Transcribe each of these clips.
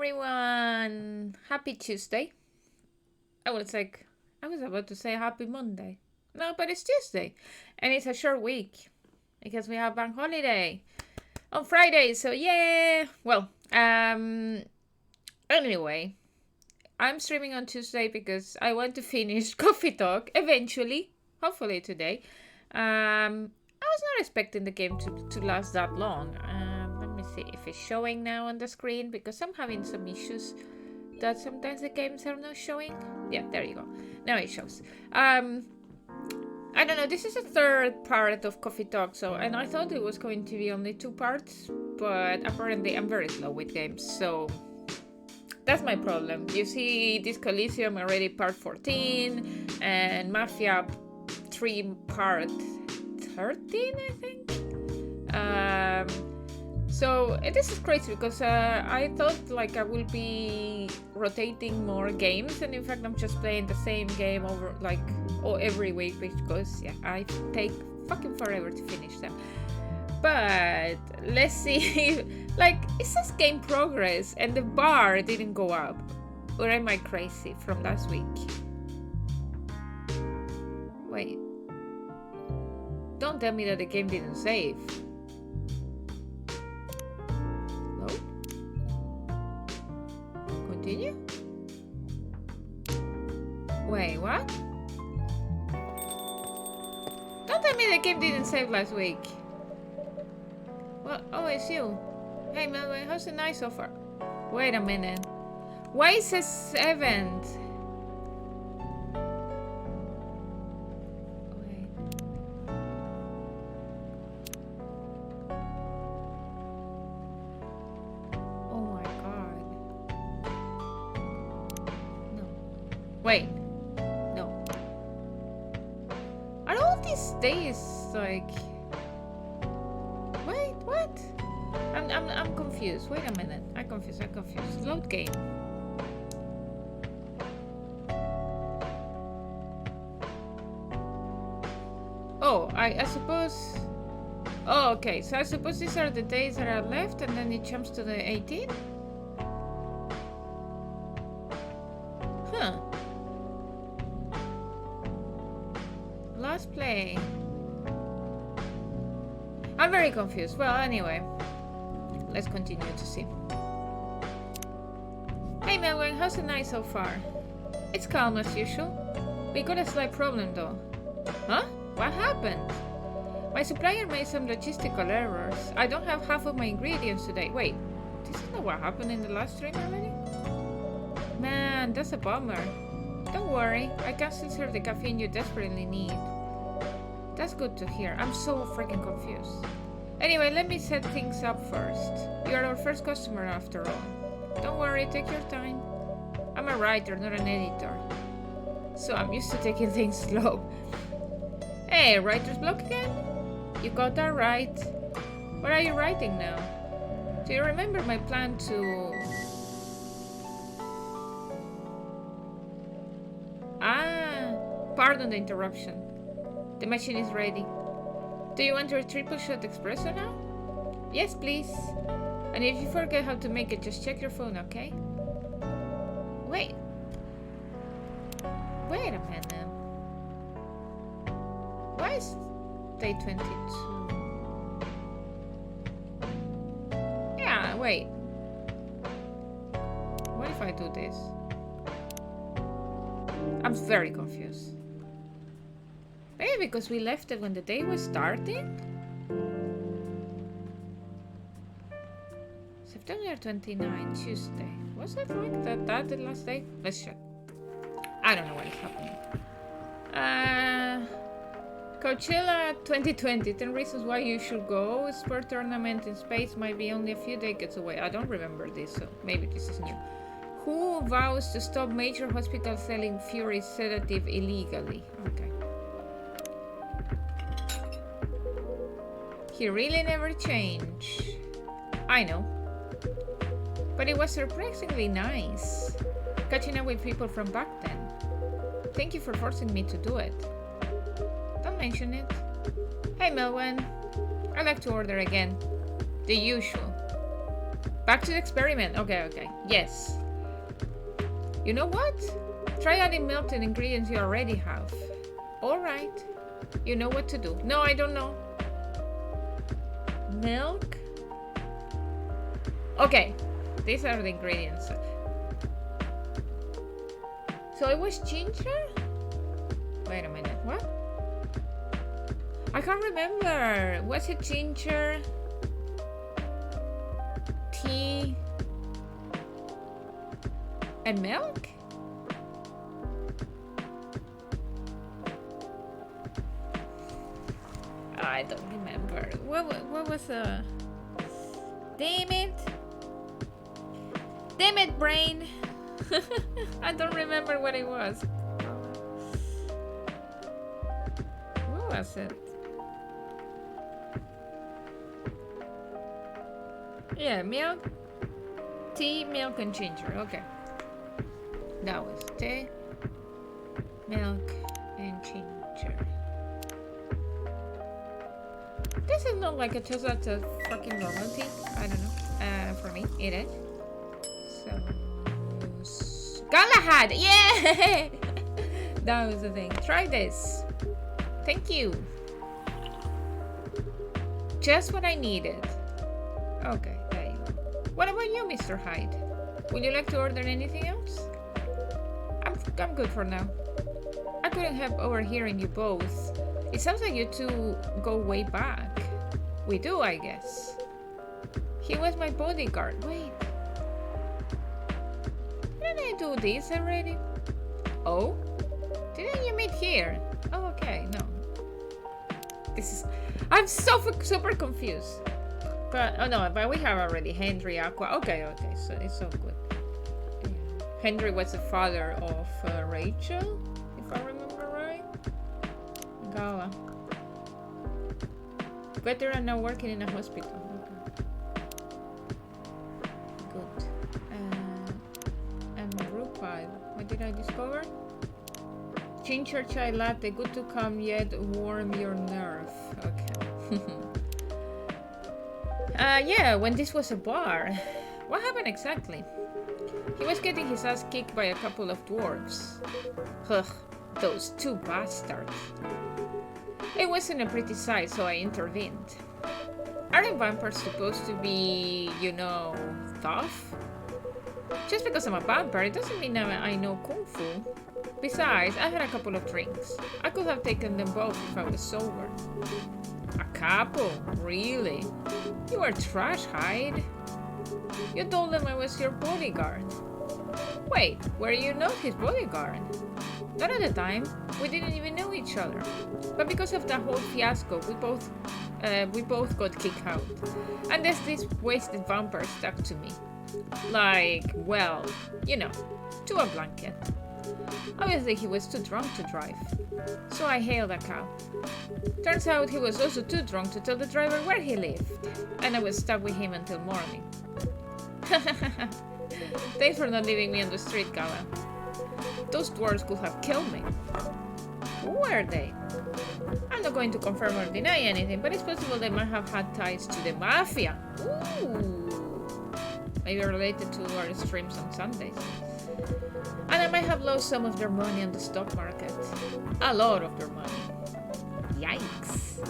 everyone! Happy Tuesday. I was about to say happy Monday. No, but it's Tuesday. And it's a short week. Because we have bank holiday on Friday, so yeah! Well, anyway. I'm streaming on Tuesday because I want to finish Coffee Talk eventually. Hopefully today. I was not expecting the game to last that long. Let me see if it's showing now on the screen because I'm having some issues that sometimes the games are not showing. Yeah, there you go. Now it shows. I don't know. This is the third part of Coffee Talk, and I thought it was going to be only 2 parts, but apparently I'm very slow with games, so that's my problem. You see, Disco Elysium already part 14, and Mafia 3 part 13, I think. So this is crazy because I thought like I will be rotating more games, and in fact I'm just playing the same game over every week because I take fucking forever to finish them. But let's see. It says game progress and the bar didn't go up. Or am I crazy from last week? Wait. Don't tell me that the game didn't save. Load? Continue? Wait, what? Don't tell me the game didn't save last week. Well, oh, it's you. Hey, Melvin, how's the night so far? Wait a minute. Why is it 7th? Wait. Oh my god. No. Wait. No. Are all these days like... Wait, what? I'm confused. Wait a minute. I'm confused. Load game. Oh, I suppose... Oh, okay. So I suppose these are the days that are left and then it jumps to the 18th? Huh. Last play. I'm very confused. Well, anyway. Let's continue to see. Hey Melvin, how's the night so far? It's calm as usual. We got a slight problem though. Huh? What happened? My supplier made some logistical errors. I don't have half of my ingredients today. Wait, this is not what happened in the last stream already? Man, that's a bummer. Don't worry, I can still serve the caffeine you desperately need. That's good to hear. I'm so freaking confused. Anyway, let me set things up first. You're our first customer after all. Don't worry, take your time. I'm a writer, not an editor. So I'm used to taking things slow. Hey, writer's block again? You got that right. What are you writing now? Do you remember my plan to... Pardon the interruption. The machine is ready. Do you want your triple shot espresso now? Yes, please. And if you forget how to make it, just check your phone, okay? Wait. Wait a minute. Why is day 22? Yeah, wait. What if I do this? I'm very confused. Maybe because we left it when the day was starting? September 29, Tuesday. Was it like that the last day? Let's check. I don't know what is happening. Coachella 2020. 10 reasons why you should go. Sport tournament in space might be only a few decades away. I don't remember this, so maybe this is new. Who vows to stop major hospitals selling Fury sedative illegally? Okay. He really never changed. I know. But it was surprisingly nice. Catching up with people from back then. Thank you for forcing me to do it. Don't mention it. Hey Melvin. I'd like to order again. The usual. Back to the experiment. Okay, okay. Yes. You know what? Try adding milk to the ingredients you already have. Alright. You know what to do. No, I don't know. Milk. Okay. These are the ingredients. So it was ginger? Wait a minute. What? I can't remember. Was it ginger? Tea? And milk? I don't remember. What was the... Damn it. Damn it, brain. I don't remember what it was. What was it? Yeah, milk, tea, milk, and ginger. Okay. That was tea, milk, and ginger. This is not like a just a fucking normal tea. I don't know. For me, it is. So, Galahad, yeah! That was the thing. Try this. Thank you. Just what I needed. Okay, there you go. What about you, Mr. Hyde? Would you like to order anything else? I'm good for now. I couldn't help overhearing you both. It sounds like you two go way back. We do, I guess. He was my bodyguard. Wait. Didn't I do this already? Oh? Didn't you meet here? Oh, okay, no. This is... I'm so super confused. But, oh no, but we have already Henry, Aqua. Okay, okay, so it's so good. Yeah. Henry was the father of Rachel, if I remember right. Gala. Veteran now working in a hospital. Okay. Good. And brew pie. What did I discover? Ginger chai latte, good to come yet warm your nerve. Okay. Yeah, when this was a bar. What happened exactly? He was getting his ass kicked by a couple of dwarves. Ugh, those two bastards. It wasn't a pretty sight, so I intervened. Aren't vampires supposed to be, you know, tough? Just because I'm a vampire, it doesn't mean I know Kung Fu. Besides, I had a couple of drinks. I could have taken them both if I was sober. A couple? Really? You were trash, Hyde. You told them I was your bodyguard. Wait, were you not his bodyguard? Not at the time. We didn't even know each other. But because of that whole fiasco, we both got kicked out. And there's this wasted vampire stuck to me. Like, well, you know, to a blanket. Obviously, he was too drunk to drive. So I hailed a cab. Turns out he was also too drunk to tell the driver where he lived. And I was stuck with him until morning. Thanks for not leaving me on the street, Gala. Those dwarves could have killed me. Who were they? I'm not going to confirm or deny anything, but it's possible they might have had ties to the mafia. Ooh. Maybe related to our streams on Sundays. And I might have lost some of their money on the stock market. A lot of their money. Yikes.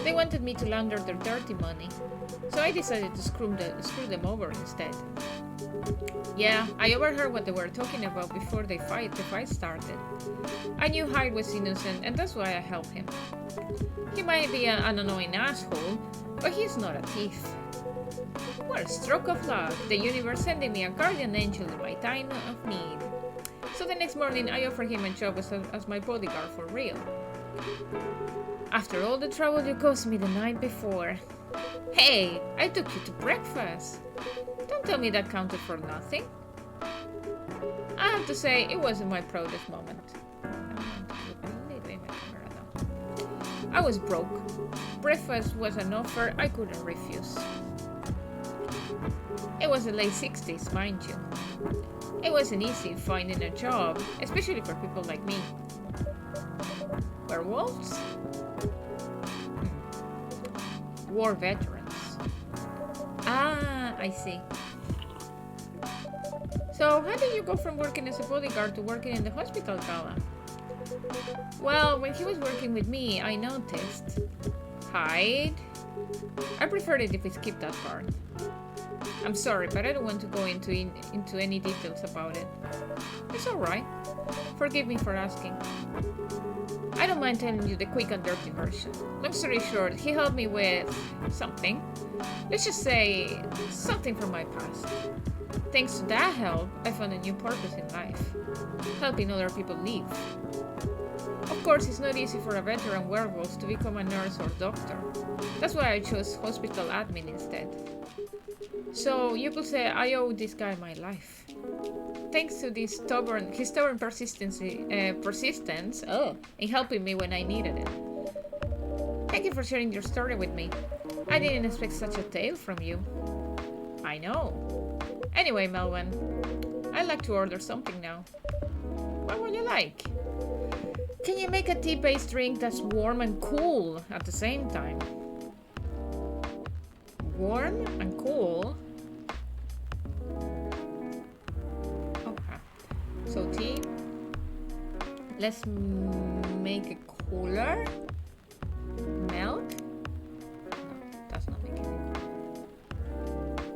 They wanted me to launder their dirty money, so I decided to screw them over instead. Yeah, I overheard what they were talking about before the fight started. I knew Hyde was innocent, and that's why I helped him. He might be an annoying asshole, but he's not a thief. What a stroke of luck, the universe sending me a guardian angel in my time of need. So the next morning, I offered him a job as my bodyguard for real. After all the trouble you caused me the night before. Hey, I took you to breakfast. Don't tell me that counted for nothing. I have to say, it wasn't my proudest moment. I was broke. Breakfast was an offer I couldn't refuse. It was the late 60s, mind you. It wasn't easy finding a job, especially for people like me. Werewolves? War veterans. Ah, I see. So, how did you go from working as a bodyguard to working in the hospital, Gala? Well, when he was working with me, I noticed. Hide? I prefer it if we skip that part. I'm sorry, but I don't want to go into any details about it. It's alright. Forgive me for asking. I don't mind telling you the quick and dirty version. Long story short, he helped me with something. Let's just say something from my past. Thanks to that help, I found a new purpose in life. Helping other people live. Of course, it's not easy for a veteran werewolf to become a nurse or doctor. That's why I chose hospital admin instead. So you could say I owe this guy my life. Thanks to his stubborn persistence in helping me when I needed it. Thank you for sharing your story with me. I didn't expect such a tale from you. I know. Anyway, Melvin, I'd like to order something now. What would you like? Can you make a tea-based drink that's warm and cool at the same time? Warm and cool? Okay. So tea. Let's make it cooler. Milk? No, that's not making it cooler.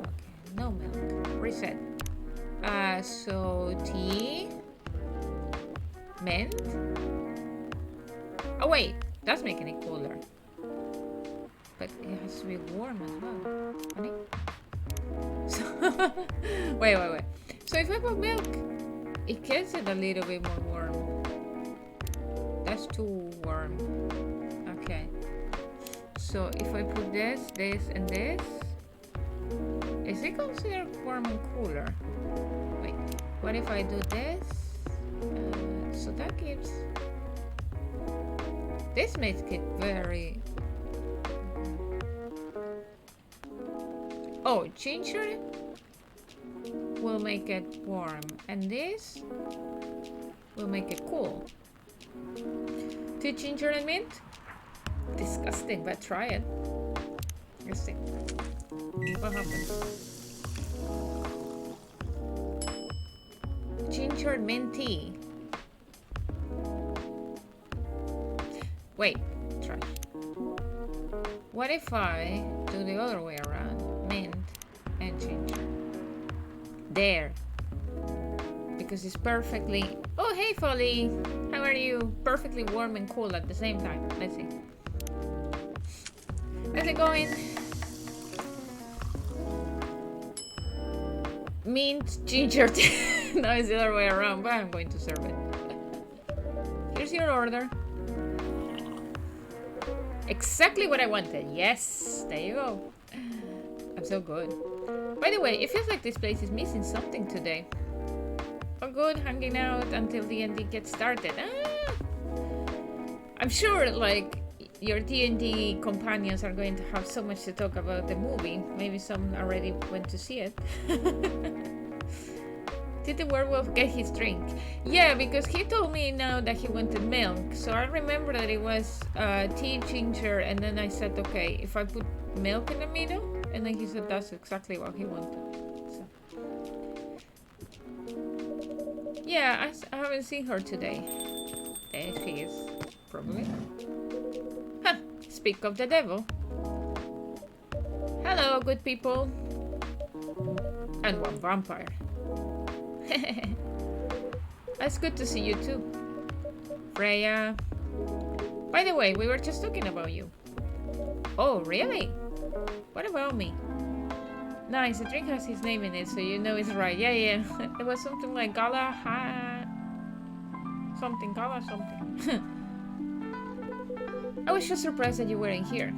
Okay, no milk. Reset. So tea. Mint. Oh wait, that's making it cooler. But it has to be warm as well, honey. So wait. So if I put milk, it gets it a little bit more warm. That's too warm. Okay. So if I put this, and this, is it considered warm and cooler? Wait, what if I do this? So that gives... This makes it very... Oh, ginger will make it warm, and this will make it cool. Tea, ginger, and mint? Disgusting, but try it. Let's see. What happens? Ginger mint tea. Wait, trash. What if I do the other way around? Mint and ginger. There. Because it's perfectly... Oh, hey, Folly. How are you? Perfectly warm and cool at the same time. Let's see. How's it going? Mint, ginger tea. No, it's the other way around, but I'm going to serve it. Here's your order. Exactly what I wanted. Yes, there you go. I'm so good. By the way, it feels like this place is missing something today. Oh good, hanging out until the D&D gets started. I'm sure, like, your D&D companions are going to have so much to talk about the movie. Maybe some already went to see it. Did the werewolf get his drink? Yeah, because he told me now that he wanted milk. So I remember that it was tea, ginger, and then I said, okay, if I put milk in the middle, and then he said that's exactly what he wanted. So. Yeah, I haven't seen her today. There she is, probably. Huh, speak of the devil. Hello, good people. And one vampire. That's good to see you too, Freya. By the way, we were just talking about you. Oh, really? What about me? Nice, the drink has his name in it, so you know it's right. Yeah. It was something like Gala something. I was just surprised that you weren't here.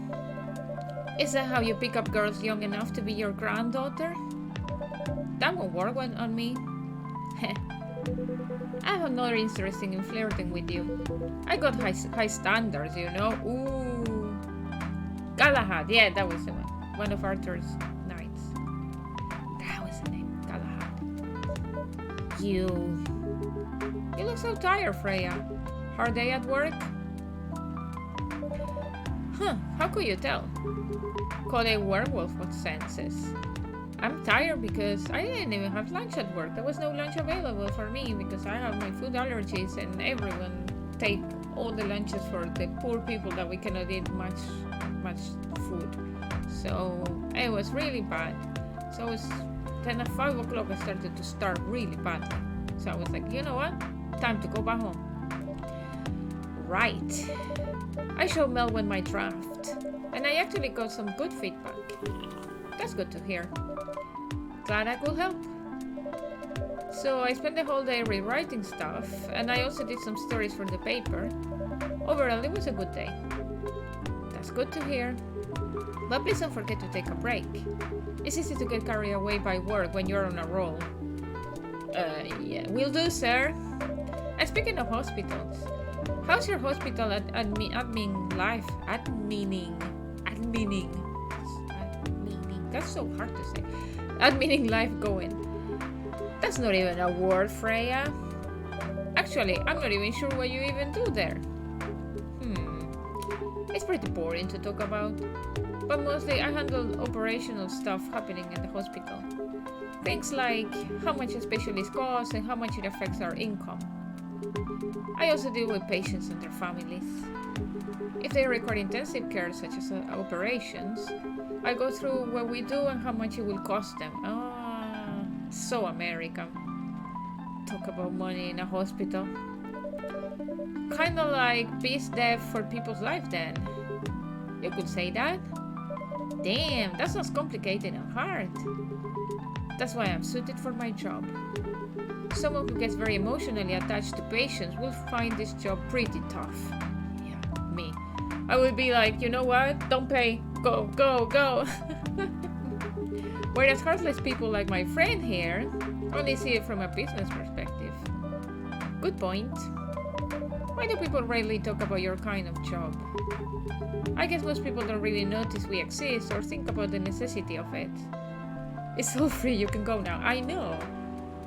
Is that how you pick up girls young enough to be your granddaughter? That won't work on me. I have no interest in flirting with you. I got high standards, you know. Ooh. Galahad, yeah, that was the one. One of Arthur's knights. That was the name, Galahad. You look so tired, Freya. Hard day at work? Huh, how could you tell? Call a werewolf with senses. I'm tired because I didn't even have lunch at work. There was no lunch available for me because I have my food allergies and everyone take all the lunches for the poor people that we cannot eat much food. So it was really bad. So it was then at 5 o'clock I started to start really badly. So I was like, you know what? Time to go back home. Right. I showed Melvin my draft and I actually got some good feedback. That's good to hear. Glad I could help. So I spent the whole day rewriting stuff and I also did some stories for the paper. Overall, it was a good day. That's good to hear. But please don't forget to take a break. It's easy to get carried away by work when you're on a roll. Yeah, will do, sir. And speaking of hospitals, how's your hospital admin life? Admining. That's so hard to say. Admining life going. That's not even a word, Freya. Actually, I'm not even sure what you even do there. It's pretty boring to talk about. But mostly I handle operational stuff happening in the hospital. Things like how much a specialist costs and how much it affects our income. I also deal with patients and their families. If they require intensive care such as operations, I go through what we do and how much it will cost them. Ah, so American. Talk about money in a hospital. Kinda like biz dev for people's life then. You could say that. Damn, that sounds complicated and hard. That's why I'm suited for my job. Someone who gets very emotionally attached to patients will find this job pretty tough. Yeah, me. I would be like, you know what? Don't pay. Go, go, go. Whereas heartless people like my friend here only see it from a business perspective. Good point. Why do people rarely talk about your kind of job? I guess most people don't really notice we exist or think about the necessity of it. It's all free, you can go now. I know.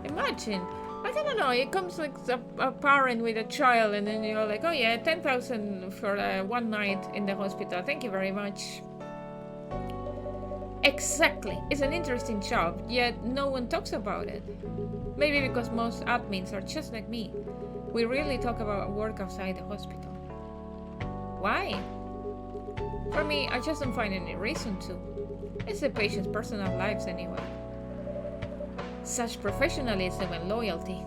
Imagine. Like, I don't know, it comes like a parent with a child and then you're like, oh yeah, 10,000 for one night in the hospital. Thank you very much. Exactly. It's an interesting job, yet no one talks about it. Maybe because most admins are just like me. We really talk about work outside the hospital. Why? For me, I just don't find any reason to. It's the patient's personal lives anyway. Such professionalism and loyalty.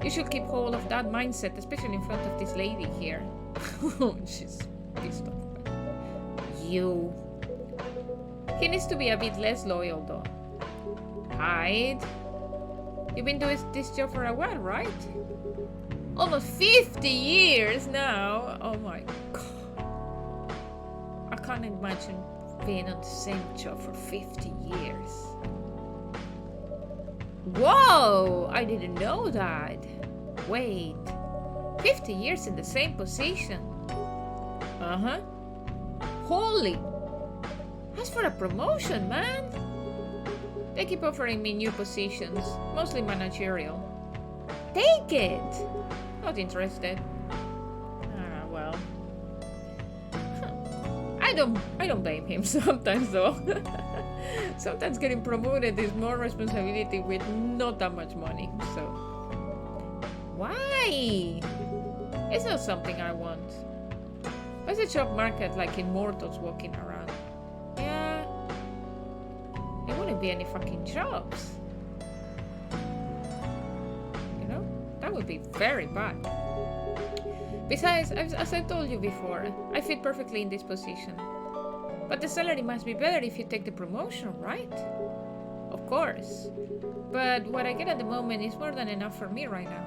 You should keep hold of that mindset, especially in front of this lady here. She's pissed off. You. He needs to be a bit less loyal though. Hyde. You've been doing this job for a while, right? Almost 50 years now. Oh my god. I can't imagine being on the same job for 50 years. Whoa! I didn't know that. Wait. 50 years in the same position. Uh-huh. Holy. That's for a promotion, man. They keep offering me new positions, mostly managerial. Take it! Not interested. Ah, well. I don't blame him sometimes though. Sometimes getting promoted is more responsibility with not that much money, so. Why? It's not something I want. What's the job market like in mortals walking around? Yeah. There wouldn't be any fucking jobs. You know? That would be very bad. Besides, as I told you before, I fit perfectly in this position. But the salary must be better if you take the promotion, right? Of course. But what I get at the moment is more than enough for me right now.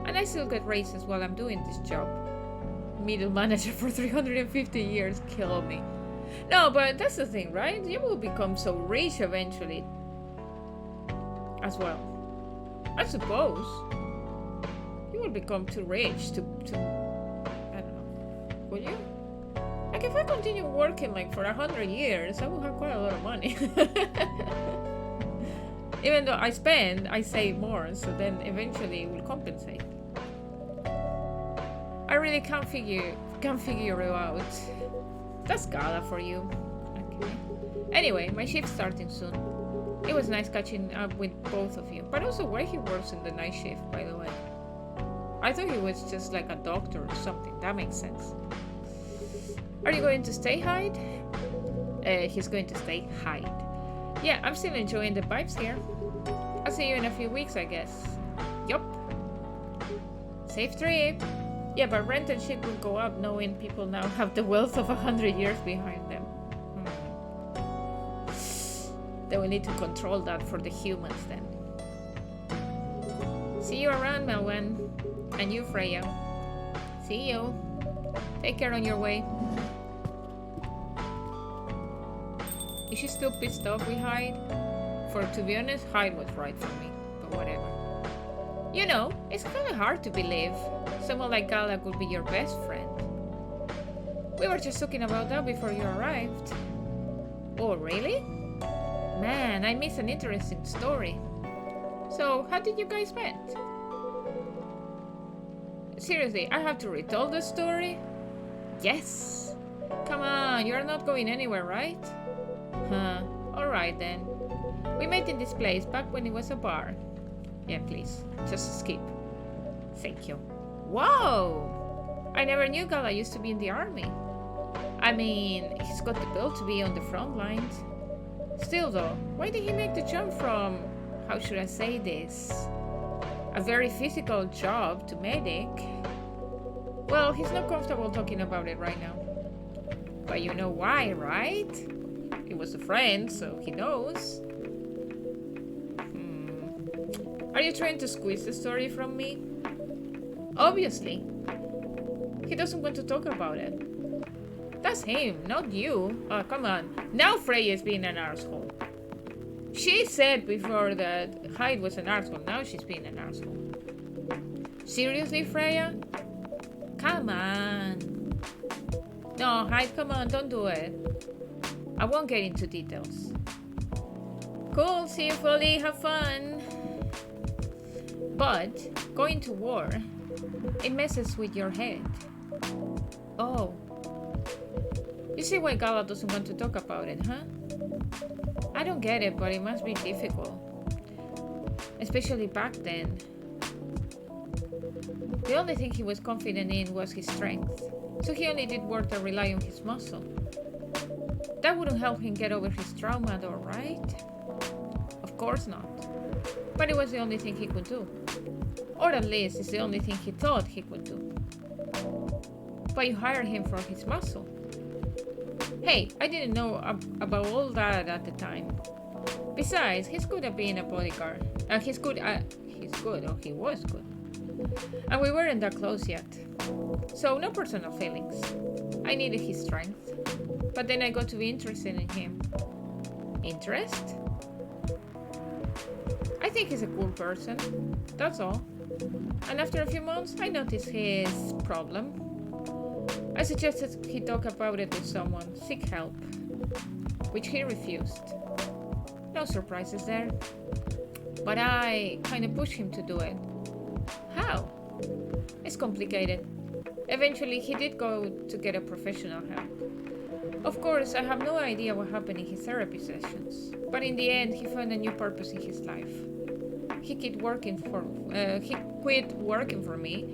And I still get raises while I'm doing this job. Middle manager for 350 years, kill me. No, but that's the thing, right? You will become so rich eventually. As well. I suppose. You will become too rich to I don't know. Will you? Like if I continue working like for 100 years, I will have quite a lot of money. Even though I spend, I save more, so then eventually it will compensate. I really can't figure it out. That's Gala for you. Okay. Anyway, my shift's starting soon. It was nice catching up with both of you. But also where he works in the night shift, by the way. I thought he was just like a doctor or something. That makes sense. Are you going to stay, Hyde? He's going to stay, Hyde. Yeah, I'm still enjoying the vibes here. I'll see you in a few weeks, I guess. Yup. Safe trip. Yeah, but rent and shit will go up knowing people now have the wealth of 100 years behind them. They will need to control that for the humans then. See you around, Melwen. And you, Freya. See you. Take care on your way. Is she still pissed off with Hyde? To be honest, Hyde was right for me, but whatever. You know, it's kind of hard to believe someone like Gala could be your best friend. We were just talking about that before you arrived. Oh, really? Man, I missed an interesting story. So, how did you guys meet? Seriously, I have to retell the story? Yes! Come on, you're not going anywhere, right? Huh, alright then. We met in this place back when it was a bar. Yeah, please, just skip. Thank you. Whoa! I never knew Gala used to be in the army. I mean, he's got the build to be on the front lines. Still though, why did he make the jump from, how should I say this, a very physical job to medic? Well, he's not comfortable talking about it right now. But you know why, right? He was a friend, so he knows. Are you trying to squeeze the story from me? Obviously. He doesn't want to talk about it. That's him, not you. Oh, come on. Now Freya is being an arsehole. She said before that Hyde was an arsehole. Now she's being an arsehole. Seriously, Freya? Come on. No, Hyde, come on, don't do it. I won't get into details. Cool, see you, Folly. Have fun. But going to war, it messes with your head. Oh. You see why Gala doesn't want to talk about it, huh? I don't get it, but it must be difficult. Especially back then. The only thing he was confident in was his strength. So he only did work that relied on his muscle. That wouldn't help him get over his trauma though, right? Of course not. But it was the only thing he could do. Or at least it's the only thing he thought he could do. But you hired him for his muscle. Hey, I didn't know about all that at the time. Besides, he's good at being a bodyguard. He was good. And we weren't that close yet. So no personal feelings. I needed his strength. But then I got to be interested in him. Interest? I think he's a cool person. That's all. And after a few months, I noticed his problem. I suggested he talk about it with someone, seek help, which he refused. No surprises there. But I kind of pushed him to do it. How? It's complicated. Eventually, he did go to get a professional help. Of course, I have no idea what happened in his therapy sessions, but in the end, he found a new purpose in his life. He quit working for me,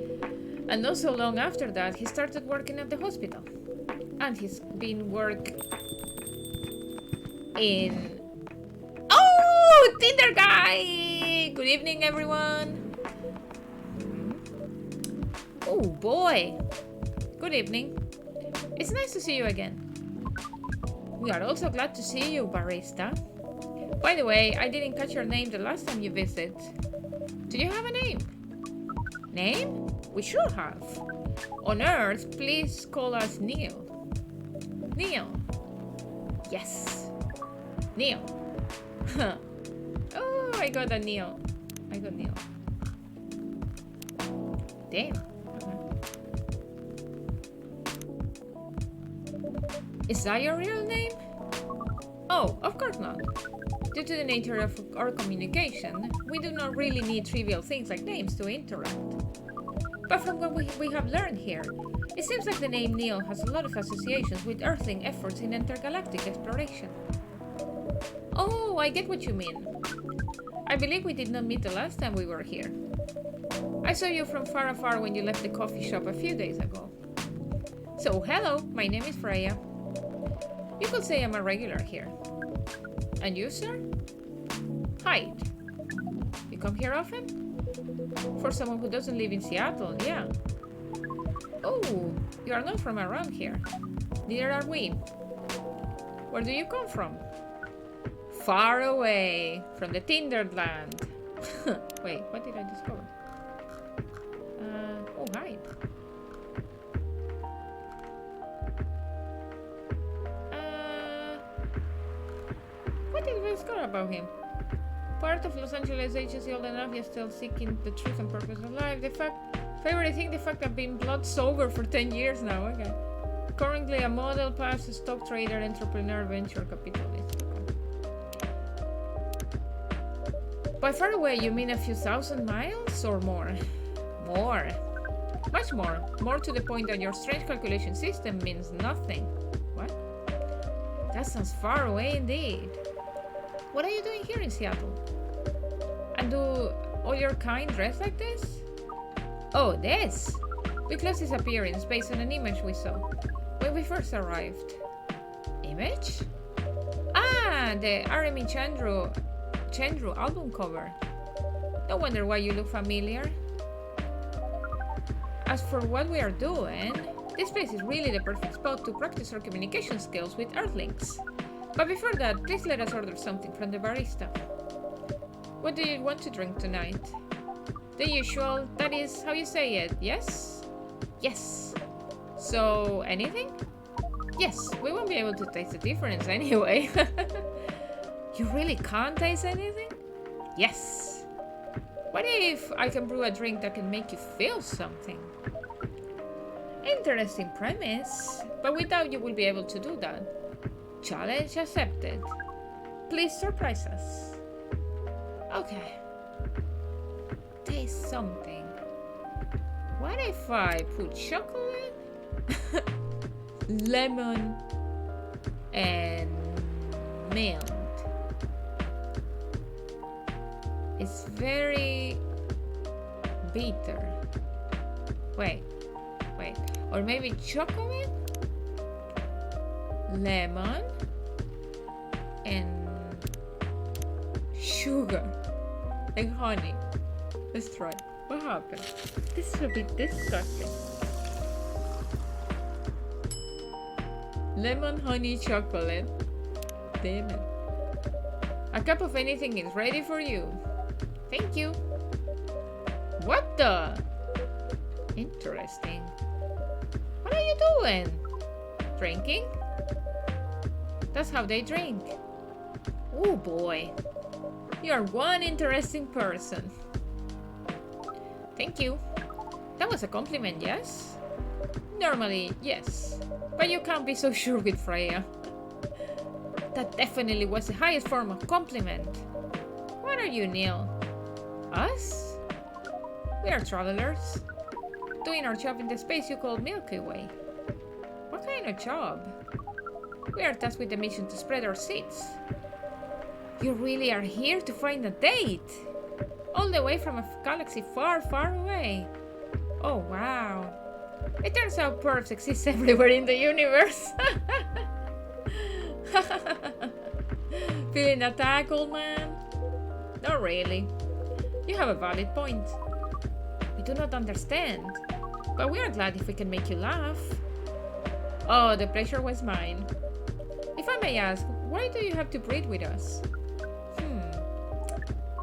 and not so long after that, he started working at the hospital. And he's been in... Oh, Tinder guy! Good evening, everyone. Oh boy. Good evening. It's nice to see you again. We are also glad to see you, Barista. By the way, I didn't catch your name the last time you visited. Do you have a name? Name? We should have. On Earth, please call us Neil. Neil. Yes. Neil. Oh, I got a Neil. I got Neil. Damn. Is that your real name? Oh, of course not. Due to the nature of our communication, we do not really need trivial things like names to interact. But from what we have learned here, it seems like the name Neil has a lot of associations with Earthling efforts in intergalactic exploration. Oh, I get what you mean. I believe we did not meet the last time we were here. I saw you from far afar when you left the coffee shop a few days ago. So, hello, my name is Freya. You could say I'm a regular here. And you, sir? Hyde. You come here often? For someone who doesn't live in Seattle, yeah. Oh, you are not from around here. Neither are we. Where do you come from? Far away, from the Tinderland. Wait, what did I discover? Oh, Hyde. What did we discover about him? Part of Los Angeles agency old enough, yet still seeking the truth and purpose of life. Favorite thing, the fact I've been blood sober for 10 years now. Okay. Currently a model, past stock trader, entrepreneur, venture capitalist. By far away, you mean a few thousand miles or more? More. Much more. More to the point that your strange calculation system means nothing. What? That sounds far away indeed. What are you doing here in Seattle? And do all your kind dress like this? Oh, this! We closed his appearance based on an image we saw when we first arrived. Image? Ah, the R.M.E. Chandru album cover. No wonder why you look familiar. As for what we are doing, this place is really the perfect spot to practice our communication skills with Earthlings. But before that, please let us order something from the barista. What do you want to drink tonight? The usual, that is how you say it, yes? Yes. So, anything? Yes, we won't be able to taste the difference anyway. You really can't taste anything? Yes. What if I can brew a drink that can make you feel something? Interesting premise, but we doubt you will be able to do that. Challenge accepted. Please surprise us. Okay. Taste something. What if I put chocolate, lemon, and milk? It's very bitter. Wait. Or maybe chocolate, lemon, and sugar and honey. Let's try. What happened? This is a bit disgusting. Lemon, honey, chocolate. Damn it. A cup of anything is ready for you. Thank you. What the? Interesting. What are you doing? Drinking? That's how they drink. Oh boy. You're one interesting person. Thank you. That was a compliment, yes? Normally, yes. But you can't be so sure with Freya. That definitely was the highest form of compliment. What are you, Neil? Us? We are travelers. Doing our job in the space you call Milky Way. What kind of job? We are tasked with the mission to spread our seeds. You really are here to find a date? All the way from a galaxy far, far away. Oh, wow. It turns out pervs exist everywhere in the universe. Feeling attacked, old man? Not really. You have a valid point. We do not understand, but we are glad if we can make you laugh. Oh, the pleasure was mine. If I may ask, why do you have to breed with us?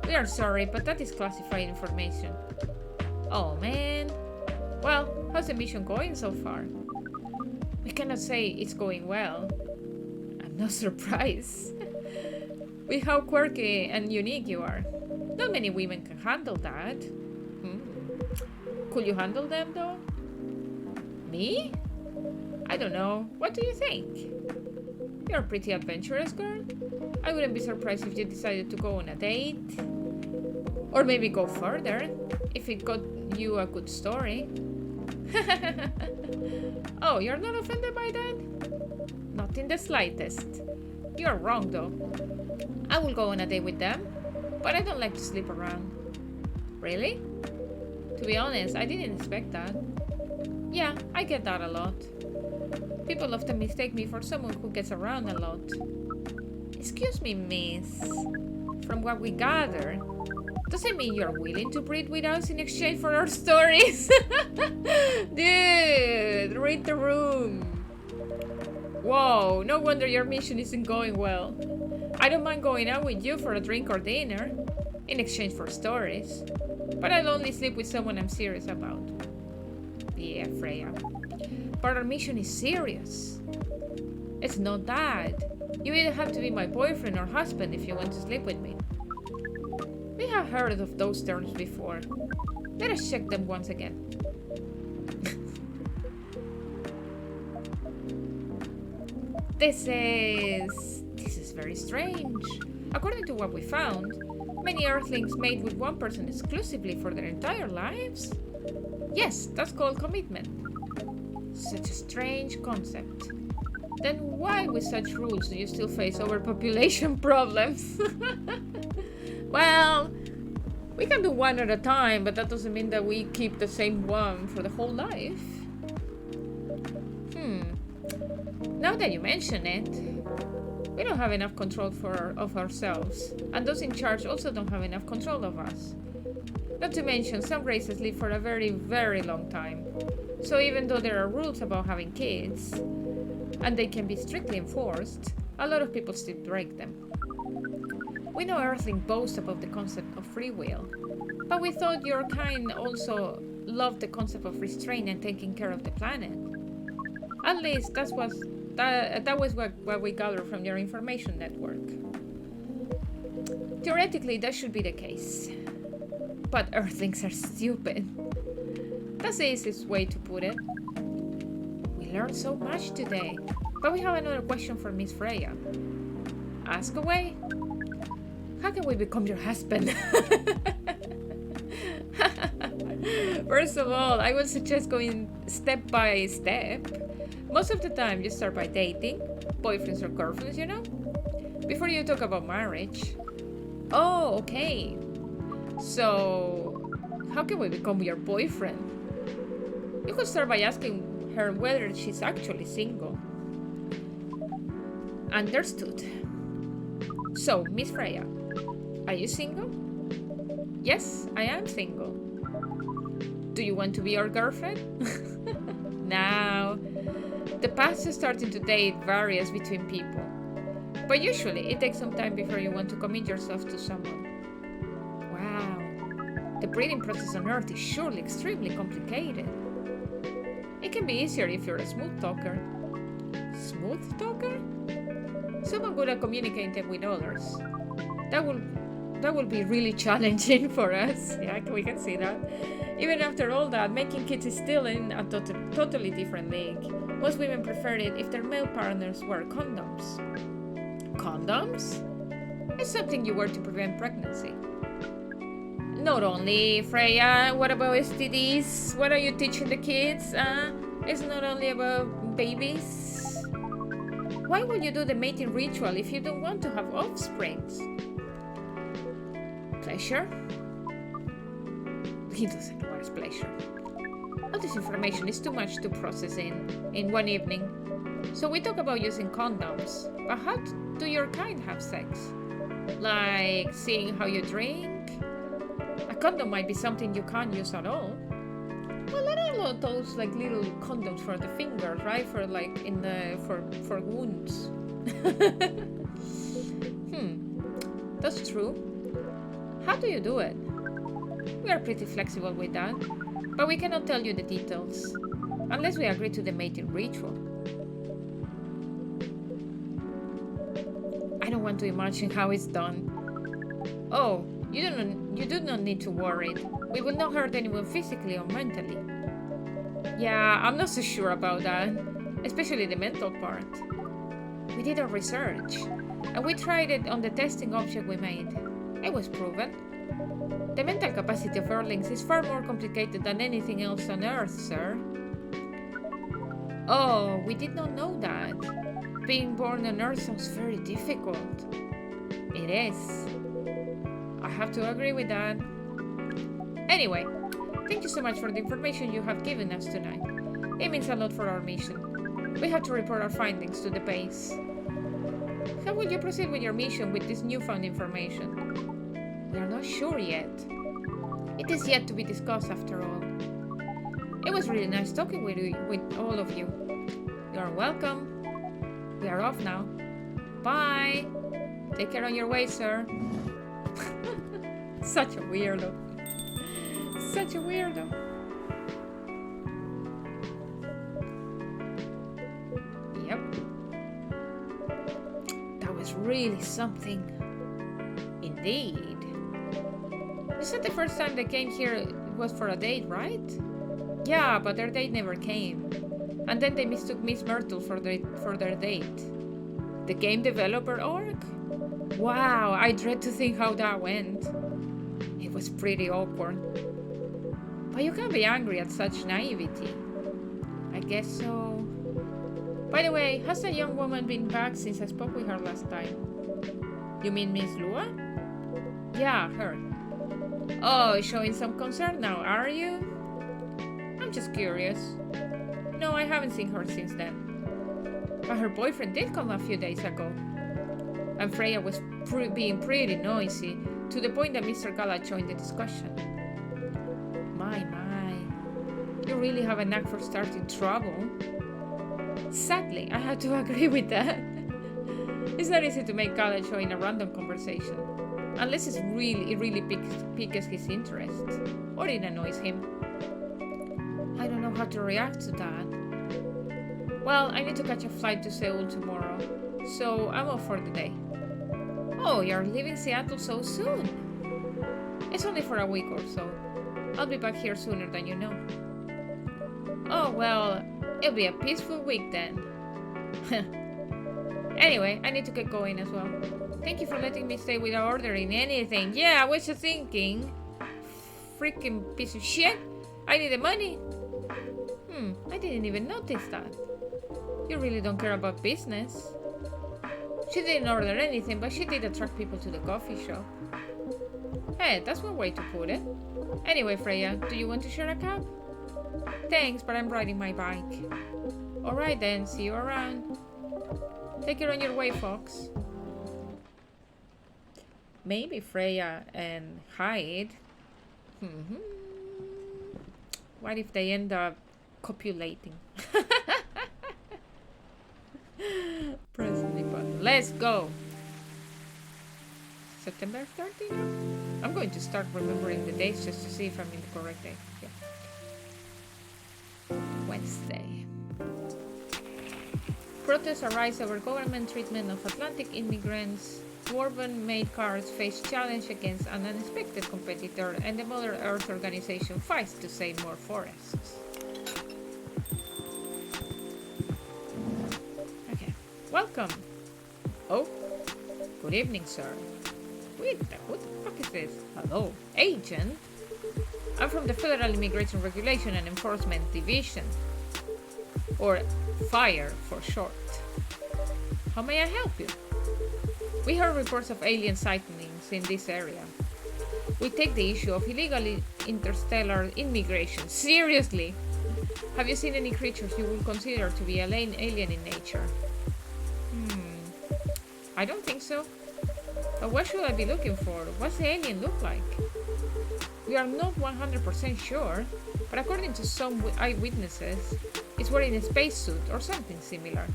We are sorry, but that is classified information. Oh man. Well, how's the mission going so far? We cannot say it's going well. I'm not surprised. With how quirky and unique you are. Not many women can handle that. Could you handle them though? Me? I don't know. What do you think? You're a pretty adventurous girl. I wouldn't be surprised if you decided to go on a date. Or maybe go further, if it got you a good story. Oh, you're not offended by that? Not in the slightest. You're wrong though. I will go on a date with them, but I don't like to sleep around. Really? To be honest, I didn't expect that. Yeah, I get that a lot. People often mistake me for someone who gets around a lot. Excuse me, miss. From what we gather, does it mean you're willing to breed with us in exchange for our stories? Dude, read the room. Whoa, no wonder your mission isn't going well. I don't mind going out with you for a drink or dinner, in exchange for stories. But I'll only sleep with someone I'm serious about. Yeah, Freya. But our mission is serious. It's not that. You either have to be my boyfriend or husband if you want to sleep with me. We have heard of those terms before. Let us check them once again. This is very strange. According to what we found, many Earthlings mate with one person exclusively for their entire lives? Yes, that's called commitment. Such a strange concept. Then why with such rules do you still face overpopulation problems? Well, we can do one at a time, but that doesn't mean that we keep the same one for the whole life. Now that you mention it, we don't have enough control of ourselves, and those in charge also don't have enough control of us. Not to mention, some races live for a very, very long time. So even though there are rules about having kids, and they can be strictly enforced, a lot of people still break them. We know Earthling boasts about the concept of free will, but we thought your kind also loved the concept of restraint and taking care of the planet. At least that was what we gathered from your information network. Theoretically, that should be the case. But Earthlings are stupid. That's the easiest way to put it. We learned so much today, but we have another question for Miss Freya. Ask away. How can we become your husband? First of all, I would suggest going step by step. Most of the time, you start by dating, boyfriends or girlfriends, you know, before you talk about marriage. Oh, okay. So, how can we become your boyfriend? You could start by asking her whether she's actually single. Understood. So, Miss Freya, are you single? Yes, I am single. Do you want to be our girlfriend? Now, the path to starting to date varies between people, but usually it takes some time before you want to commit yourself to someone. Wow, the breeding process on Earth is surely extremely complicated. It can be easier if you're a smooth talker. Smooth talker? Someone good at communicating with others. That will be really challenging for us. Yeah, we can see that. Even after all that, making kids is still in a totally different league. Most women prefer it if their male partners wear condoms. Condoms? It's something you wear to prevent pregnancy. Not only, Freya, what about STDs? What are you teaching the kids? It's not only about babies. Why would you do the mating ritual if you don't want to have offsprings? Pleasure? He doesn't know what is pleasure. All this information is too much to process in one evening. So we talk about using condoms, but how do your kind have sex? Like seeing how you drink? A condom might be something you can't use at all. Well, there are a lot of those like little condoms for the fingers, right? For like for wounds. That's true. How do you do it? We are pretty flexible with that, but we cannot tell you the details, unless we agree to the mating ritual. I don't want to imagine how it's done. Oh, you do not need to worry. We will not hurt anyone physically or mentally. Yeah, I'm not so sure about that, especially the mental part. We did our research, and we tried it on the testing object we made. It was proven. The mental capacity of Earthlings is far more complicated than anything else on Earth, sir. Oh, we did not know that. Being born on Earth sounds very difficult. It is. I have to agree with that. Anyway, thank you so much for the information you have given us tonight. It means a lot for our mission. We have to report our findings to the base. How will you proceed with your mission with this newfound information? We are not sure yet. It is yet to be discussed after all. It was really nice talking with all of you. You are welcome. We are off now. Bye. Take care on your way, sir. Such a weirdo. Such a weirdo. Yep. That was really something. Indeed. You said the first time they came here was for a date, right? Yeah, but their date never came. And then they mistook Miss Myrtle for their date. The game developer org? Wow, I dread to think how that went. It was pretty awkward. But you can't be angry at such naivety. I guess so. By the way, has the young woman been back since I spoke with her last time? You mean Miss Lua? Yeah, her. Oh, showing some concern now, are you? I'm just curious. No, I haven't seen her since then. But her boyfriend did come a few days ago. And Freya was being pretty noisy, to the point that Mr. Gala joined the discussion. My. You really have a knack for starting trouble. Sadly, I have to agree with that. It's not easy to make Gala join a random conversation, unless it really piques his interest, or it annoys him. I don't know how to react to that. Well, I need to catch a flight to Seoul tomorrow, so I'm off for the day. Oh, you're leaving Seattle so soon? It's only for a week or so. I'll be back here sooner than you know. Oh, well, it'll be a peaceful week then. Anyway, I need to get going as well. Thank you for letting me stay without ordering anything. Yeah, I was just thinking. Freaking piece of shit. I need the money. I didn't even notice that. You really don't care about business. She didn't order anything, but she did attract people to the coffee shop. Hey, that's one way to put it. Anyway, Freya, do you want to share a cab? Thanks, but I'm riding my bike. Alright then, see you around. Take care on your way, Fox. Maybe Freya and Hyde. What if they end up copulating? Press the button. Let's go! September 30 now? I'm going to start remembering the dates just to see if I'm in the correct date. Yeah. Wednesday. Protests arise over government treatment of Atlantic immigrants. Dwarven-made cars face challenge against an unexpected competitor, and the Mother Earth organization fights to save more forests. Okay. Welcome. Oh. Good evening, sir. Wait, what the fuck is this? Hello. Agent? I'm from the Federal Immigration Regulation and Enforcement Division. Or FIRE for short. How may I help you? We heard reports of alien sightings in this area. We take the issue of illegal interstellar immigration seriously. Have you seen any creatures you would consider to be alien in nature? I don't think so. But what should I be looking for? What's the alien look like? We are not 100% sure, but according to some eyewitnesses, it's wearing a spacesuit or something similar.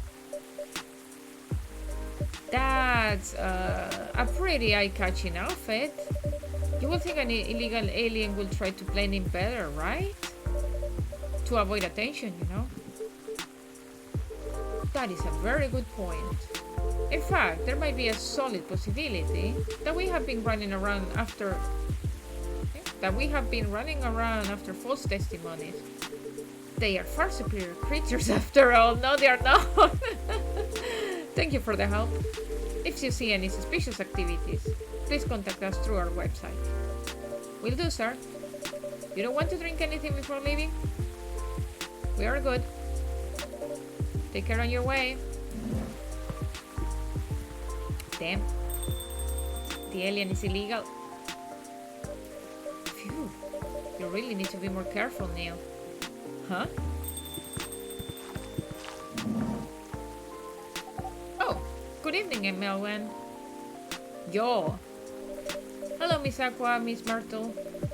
That's a pretty eye-catching outfit. You would think an illegal alien will try to blend in better, right? To avoid attention, you know? That is a very good point. In fact, there might be a solid possibility that we have been running around after false testimonies. They are far superior creatures after all. No, they are not. Thank you for the help. If you see any suspicious activities, please contact us through our website. Will do, sir. You don't want to drink anything before leaving? We are good. Take care on your way. Damn. anti-alien is illegal. Phew. You really need to be more careful, Neil. Huh? Oh, good evening, Melwan. Yo. Hello, Miss Aqua, Miss Myrtle.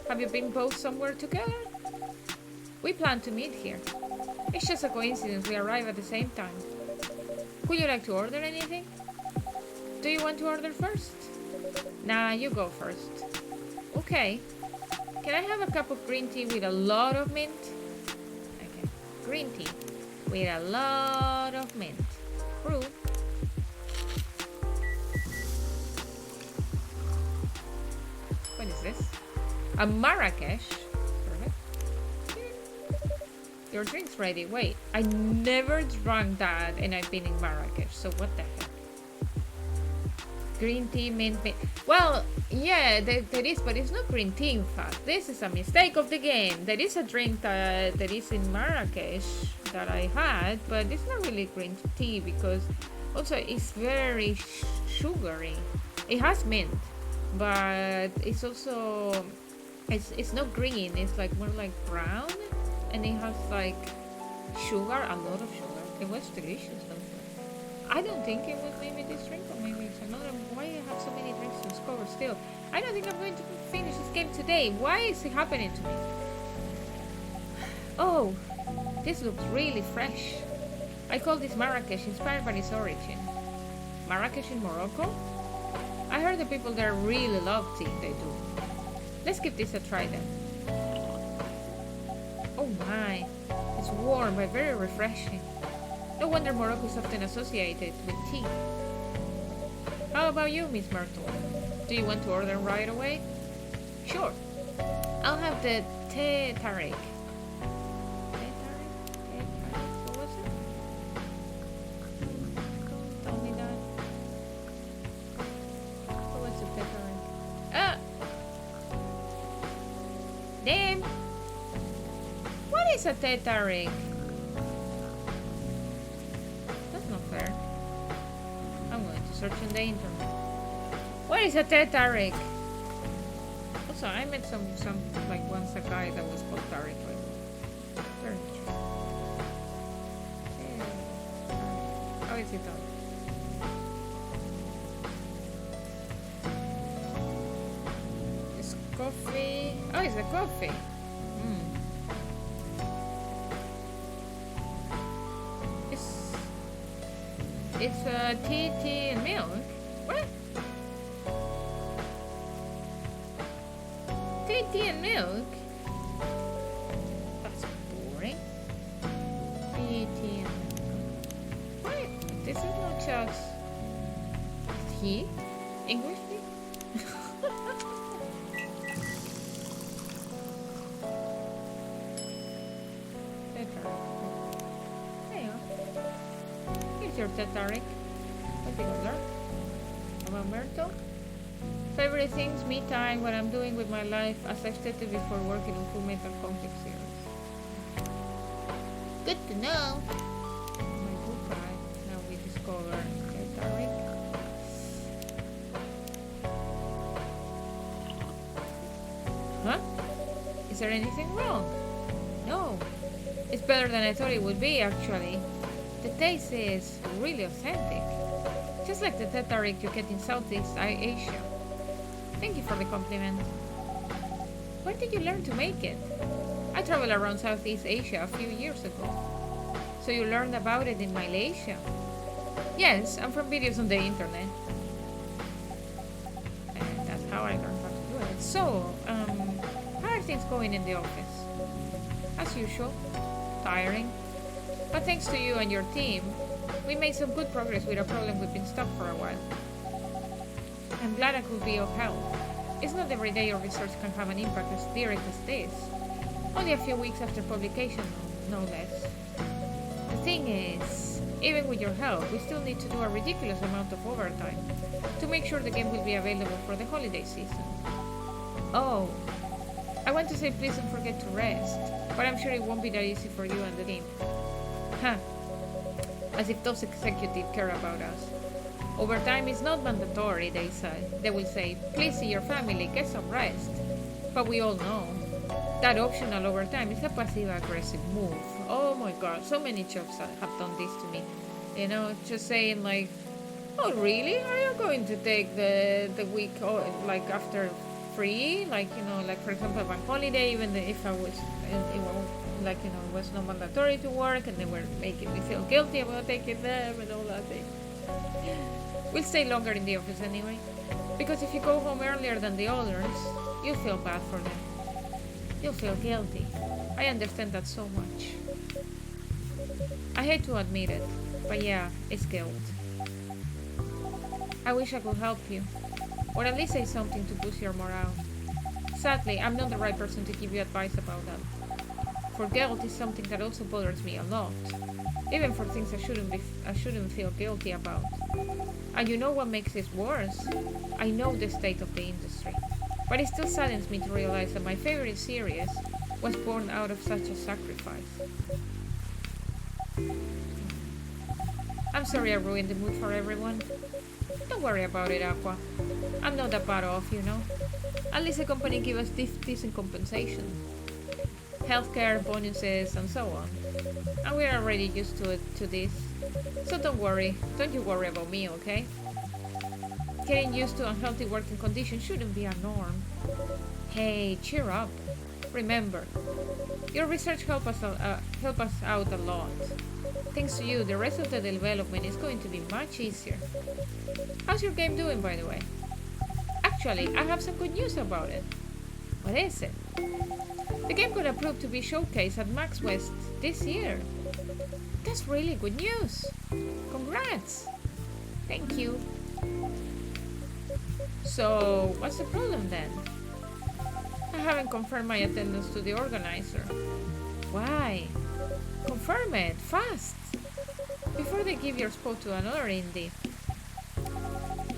Have you been both somewhere together? We plan to meet here. It's just a coincidence we arrive at the same time. Would you like to order anything? Do you want to order first? Nah, you go first. Okay. Can I have a cup of green tea with a lot of mint? Okay. Green tea with a lot of mint. Brew. What is this? A Marrakesh? Perfect. Your drink's ready. Wait, I never drank that and I've been in Marrakesh, so what the heck? Green tea, mint. Well, yeah, there is, but it's not green tea, in fact. This is a mistake of the game. There is a drink that is in Marrakesh that I had, but it's not really green tea because also it's very sugary. It has mint, but it's also, it's not green. It's like more like brown, and it has like sugar, a lot of sugar. It was delicious though. I don't think it was maybe this drink, or maybe it's another. Why I have so many drinks to discover still? I don't think I'm going to finish this game today. Why is it happening to me? Oh, this looks really fresh. I call this Marrakesh, inspired by its origin. Marrakesh in Morocco? I heard the people there really love tea. They do. Let's give this a try then. Oh my, it's warm but very refreshing. No wonder Morocco is often associated with tea. How about you, Miss Myrtle? Do you want to order right away? Sure. I'll have the teh tarik. Teh tarik? Teh tarik? What was it? Tell me that. What was the teh tarik? Ah! Damn! What is a teh tarik? Fair. I'm going to search on the internet. What is a teh tarik? Also, I met some like once a guy that was called Tarik. Very interesting. How is it done? It's coffee. Oh, it's a coffee. It's tea and milk. What? Tea and milk? That's boring. Tea and milk. What? This is not just tea? English tea? Your teh tarik. What's the order? About Myrtle? Favorite things, me time, what I'm doing with my life, as I've stated before, working on Full Metal Conflict series. Good to know. My book guide. Now we discover teh tarik. Huh? Is there anything wrong? No. It's better than I thought it would be, actually. The taste is really authentic, just like the teh tarik you get in Southeast Asia. Thank you for the compliment. Where did you learn to make it? I traveled around Southeast Asia a few years ago. So you learned about it in Malaysia? Yes, I'm from videos on the internet. And that's how I learned how to do it. So, how are things going in the office? As usual, tiring. But thanks to you and your team, we made some good progress with a problem we've been stuck for a while. I'm glad I could be of help. It's not every day your research can have an impact as direct as this. Only a few weeks after publication, no less. The thing is, even with your help, we still need to do a ridiculous amount of overtime to make sure the game will be available for the holiday season. Oh, I want to say please don't forget to rest, but I'm sure it won't be that easy for you and the team. Huh. As if those executives care about us. Overtime is not mandatory, they say. They will say, please see your family, get some rest. But we all know that optional overtime is a passive-aggressive move. Oh my god, so many jobs have done this to me. You know, just saying like, oh really? Are you going to take the week like after free? Like, you know, like for example, bank holiday, even if I was, like, you know, it was not mandatory to work and they were making me feel guilty about taking them and all that thing. We'll stay longer in the office anyway. Because if you go home earlier than the others, you'll feel bad for them. You'll feel guilty. I understand that so much. I hate to admit it, but yeah, it's guilt. I wish I could help you, or at least say something to boost your morale. Sadly, I'm not the right person to give you advice about that. For guilt is something that also bothers me a lot, even for things I shouldn't feel guilty about. And you know what makes this worse? I know the state of the industry, but it still saddens me to realize that my favorite series was born out of such a sacrifice. I'm sorry I ruined the mood for everyone. Don't worry about it, Aqua. I'm not that bad off, you know. At least the company gives us decent compensation. Healthcare, bonuses, and so on. And we're already used to this. So don't you worry about me, okay? Getting used to unhealthy working conditions shouldn't be a norm. Hey, cheer up. Remember, your research help us out a lot. Thanks to you, the rest of the development is going to be much easier. How's your game doing, by the way? Actually, I have some good news about it. What is it? The game got approved to be showcased at Max West this year. That's really good news. Congrats. Thank you. So, what's the problem then? I haven't confirmed my attendance to the organizer. Why? Confirm it, fast! Before they give your spot to another indie.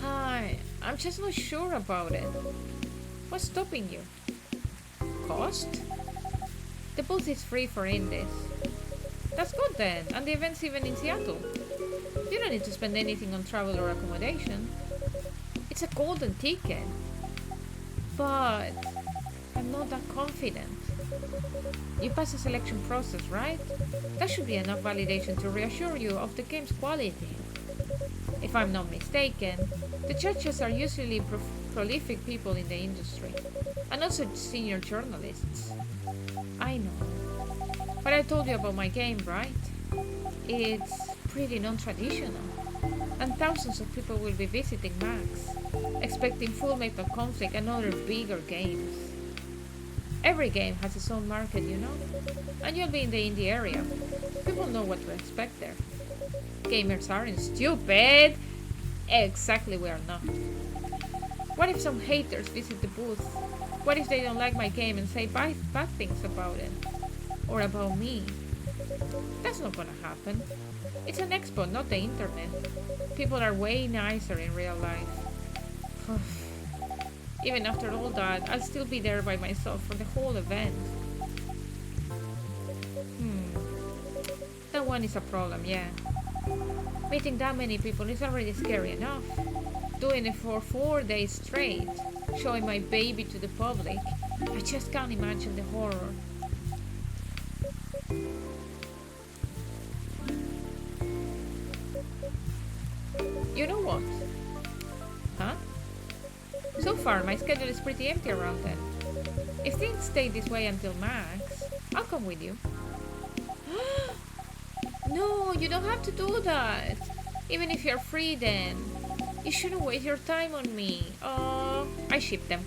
Hi, I'm just not sure about it. What's stopping you? Cost? The booth is free for indies. That's good then, and the event's even in Seattle. You don't need to spend anything on travel or accommodation. It's a golden ticket. But I'm not that confident. You pass the selection process, right? That should be enough validation to reassure you of the game's quality. If I'm not mistaken, the judges are usually prolific people in the industry, and also senior journalists. I know. But I told you about my game, right? It's pretty non-traditional, and thousands of people will be visiting Max, expecting Full Metal Conflict and other bigger games. Every game has its own market, you know? And you'll be in the indie area. People know what to expect there. Gamers aren't stupid! Exactly, we are not. What if some haters visit the booth? What if they don't like my game and say bad things about it? Or about me? That's not gonna happen. It's an expo, not the internet. People are way nicer in real life. Even after all that, I'll still be there by myself for the whole event. That one is a problem, yeah. Meeting that many people is already scary enough. Doing it for 4 days straight, showing my baby to the public, I just can't imagine the horror. You know what? Huh? So far, my schedule is pretty empty around then. If things stay this way until Max, I'll come with you. No, you don't have to do that. Even if you're free then. You shouldn't waste your time on me. Oh, I ship them.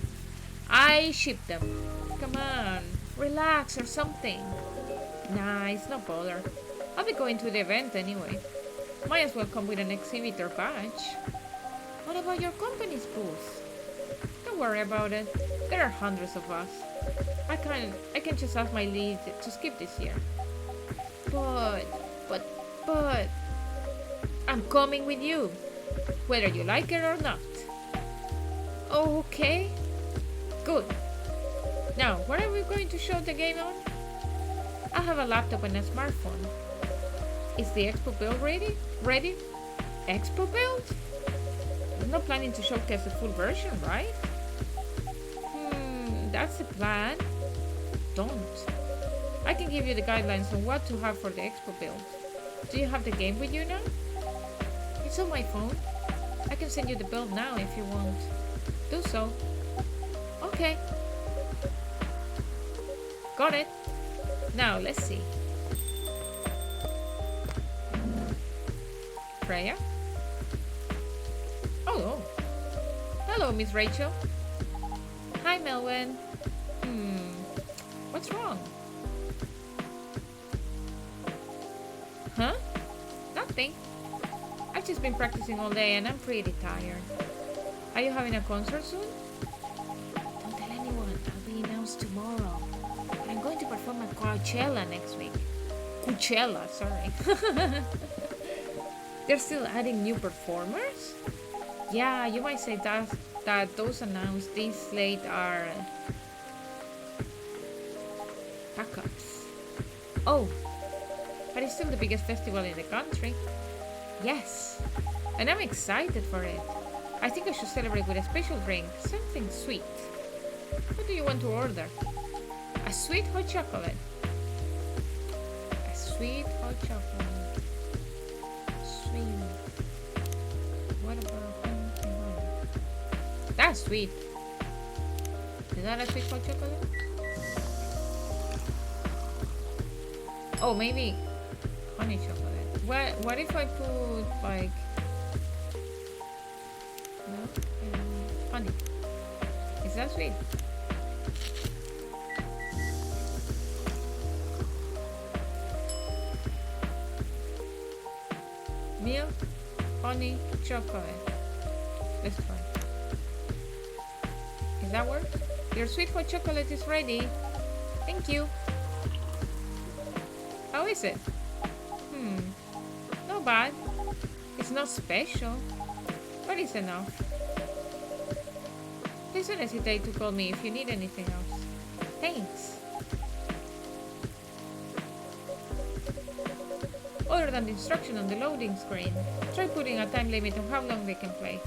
Come on, relax or something. Nah, it's no bother. I'll be going to the event anyway. Might as well come with an exhibitor badge. What about your company's booth? Don't worry about it. There are hundreds of us. I can just ask my lead to skip this year. But I'm coming with you, whether you like it or not. Okay, good. Now, what are we going to show the game on? I have a laptop and a smartphone. Is the expo build ready? Expo build? You're not planning to showcase the full version, right? That's the plan. Don't. I can give you the guidelines on what to have for the expo build. Do you have the game with you now? It's on my phone. I can send you the build now if you want. Do so. Okay. Got it. Now, let's see. Freya? Oh. Hello, Miss Rachel. Hi, Melwyn. What's wrong? Huh? Nothing. I've just been practicing all day and I'm pretty tired. Are you having a concert soon? Don't tell anyone. I'll be announced tomorrow. I'm going to perform at Coachella next week. Coachella, sorry. They're still adding new performers? Yeah, you might say that those announced this slate are backups. Oh, but it's still the biggest festival in the country. Yes, and I'm excited for it. I think I should celebrate with a special drink, something sweet. What do you want to order? A sweet hot chocolate. A sweet hot chocolate. Sweet. What about pumpkin honey? That's sweet. Is that a sweet hot chocolate? Oh, maybe honey chocolate. What if I put like milk and honey? Is that sweet? Milk, honey, chocolate. Let's try. Does that work? Your sweet hot chocolate is ready. Thank you. How is it? Not bad. It's not special, but it's enough. Please don't hesitate to call me if you need anything else. Thanks. Other than the instruction on the loading screen, try putting a time limit on how long they can play.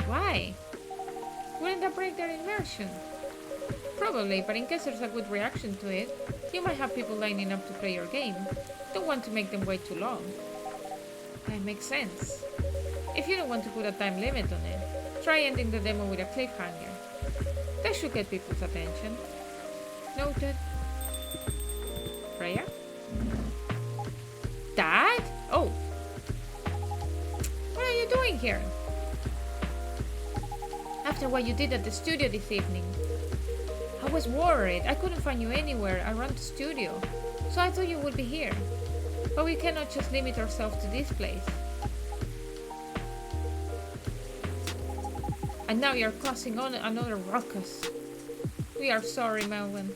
Why? Wouldn't that break their immersion? Probably, but in case there's a good reaction to it, you might have people lining up to play your game. Don't want to make them wait too long. That makes sense. If you don't want to put a time limit on it, try ending the demo with a cliffhanger. That should get people's attention. Noted. Freya? Dad? Oh. What are you doing here? After what you did at the studio this evening. I was worried. I couldn't find you anywhere around the studio. So I thought you would be here. But we cannot just limit ourselves to this place. And now you're causing on another ruckus. We are sorry, Melvin.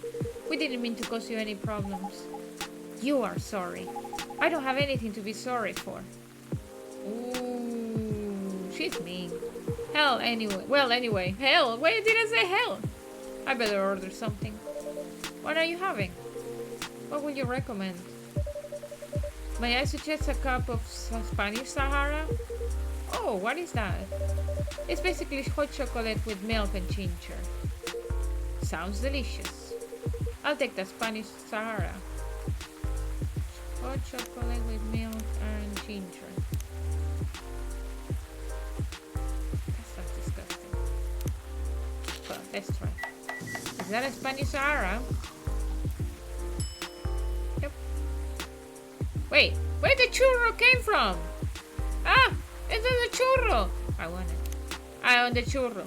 We didn't mean to cause you any problems. You are sorry. I don't have anything to be sorry for. Ooh, she's mean. Hell, anyway. Well, anyway. Hell. Wait, did I say hell? I better order something. What are you having? What would you recommend? May I suggest a cup of Spanish Sahara? Oh, what is that? It's basically hot chocolate with milk and ginger. Sounds delicious. I'll take the Spanish Sahara. Hot chocolate with milk and ginger. That sounds disgusting. Well, let's try. Is that a Spanish Sahara? Yep. Wait, where the churro came from? Ah, it's the churro. I want it. I want the churro.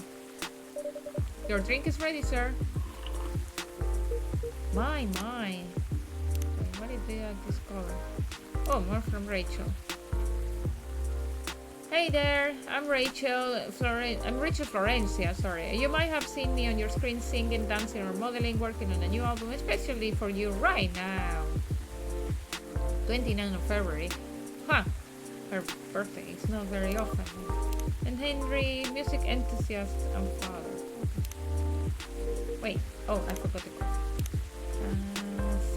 Your drink is ready, sir. My. Wait, what did I discover? Oh, more from Rachel. Hey there, I'm Rachel Florencia, sorry. You might have seen me on your screen singing, dancing, or modeling, working on a new album, especially for you right now. 29th of February. Huh. Her birthday is not very often. And Henry, music enthusiast and father. Wait. Oh, I forgot the call.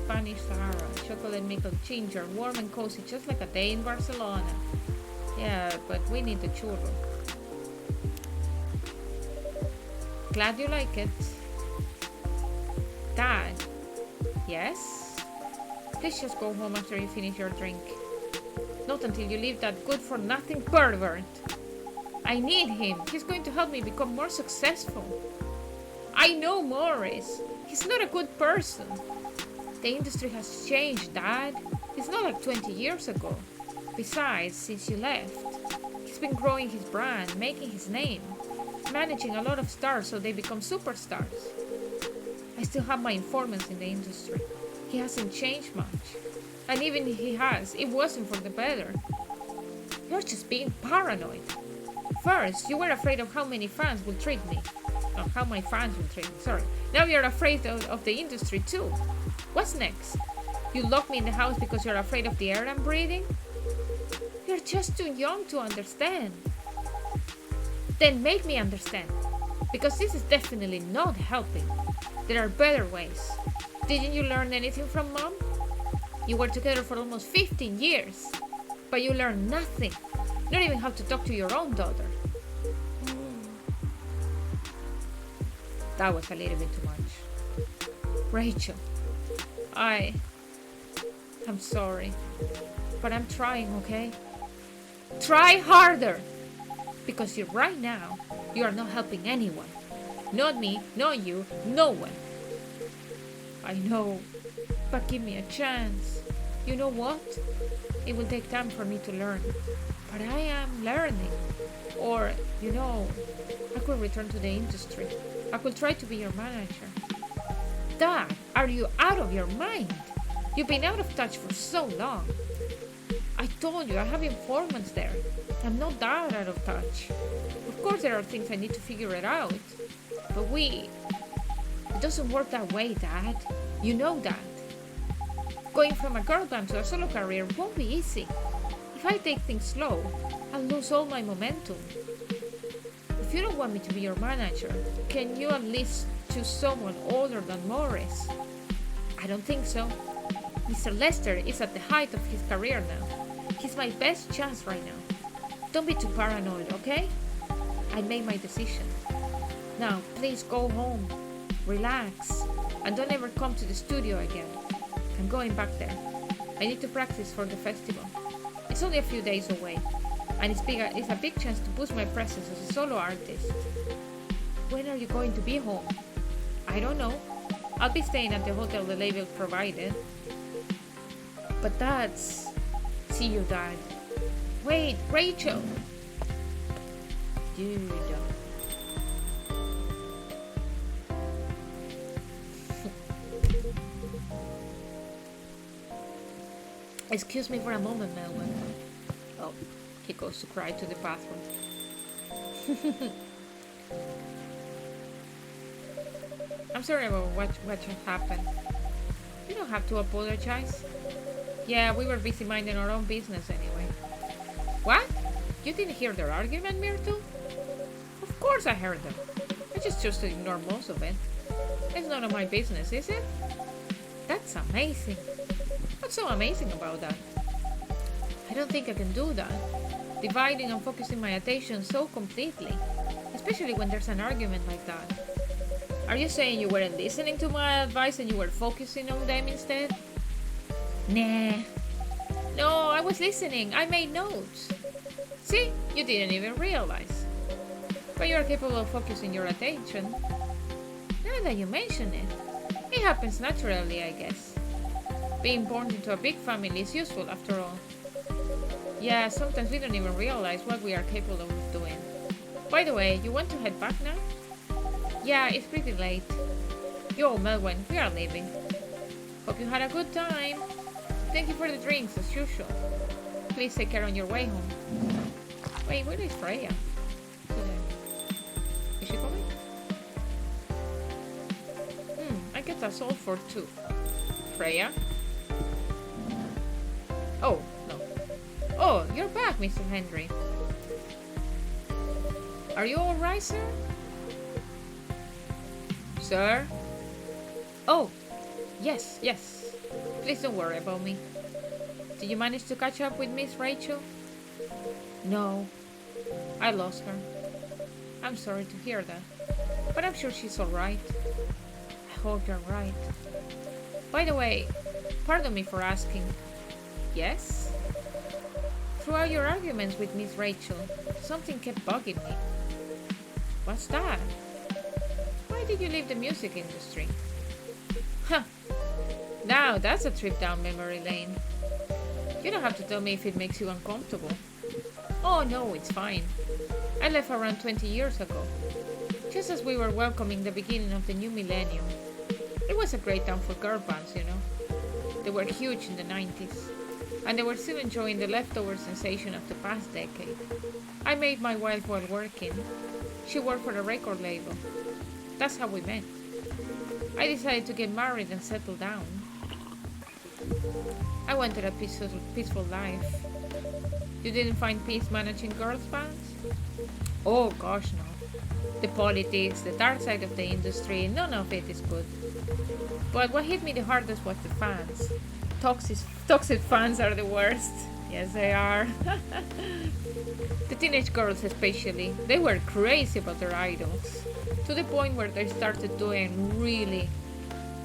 Spanish Sahara, chocolate milk and ginger, warm and cozy, just like a day in Barcelona. Yeah, but we need the churro. glad you like it. Dad. Yes? Please just go home after you finish your drink. Not until you leave that good-for-nothing pervert. I need him. He's going to help me become more successful. I know Morris. He's not a good person. The industry has changed, Dad. It's not like 20 years ago. Besides, since you left, he's been growing his brand, making his name, managing a lot of stars so they become superstars. I still have my informants in the industry. He hasn't changed much. And even if he has, it wasn't for the better. You're just being paranoid. First, you were afraid of how many fans will treat me. Or how my fans will treat me, sorry. Now you're afraid of the industry too. What's next? You lock me in the house because you're afraid of the air I'm breathing? You're just too young to understand. Then make me understand. Because this is definitely not helping. There are better ways. Didn't you learn anything from Mom? You were together for almost 15 years. But you learned nothing. Not even how to talk to your own daughter. That was a little bit too much. Rachel, I'm sorry. But I'm trying, okay? Try harder! Because right now, you are not helping anyone. Not me, not you, no one. I know, but give me a chance. You know what? It will take time for me to learn. But I am learning. Or, I could return to the industry. I could try to be your manager. Dad, are you out of your mind? You've been out of touch for so long. I told you, I have informants there. I'm not that out of touch. Of course there are things I need to figure it out. But it doesn't work that way, Dad. You know that. Going from a girl band to a solo career won't be easy. If I take things slow, I'll lose all my momentum. If you don't want me to be your manager, can you at least choose someone older than Morris? I don't think so. Mr. Lester is at the height of his career now. He's my best chance right now. Don't be too paranoid, okay? I made my decision. Now, please go home, relax, and don't ever come to the studio again. I'm going back there. I need to practice for the festival. It's only a few days away, and it's a big chance to boost my presence as a solo artist. When are you going to be home? I don't know. I'll be staying at the hotel the label provided. But that's... See you, Dad. Wait, Rachel! Dude. Excuse me for a moment, Melvin. Oh, he goes to cry to the bathroom. I'm sorry about what just happened. You don't have to apologize. Yeah, we were busy minding our own business anyway. What? You didn't hear their argument, Myrtle? Of course I heard them. I just chose to ignore most of it. It's none of my business, is it? That's amazing. What's so amazing about that? I don't think I can do that. Dividing and focusing my attention so completely. Especially when there's an argument like that. Are you saying you weren't listening to my advice and you were focusing on them instead? Nah. No, I was listening. I made notes. See? You didn't even realize. But you're capable of focusing your attention. Now that you mention it, it happens naturally, I guess. Being born into a big family is useful after all. Yeah, sometimes we don't even realize what we are capable of doing. By the way, you want to head back now? Yeah, it's pretty late. Yo, Melvin, we are leaving. Hope you had a good time. Thank you for the drinks, as usual. Please take care on your way home. Wait, where is Freya? Is she coming? I get a soul for 2. Freya? Oh, no. Oh, you're back, Mr. Henry. Are you alright, sir? Sir? Oh, yes. Please don't worry about me. Did you manage to catch up with Miss Rachel? No. I lost her. I'm sorry to hear that. but I'm sure she's alright. I hope you're right. By the way, pardon me for asking. Yes? Throughout your arguments with Miss Rachel, something kept bugging me. What's that? Why did you leave the music industry? Huh. Now that's a trip down memory lane. You don't have to tell me if it makes you uncomfortable. Oh no, it's fine. I left around 20 years ago, just as we were welcoming the beginning of the new millennium. It was a great time for girl bands, you know. They were huge in the 90s, and they were still enjoying the leftover sensation of the past decade. I made my wife while working. She worked for a record label. That's how we met. I decided to get married and settle down. I wanted a peaceful life. You didn't find peace managing girls' bands? Oh gosh, no. The politics, the dark side of the industry, none of it is good. But what hit me the hardest was the fans. Toxic fans are the worst. Yes, they are. The teenage girls especially, they were crazy about their idols. To the point where they started doing really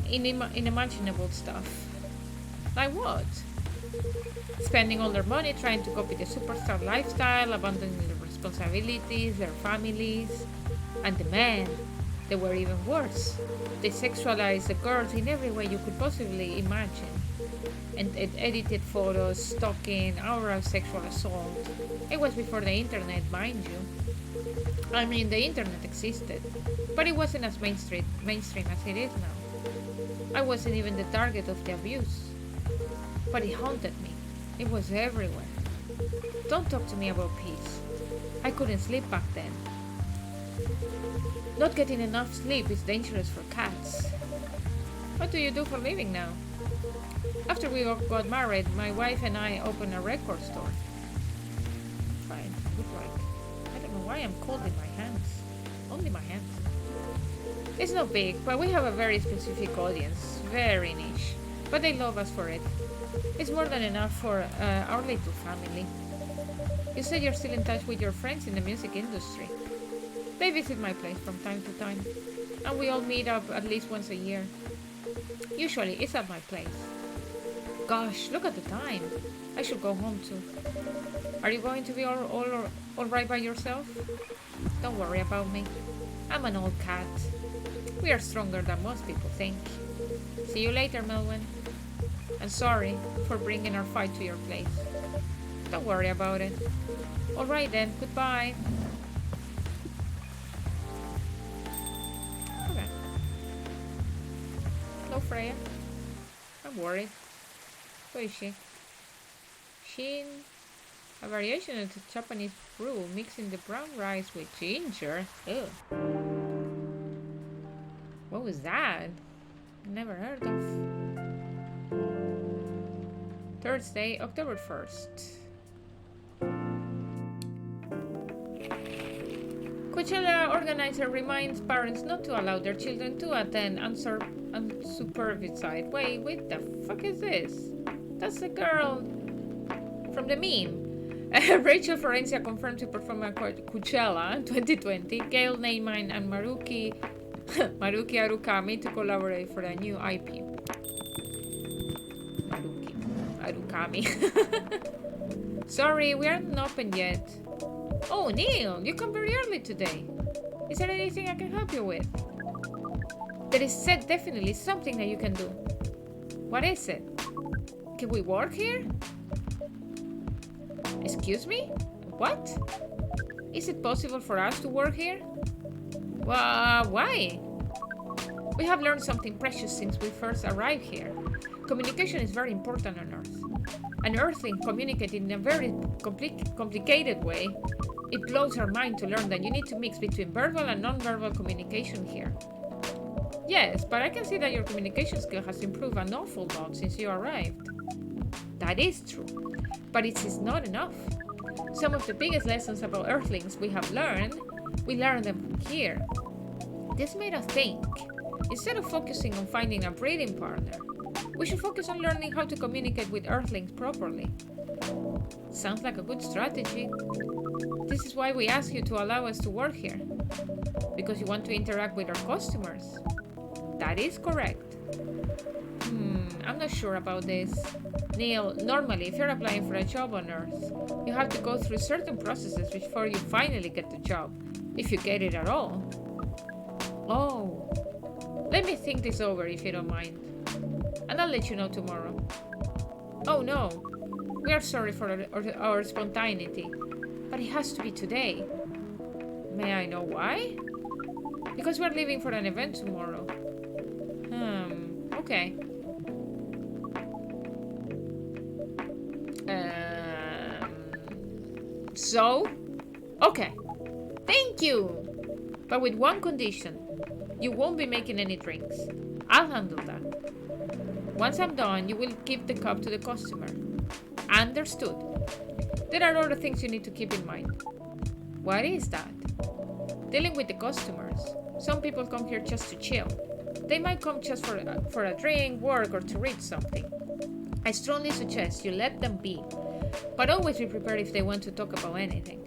unimaginable stuff. Like what? Spending all their money trying to copy the superstar lifestyle, abandoning their responsibilities, their families. And the men, they were even worse. They sexualized the girls in every way you could possibly imagine. And edited photos, stalking, oral sexual assault. It was before the internet, mind you. I mean, the internet existed, but it wasn't as mainstream as it is now. I wasn't even the target of the abuse. But it haunted me. It was everywhere. Don't talk to me about peace. I couldn't sleep back then. Not getting enough sleep is dangerous for cats. What do you do for a living now? After we got married, my wife and I opened a record store. Fine, good work. I don't know why I'm cold in my hands. Only my hands. It's not big, but we have a very specific audience. Very niche. But they love us for it. It's more than enough for our little family. You said you're still in touch with your friends in the music industry. They visit my place from time to time, and we all meet up at least once a year. Usually it's at my place. Gosh, look at the time. I should go home too. Are you going to be all right by yourself? Don't worry about me. I'm an old cat. We are stronger than most people think. See you later, Melvin. And sorry for bringing our fight to your place. Don't worry about it. All right then, goodbye. Okay. Hello, Freya. I'm worried. Who is she? Shin. A variation of the Japanese brew, mixing the brown rice with ginger. Ew. What was that? Never heard of. Thursday, October 1st. Coachella organizer reminds parents not to allow their children to attend unsupervised. Wait, what the fuck is this? That's the girl from the meme. Rachel Florencia confirmed to perform at Coachella 2020. Gail Neyman and Maruki Arukami to collaborate for a new IP. Arukami. Sorry, we aren't open yet. Oh, Neil, you come very early today. Is there anything I can help you with? There is definitely something that you can do. What is it? Can we work here? Excuse me? What? Is it possible for us to work here? Why? We have learned something precious since we first arrived here. Communication is very important on Earth. An Earthling communicating in a very complicated way. It blows our mind to learn that you need to mix between verbal and non-verbal communication here. Yes, but I can see that your communication skill has improved an awful lot since you arrived. That is true, but it is not enough. Some of the biggest lessons about Earthlings we learned them here. This made us think. Instead of focusing on finding a breeding partner, we should focus on learning how to communicate with Earthlings properly. Sounds like a good strategy. This is why we ask you to allow us to work here. Because you want to interact with our customers. That is correct. I'm not sure about this. Neil, normally if you're applying for a job on Earth, you have to go through certain processes before you finally get the job. If you get it at all. Oh. Let me think this over if you don't mind. And I'll let you know tomorrow. Oh no. We are sorry for our spontaneity. But it has to be today. May I know why? Because we're leaving for an event tomorrow. Okay. So? Okay. Thank you! But with one condition. You won't be making any drinks. I'll handle that. Once I'm done, you will give the cup to the customer. Understood. There are other things you need to keep in mind. What is that? Dealing with the customers. Some people come here just to chill. They might come just for a drink, work, or to read something. I strongly suggest you let them be, but always be prepared if they want to talk about anything.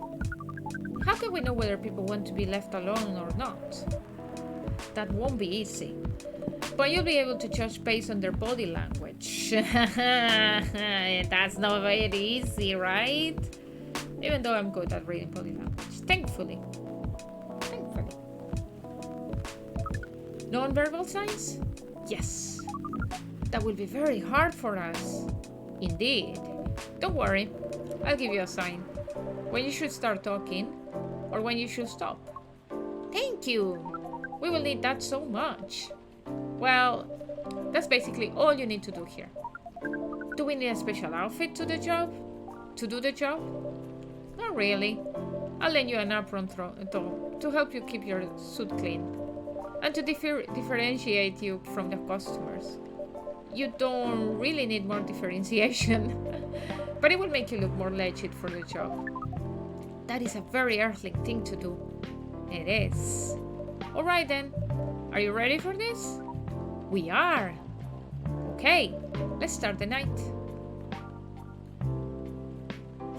How can we know whether people want to be left alone or not? That won't be easy, but you'll be able to judge based on their body language. That's not very easy, right? Even though I'm good at reading body language, thankfully. Non-verbal signs? Yes. That will be very hard for us. Indeed. Don't worry. I'll give you a sign. When you should start talking, or when you should stop. Thank you. We will need that so much. Well, that's basically all you need to do here. Do we need a special outfit to do the job? Not really. I'll lend you an apron though, to help you keep your suit clean. And to differentiate you from the customers. You don't really need more differentiation, but it will make you look more legit for the job. That is a very Earthling thing to do. It is. Alright then, are you ready for this? We are. Okay, let's start the night.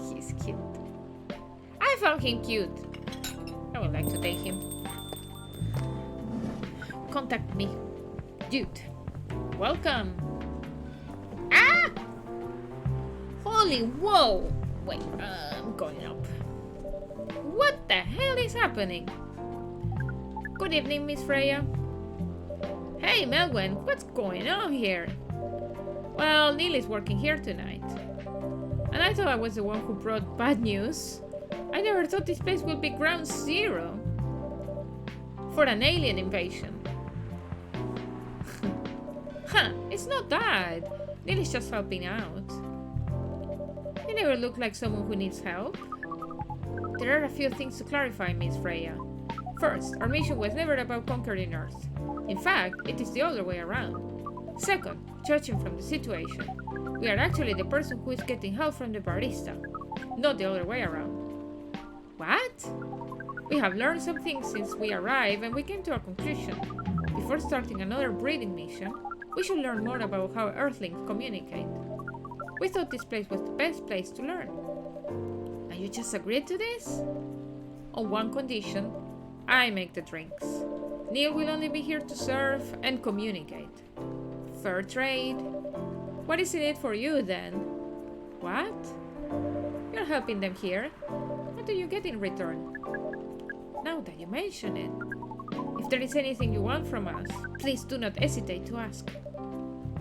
He's cute. I found him cute. I would like to take him. Contact me. Dude. Welcome. Ah! Holy whoa! Wait, I'm going up. What the hell is happening? Good evening, Miss Freya. Hey, Melwen, what's going on here? Well, Neil is working here tonight. And I thought I was the one who brought bad news. I never thought this place would be ground zero for an alien invasion. Huh, it's not that. Neil is just helping out. You never look like someone who needs help. There are a few things to clarify, Miss Freya. First, our mission was never about conquering Earth. In fact, it is the other way around. Second, judging from the situation, we are actually the person who is getting help from the barista, not the other way around. What? We have learned some things since we arrived and we came to a conclusion. Before starting another breeding mission, we should learn more about how Earthlings communicate. We thought this place was the best place to learn. And you just agreed to this? On one condition, I make the drinks. Neil will only be here to serve and communicate. Fair trade. What is in it for you then? What? You're helping them here. What do you get in return? Now that you mention it. If there is anything you want from us, please do not hesitate to ask.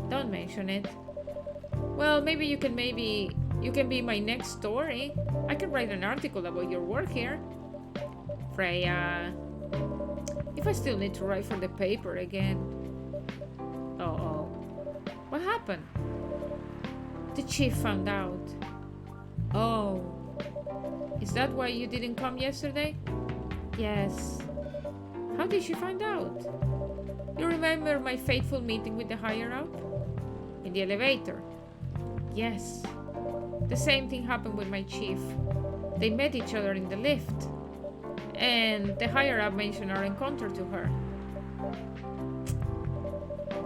Don't mention it. Well, maybe you can be my next story. I can write an article about your work here. Freya. If I still need to write for the paper again. Uh-oh. What happened? The chief found out. Oh. Is that why you didn't come yesterday? Yes. How did she find out? You remember my fateful meeting with the higher-up? In the elevator? Yes. The same thing happened with my chief. They met each other in the lift. And the higher-up mentioned our encounter to her.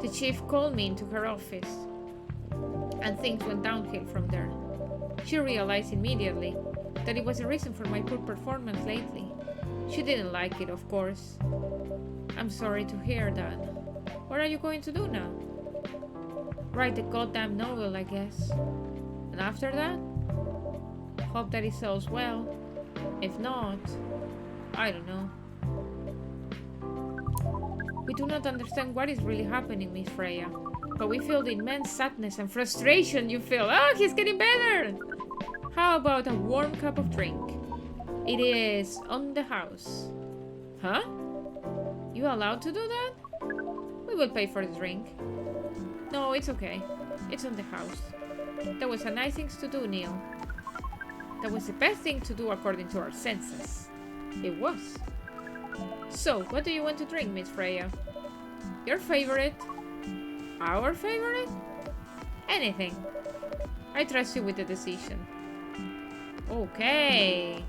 The chief called me into her office. And things went downhill from there. She realized immediately that it was a reason for my poor performance lately. She didn't like it, of course. I'm sorry to hear that. What are you going to do now? Write the goddamn novel, I guess. And after that? Hope that it sells well. If not, I don't know. We do not understand what is really happening, Miss Freya. But we feel the immense sadness and frustration you feel. Oh, he's getting better! How about a warm cup of drink? It is on the house. Huh? You allowed to do that? We will pay for the drink. No, it's okay. It's on the house. That was a nice thing to do, Neil. That was the best thing to do according to our senses. It was. So, what do you want to drink, Miss Freya? Your favorite? Our favorite? Anything. I trust you with the decision. Okay.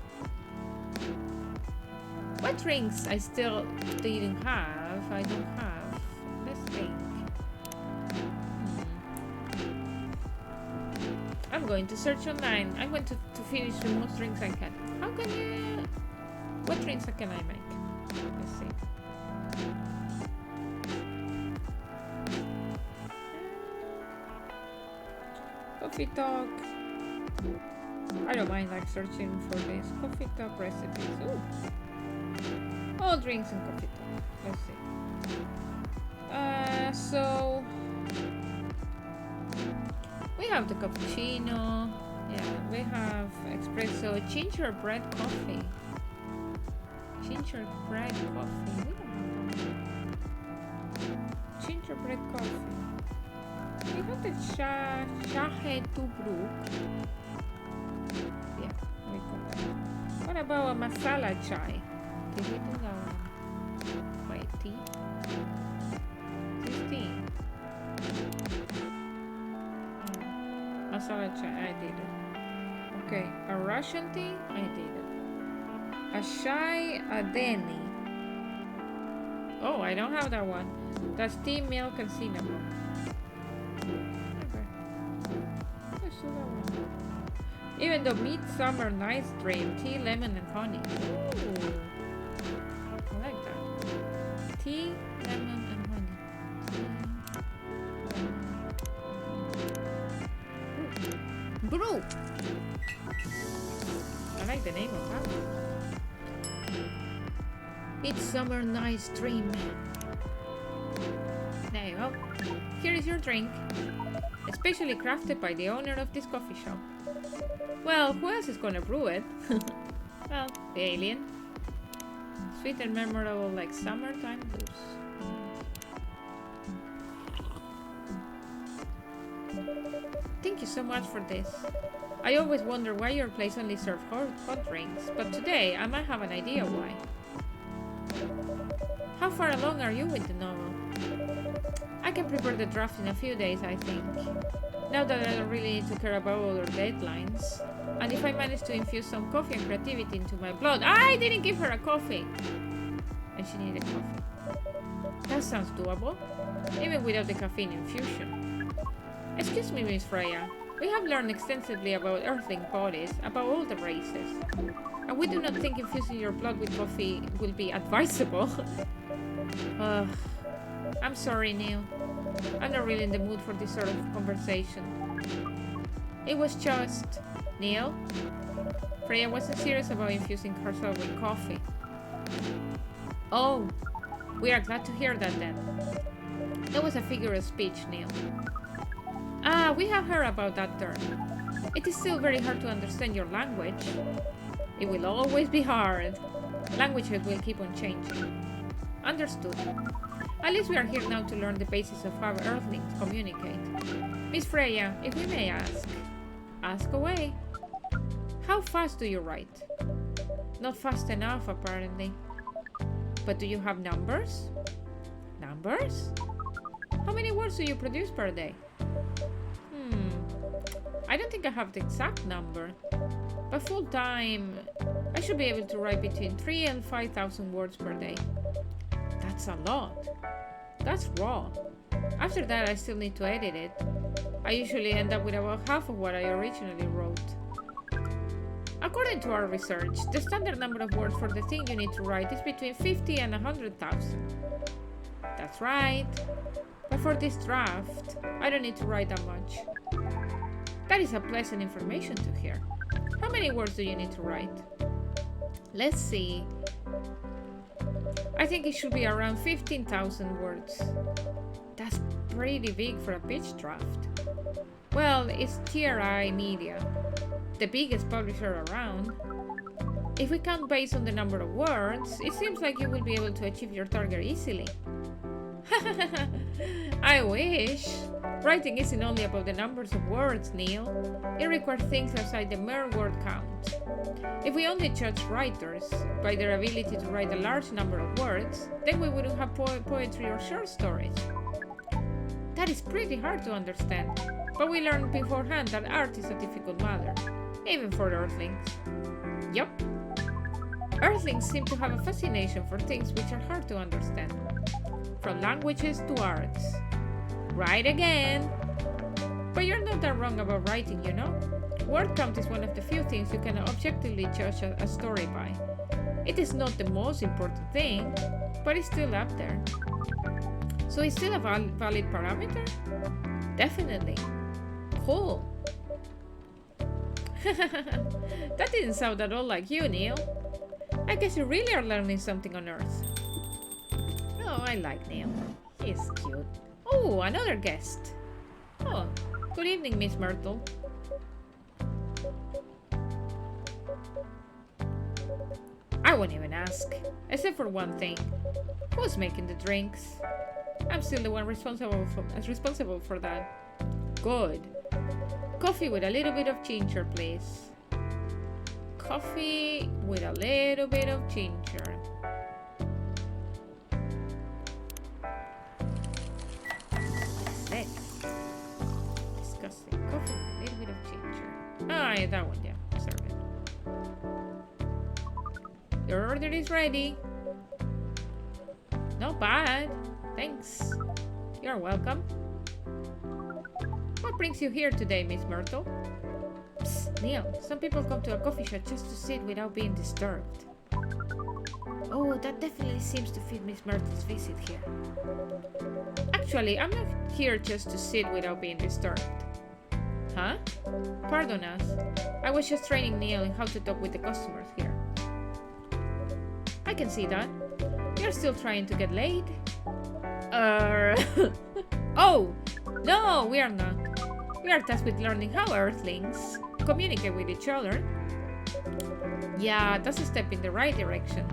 What drinks I still didn't have? I don't have. Let's think. I'm going to search online. I'm going to finish the most drinks I can. How can you... What drinks can I make? Let's see. Coffee talk. I don't mind like searching for this. Coffee talk recipes. Ooh. All drinks and coffee talk. Let's see. So we have the cappuccino. Yeah, we have espresso, gingerbread coffee. Gingerbread coffee. We don't have that. Gingerbread coffee. We have the Shahe Tubruk. Yeah, we got that. What about a masala chai? Did we do that one? Wait, tea? This tea? Masala chai, I did it. Okay, a Russian tea? I did it. A chai adeni. Oh, I don't have that one. That's tea, milk, and cinnamon. Okay. Let's do that one. Even the Midsummer Night's Dream, tea, lemon, and honey. Ooh. I like that. Tea, lemon, and honey. Brew! I like the name of that one. Midsummer Night's Dream. There you go. Here is your drink. Especially crafted by the owner of this coffee shop. Well, who else is gonna brew it? Well, the alien. Sweet and memorable like summertime blues. Thank you so much for this. I always wonder why your place only serves hot drinks, but today I might have an idea why. How far along are you with the novel? I can prepare the draft in a few days, I think. Now that I don't really need to care about other deadlines. And if I manage to infuse some coffee and creativity into my blood... I didn't give her a coffee! And she needed coffee. That sounds doable, even without the caffeine infusion. Excuse me, Miss Freya. We have learned extensively about Earthling bodies, about all the races. And we do not think infusing your blood with coffee will be advisable. I'm sorry, Neil. I'm not really in the mood for this sort of conversation. It was just... Neil? Freya wasn't serious about infusing herself with coffee. Oh, we are glad to hear that then. That was a figure of speech, Neil. Ah, we have heard about that term. It is still very hard to understand your language. It will always be hard. Languages will keep on changing. Understood. At least we are here now to learn the basis of how Earthlings communicate. Miss Freya, if we may ask. Ask away. How fast do you write? Not fast enough, apparently. But do you have numbers? Numbers? How many words do you produce per day? I don't think I have the exact number. But full time, I should be able to write between 3,000 and 5,000 words per day. That's a lot. That's raw. After that, I still need to edit it. I usually end up with about half of what I originally wrote. According to our research, the standard number of words for the thing you need to write is between 50 and 100,000. That's right. But for this draft, I don't need to write that much. That is a pleasant information to hear. How many words do you need to write? Let's see. I think it should be around 15,000 words. That's pretty big for a pitch draft. Well, it's TRI Media, the biggest publisher around. If we count based on the number of words, it seems like you will be able to achieve your target easily. I wish. Writing isn't only about the numbers of words, Neil. It requires things outside the mere word count. If we only judge writers by their ability to write a large number of words, then we wouldn't have poetry or short stories. That is pretty hard to understand, but we learned beforehand that art is a difficult matter, even for Earthlings. Yup. Earthlings seem to have a fascination for things which are hard to understand. From languages to arts. Right again! But you're not that wrong about writing, you know? Word count is one of the few things you can objectively judge a story by. It is not the most important thing, but it's still up there. So it's still a valid parameter? Definitely. Cool. That didn't sound at all like you, Neil. I guess you really are learning something on Earth. Oh, I like Neil. He's cute. Oh, another guest. Oh, good evening, Miss Myrtle. I won't even ask, except for one thing. Who's making the drinks? I'm still the one responsible for that. Good. Coffee with a little bit of ginger, please. Coffee with a little bit of ginger. Sick. Disgusting. Coffee with a little bit of ginger. Ah, yeah, that one, yeah. Serve it. Your order is ready. Not bad. Thanks. You're welcome. What brings you here today, Miss Myrtle? Psst, Neil, some people come to a coffee shop just to sit without being disturbed. Oh, that definitely seems to fit Miss Myrtle's visit here. Actually, I'm not here just to sit without being disturbed. Huh? Pardon us. I was just training Neil in how to talk with the customers here. I can see that. You're still trying to get laid? Oh! No, we are not. We are tasked with learning how Earthlings communicate with each other. Yeah, that's a step in the right direction.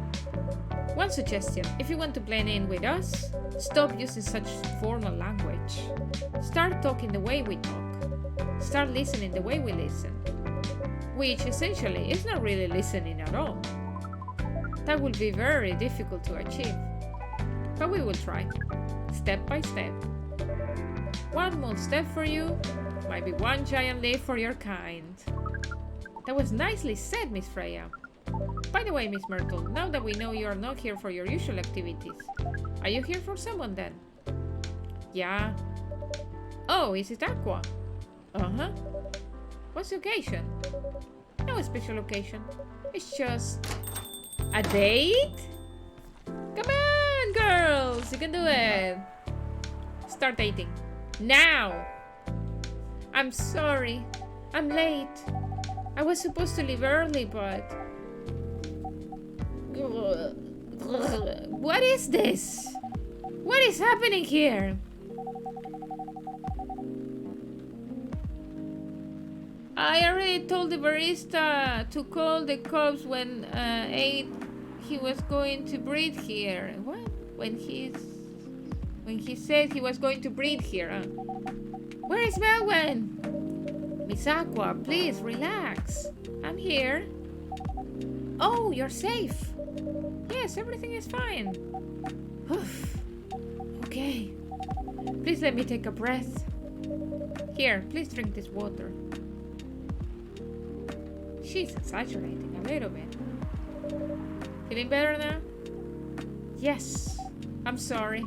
One suggestion, if you want to blend in with us, stop using such formal language. Start talking the way we talk. Start listening the way we listen. Which essentially is not really listening at all. That will be very difficult to achieve. But we will try, step by step. One small step for you might be one giant leap for your kind. That was nicely said, Miss Freya. By the way, Miss Myrtle, now that we know you are not here for your usual activities, are you here for someone then? Yeah. Oh, is it Aqua? Uh-huh. What's the occasion? No special occasion. It's just a date? Come on, girls! You can do it! Start dating. Now! I'm sorry. I'm late. I was supposed to leave early, but... What is this? What is happening here? I already told the barista to call the cops when he was going to breed here. What? When he said he was going to breed here. Where is Melwen? Miss Aqua, please relax. I'm here. Oh, you're safe. Yes, everything is fine. Okay. Please let me take a breath. Here, please drink this water. She's exaggerating a little bit. Feeling better now? Yes. I'm sorry.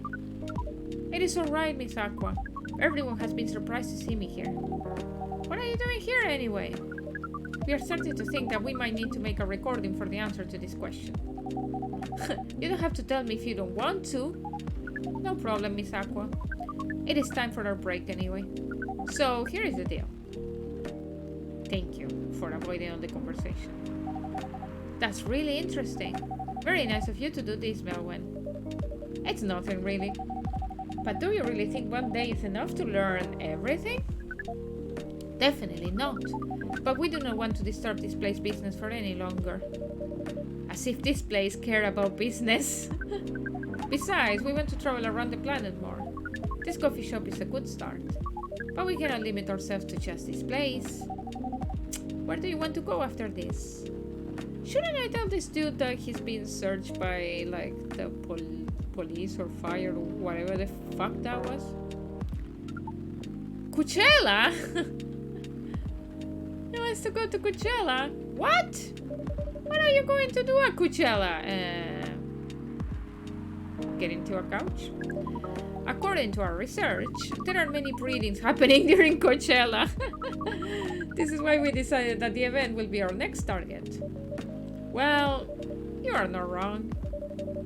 It is alright, Miss Aqua. Everyone has been surprised to see me here. What are you doing here anyway? We are starting to think that we might need to make a recording for the answer to this question. You don't have to tell me if you don't want to. No problem, Miss Aqua. It is time for our break anyway. So here is the deal. Thank you for avoiding all the conversation. That's really interesting. Very nice of you to do this, Melwyn. It's nothing really. But do you really think one day is enough to learn everything? Definitely not. But we do not want to disturb this place's business for any longer. As if this place cared about business. Besides, we want to travel around the planet more. This coffee shop is a good start. But we cannot limit ourselves to just this place. Where do you want to go after this? Shouldn't I tell this dude that he's being searched by, like, the police or fire or whatever the fuck that was? Coachella? He wants to go to Coachella? What? What are you going to do at Coachella? Get into a couch? According to our research, there are many breedings happening during Coachella. This is why we decided that the event will be our next target. Well, you are not wrong.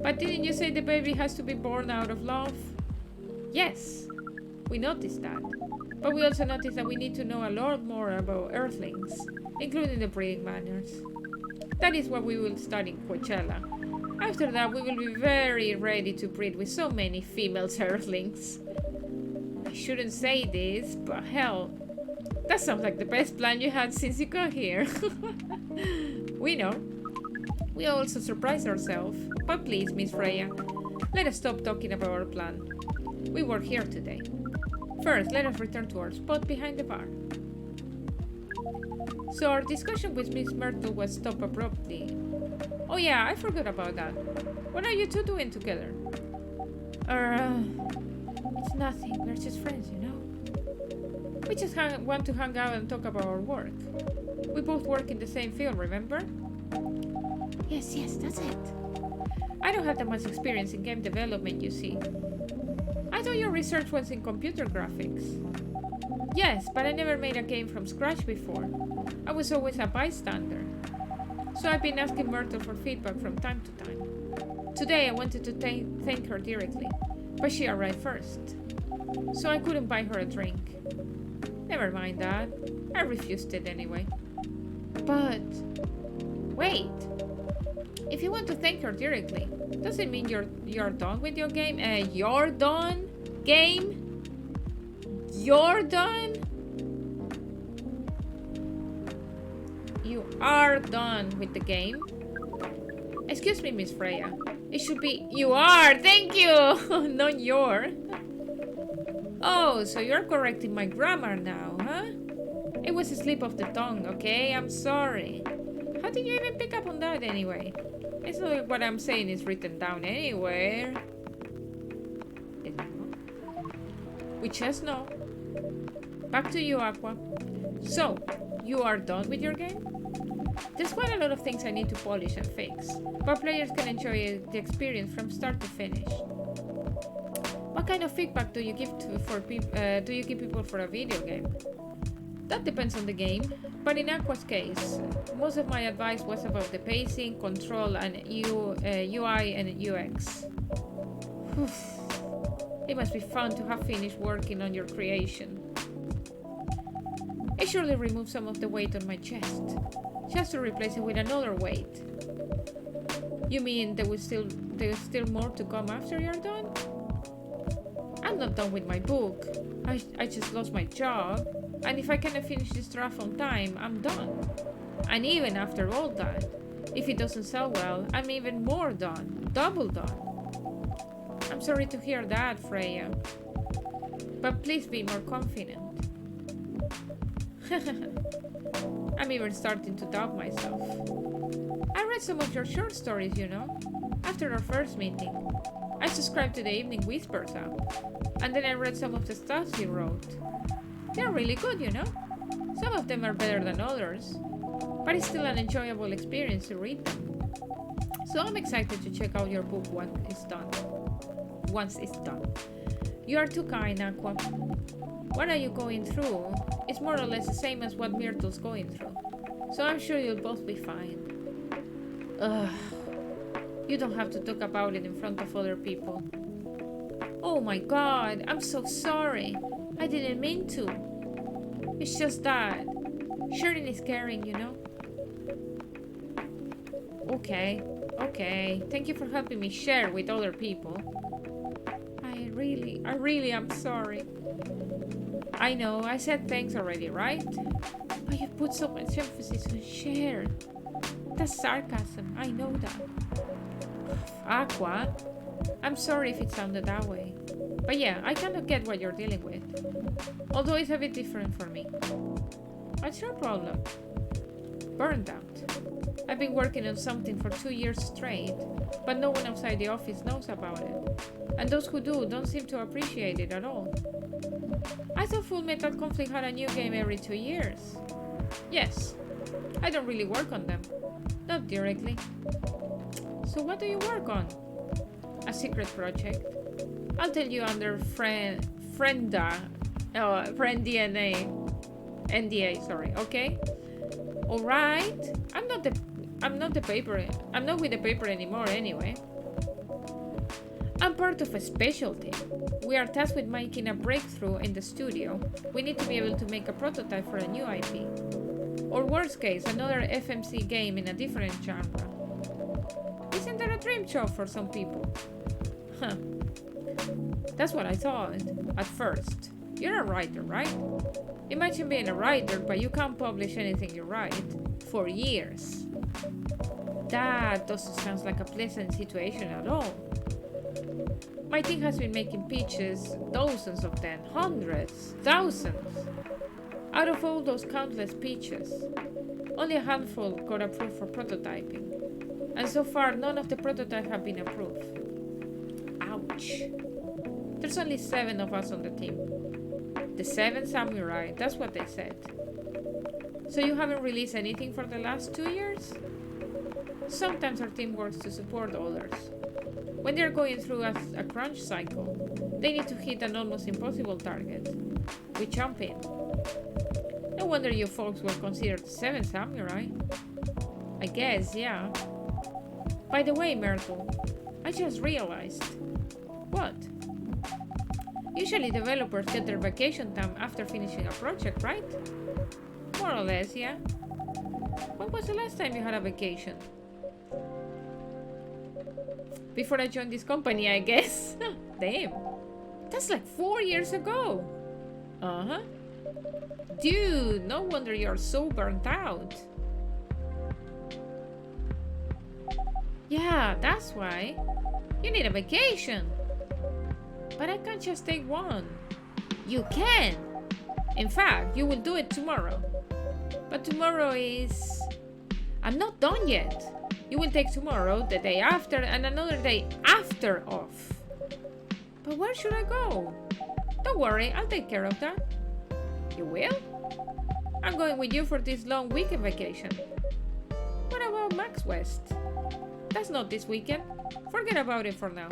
But didn't you say the baby has to be born out of love? Yes, we noticed that. But we also noticed that we need to know a lot more about Earthlings, including the breeding manners. That is what we will study in Coachella. After that, we will be very ready to breed with so many female Earthlings. I shouldn't say this, but hell, that sounds like the best plan you had since you got here. We know. We also surprised ourselves. But please, Miss Freya, let us stop talking about our plan. We work here today. First, let us return to our spot behind the bar. So our discussion with Miss Myrtle was stopped abruptly. Oh yeah, I forgot about that. What are you two doing together? It's nothing. We're just friends, you know. We just want to hang out and talk about our work. We both work in the same field, remember? Yes, that's it. I don't have that much experience in game development, you see. I thought your research was in computer graphics. Yes, but I never made a game from scratch before. I was always a bystander. So I've been asking Myrtle for feedback from time to time. Today I wanted to thank her directly, but she arrived first. So I couldn't buy her a drink. Never mind that. I refused it anyway. But... wait. If you want to thank her directly, does it mean you're done with your game? You're done? Game? You're done? You are done with the game? Excuse me, Miss Freya. It should be you are, thank you! Not your. Oh, so you're correcting my grammar now, huh? It was a slip of the tongue, okay? I'm sorry. How did you even pick up on that anyway? It's not like what I'm saying is written down anywhere. Is it not? We just know. Back to you, Aqua. So, you are done with your game? There's quite a lot of things I need to polish and fix, but players can enjoy the experience from start to finish. What kind of feedback do you give people for a video game? That depends on the game, but in Aqua's case, most of my advice was about the pacing, control, and UI and UX. It must be fun to have finished working on your creation. It surely removed some of the weight on my chest, just to replace it with another weight. You mean there's still more to come after you're done? I'm not done with my book. I just lost my job, and if I cannot finish this draft on time, I'm done. And even after all that, if it doesn't sell well, I'm even more done, double done. I'm sorry to hear that, Freya, but please be more confident. I'm even starting to doubt myself. I read some of your short stories, you know, after our first meeting. I subscribed to the Evening Whispers app, and then I read some of the stuff you wrote. They're really good, you know. Some of them are better than others, but it's still an enjoyable experience to read them. So I'm excited to check out your book once it's done. You are too kind, Aqua. What are you going through? It's more or less the same as what Myrtle's going through. So I'm sure you'll both be fine. Ugh. You don't have to talk about it in front of other people. Oh my god, I'm so sorry. I didn't mean to. It's just that sharing is caring, you know? Okay. Thank you for helping me share with other people. I really am sorry. I know, I said thanks already, right? But you put so much emphasis on share. That's sarcasm, I know that. Aqua, I'm sorry if it sounded that way. But yeah, I kind of get what you're dealing with. Although it's a bit different for me. What's your problem? Burned out. I've been working on something for 2 years straight, but no one outside the office knows about it. And those who do don't seem to appreciate it at all. I thought Full Metal Conflict had a new game every 2 years. Yes, I don't really work on them. Not directly. So what do you work on? A secret project. I'll tell you under friend DNA. NDA, sorry, okay? Alright. I'm not with the paper anymore anyway. I'm part of a special team. We are tasked with making a breakthrough in the studio. We need to be able to make a prototype for a new IP. Or worst case, another FMC game in a different genre. Isn't that a dream job for some people? Huh. That's what I thought at first. You're a writer, right? Imagine being a writer, but you can't publish anything you write for years. That doesn't sound like a pleasant situation at all. My team has been making pitches, dozens of them, hundreds, thousands. Out of all those countless pitches, only a handful got approved for prototyping. And so far, none of the prototypes have been approved. Ouch. There's only 7 of us on the team. The 7 samurai, that's what they said. So you haven't released anything for the last 2 years? Sometimes our team works to support others. When they're going through a crunch cycle, they need to hit an almost impossible target. We jump in. No wonder you folks were considered 7 samurai. I guess, yeah. By the way, Myrtle, I just realized. What? Usually developers get their vacation time after finishing a project, right? More or less, yeah. When was the last time you had a vacation? Before I joined this company, I guess. Damn. That's like 4 years ago. Uh-huh. Dude, no wonder you're so burnt out. Yeah, that's why. You need a vacation. But I can't just take one. You can. In fact, you will do it tomorrow. But tomorrow is... I'm not done yet. You will take tomorrow, the day after, and another day after off. But where should I go? Don't worry, I'll take care of that. You will? I'm going with you for this long weekend vacation. What about Max West? That's not this weekend. Forget about it for now.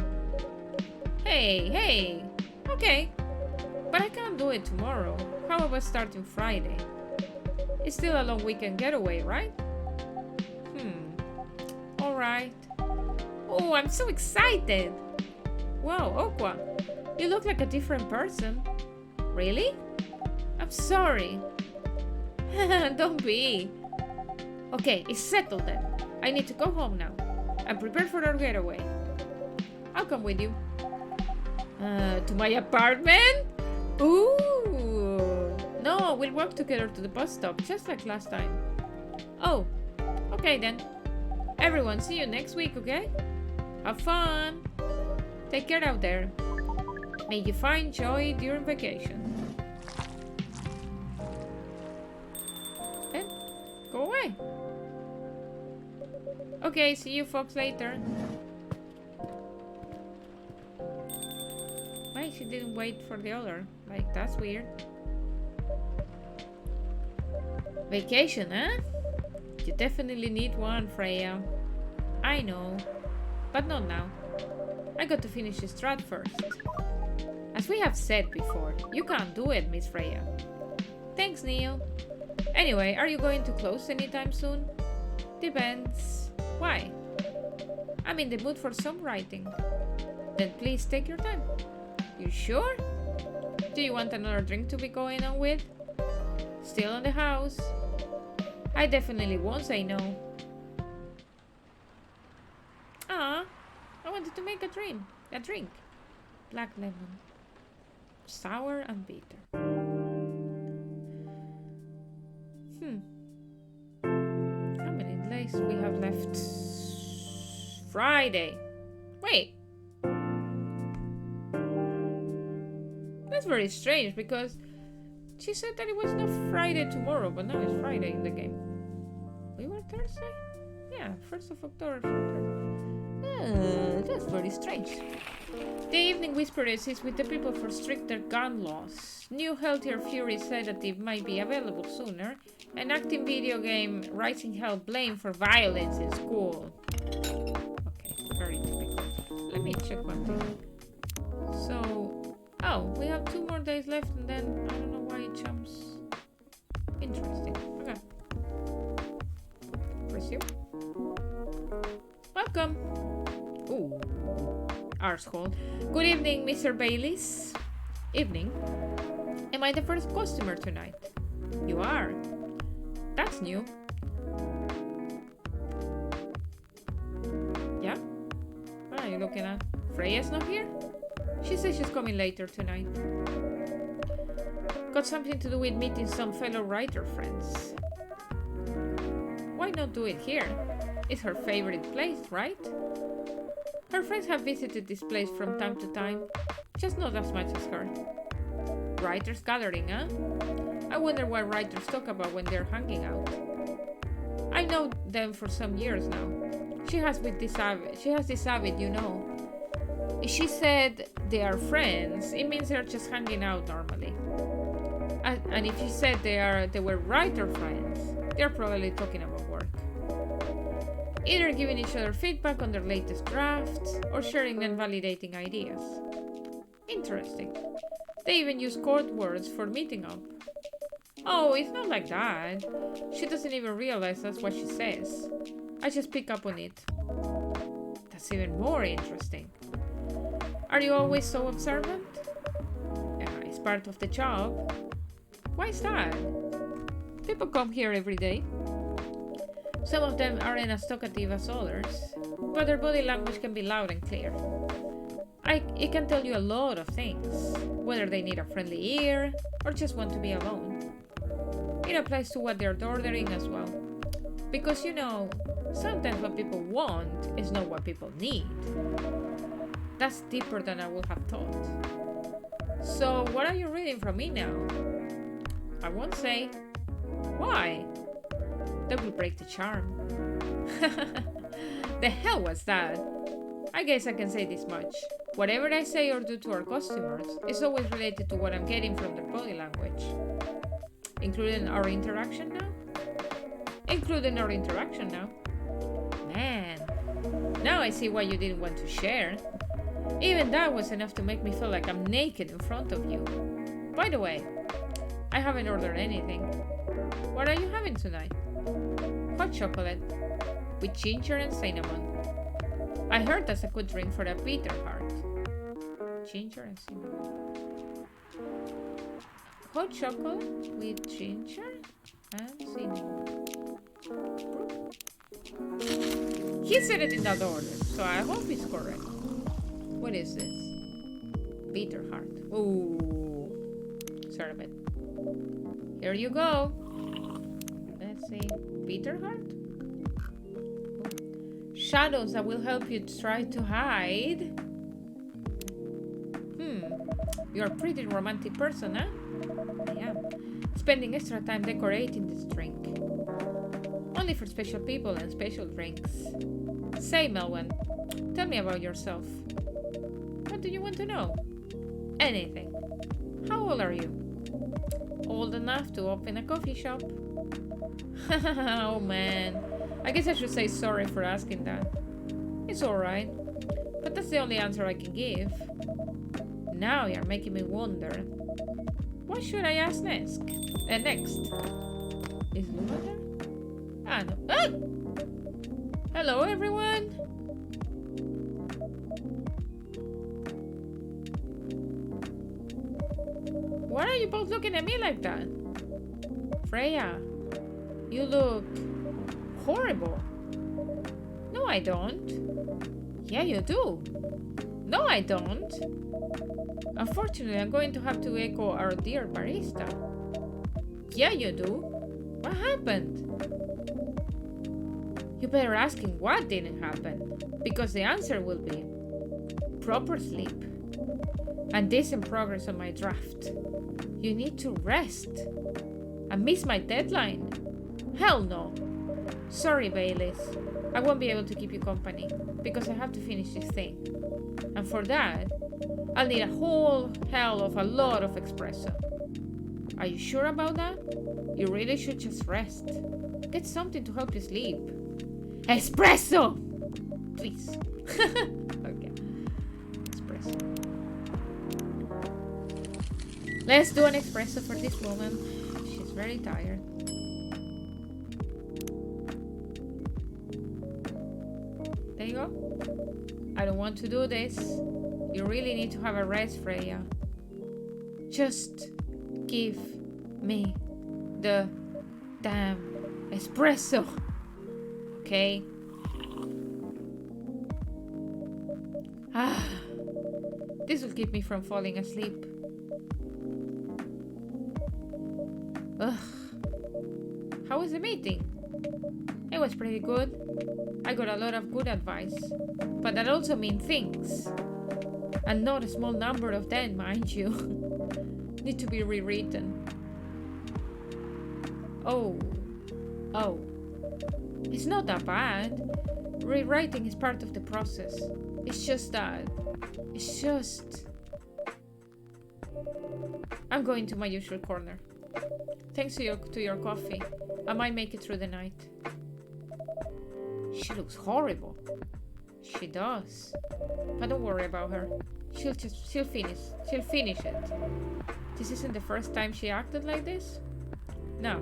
Hey. Okay. But I can't do it tomorrow. How about starting Friday? It's still a long weekend getaway, right? Alright. Oh, I'm so excited. Wow, Aqua. You look like a different person. Really? I'm sorry. Don't be. Okay, it's settled then. I need to go home now. I'm prepared for our getaway. I'll come with you. To my apartment? Ooh. No, we'll walk together to the bus stop, just like last time. Oh, okay then. Everyone, see you next week, okay? Have fun. Take care out there. May you find joy during vacation. Then, go away. Okay, see you folks later. Why she didn't wait for the other? Like, that's weird. Vacation, huh? You definitely need one, Freya. I know, but not now. I got to finish this strat first. As we have said before, you can't do it, Miss Freya. Thanks, Neil. Anyway, are you going to close anytime soon? Depends. Why? I'm in the mood for some writing. Then please take your time. You sure? Do you want another drink to be going on with? Still in the house? I definitely won't say no. Ah, I wanted to make a drink. Black lemon. Sour and bitter. How many days we have left? Friday. Wait. That's very strange because she said that it was not Friday tomorrow, but now it's Friday in the game. We were Thursday? Yeah, 1st of October. That's very strange. The Evening Whisperers is with the people for stricter gun laws. New Healthier Fury said that it might be available sooner. An active video game Rising Hell blamed for violence in school. Okay, very typical. Let me check one thing. So, we have 2 more days left and then I don't know why it jumps. Interesting. Okay. Resume. Welcome. Ooh. Arsehole. Good evening, Mr. Baileys. Evening. Am I the first customer tonight? You are. That's new. Yeah? What are you looking at? Freya's not here? She says she's coming later tonight. Got something to do with meeting some fellow writer friends. Why not do it here? It's her favorite place, right? Her friends have visited this place from time to time, just not as much as her. Writers gathering, huh? I wonder what writers talk about when they're hanging out. I know them for some years now. She has this habit, you know. If she said they are friends, it means they're just hanging out normally. And if she said they were writer friends, they're probably talking about work. Either giving each other feedback on their latest drafts or sharing and validating ideas. Interesting. They even use code words for meeting up. Oh, it's not like that. She doesn't even realize that's what she says. I just pick up on it. That's even more interesting. Are you always so observant? Yeah, it's part of the job. Why is that? People come here every day. Some of them aren't as talkative as others, but their body language can be loud and clear. It can tell you a lot of things, whether they need a friendly ear or just want to be alone. It applies to what they're ordering as well. Because you know, sometimes what people want is not what people need. That's deeper than I would have thought. So, what are you reading from me now? I won't say. Why? That will break the charm. The hell was that? I guess I can say this much. Whatever I say or do to our customers is always related to what I'm getting from their body language. Including our interaction now? Including our interaction now. Man, now I see why you didn't want to share. Even that was enough to make me feel like I'm naked in front of you. By the way, I haven't ordered anything. What are you having tonight? Hot chocolate with ginger and cinnamon. I heard that's a good drink for a bitter heart. Ginger and cinnamon. Hot chocolate with ginger and cinnamon. He said it in that order, so I hope it's correct. What is this? Bitter heart. Ooh. Sorbet. Here you go. Let's see. Bitter heart? Shadows that will help you try to hide. You're a pretty romantic person, huh? I am. Spending extra time decorating this drink. Only for special people and special drinks. Say, Melwyn, tell me about yourself. What do you want to know? Anything. How old are you? Old enough to open a coffee shop. Oh man. I guess I should say sorry for asking that. It's alright. But that's the only answer I can give. Now you're making me wonder. What should I ask next? Next. Is Lua there? Ah, no. Ah! Hello, everyone. Why are you both looking at me like that? Freya, you look horrible. No, I don't. Yeah, you do. No, I don't. Unfortunately, I'm going to have to echo our dear barista. Yeah, you do. What happened? You better asking what didn't happen, because the answer will be proper sleep and decent progress on my draft. You need to rest. I missed my deadline. Hell no. Sorry, Baylis. I won't be able to keep you company because I have to finish this thing. And for that, I'll need a whole hell of a lot of espresso. Are you sure about that? You really should just rest. Get something to help you sleep. Espresso! Please. Okay. Espresso. Let's do an espresso for this woman. She's very tired. There you go. I don't want to do this. You really need to have a rest, Freya. Just give me the damn espresso. Okay? Ah, this will keep me from falling asleep. Ugh. How was the meeting? It was pretty good. I got a lot of good advice. But that also means things. And not a small number of them, mind you. Need to be rewritten. Oh. It's not that bad. Rewriting is part of the process. It's just that. I'm going to my usual corner. Thanks to your coffee. I might make it through the night. She looks horrible. She does. But don't worry about her. She'll finish it. This isn't the first time she acted like this? No.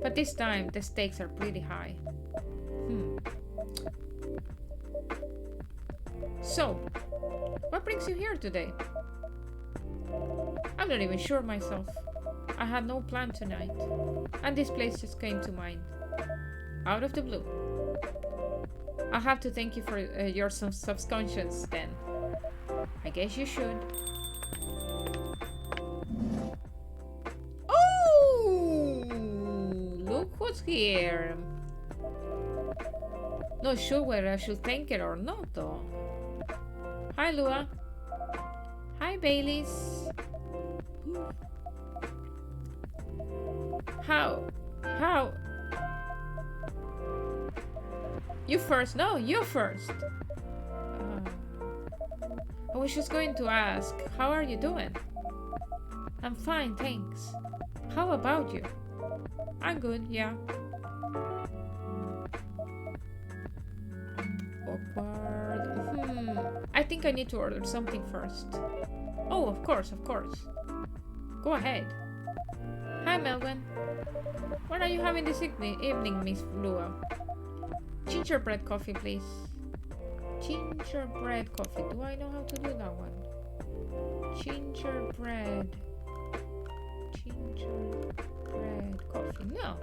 But this time the stakes are pretty high. So, what brings you here today? I'm not even sure myself. I had no plan tonight, and this place just came to mind. Out of the blue. I have to thank you for your subconscious then. I guess you should. Oh! Look who's here. Not sure whether I should thank it or not though. Hi Lua. Hi Baylis. How? You first. No, you first. I was just going to ask, how are you doing? I'm fine, thanks. How about you? I'm good, yeah. Awkward. I think I need to order something first. Oh, of course. Go ahead. Hi, Melvin. What are you having this evening, Miss Lua? Gingerbread coffee, please. Gingerbread coffee. Do I know how to do that one? Gingerbread coffee. No.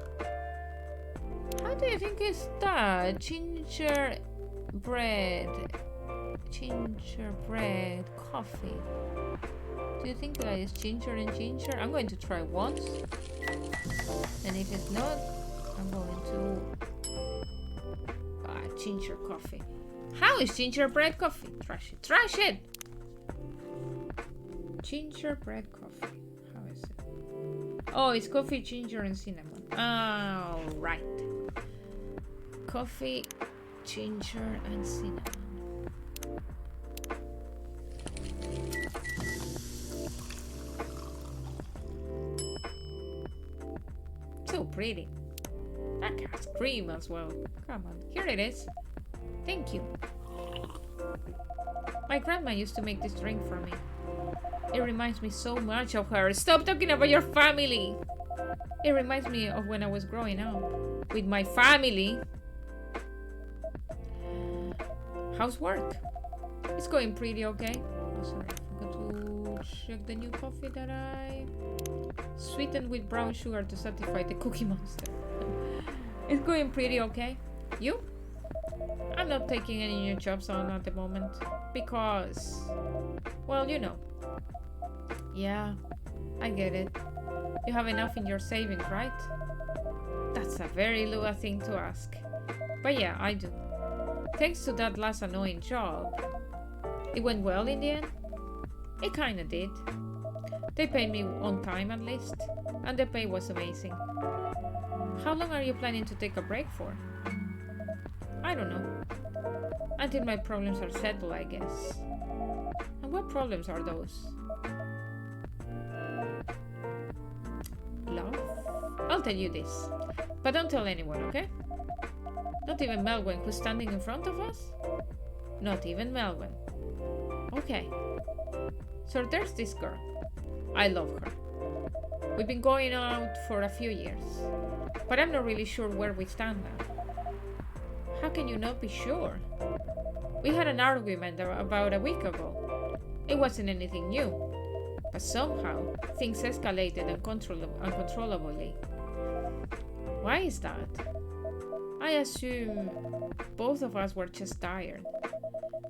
How do you think it's that? Gingerbread coffee. Do you think that is ginger and ginger? I'm going to try once. And if it's not, I'm going to ginger coffee. How is gingerbread coffee? Trash it! Gingerbread coffee. How is it? Oh, it's coffee, ginger, and cinnamon. Oh, right. Coffee, ginger, and cinnamon. So pretty. That has cream as well. Come on, here it is. Thank you. My grandma used to make this drink for me. It reminds me so much of her. Stop talking about your family! It reminds me of when I was growing up with my family. How's work? It's going pretty okay. Oh, sorry, I forgot to check the new coffee that I sweetened with brown sugar to satisfy the Cookie Monster. It's going pretty okay. You? I'm not taking any new jobs on at the moment because, well, you know. Yeah, I get it. You have enough in your savings, right? That's a very Lua thing to ask. But yeah, I do. Thanks to that last annoying job. It went well in the end? It kinda did. They paid me on time at least, and the pay was amazing. How long are you planning to take a break for? I don't know. Until my problems are settled, I guess. And what problems are those? Love? I'll tell you this. But don't tell anyone, okay? Not even Melwyn, who's standing in front of us? Not even Melwyn. Okay. So there's this girl. I love her. We've been going out for a few years. But I'm not really sure where we stand now. How can you not be sure? We had an argument about a week ago. It wasn't anything new. But somehow, things escalated uncontrollably. Why is that? I assume both of us were just tired,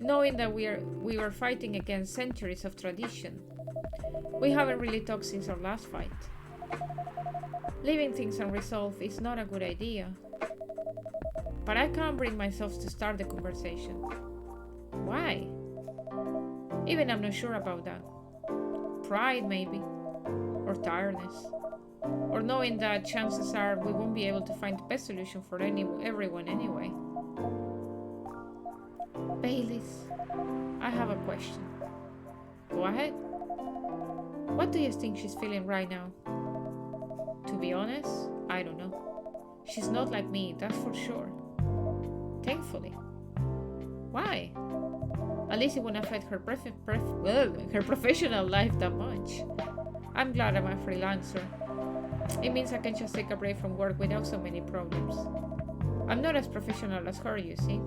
knowing that we were fighting against centuries of tradition. We haven't really talked since our last fight. Leaving things unresolved is not a good idea. But I can't bring myself to start the conversation. Why? Even I'm not sure about that. Pride, maybe. Or tiredness. Or knowing that chances are we won't be able to find the best solution for everyone anyway. Baileys, I have a question. Go ahead. What do you think she's feeling right now? To be honest, I don't know. She's not like me, that's for sure. Thankfully. Why? At least it won't affect her her professional life that much. I'm glad I'm a freelancer. It means I can just take a break from work without so many problems. I'm not as professional as her, you see.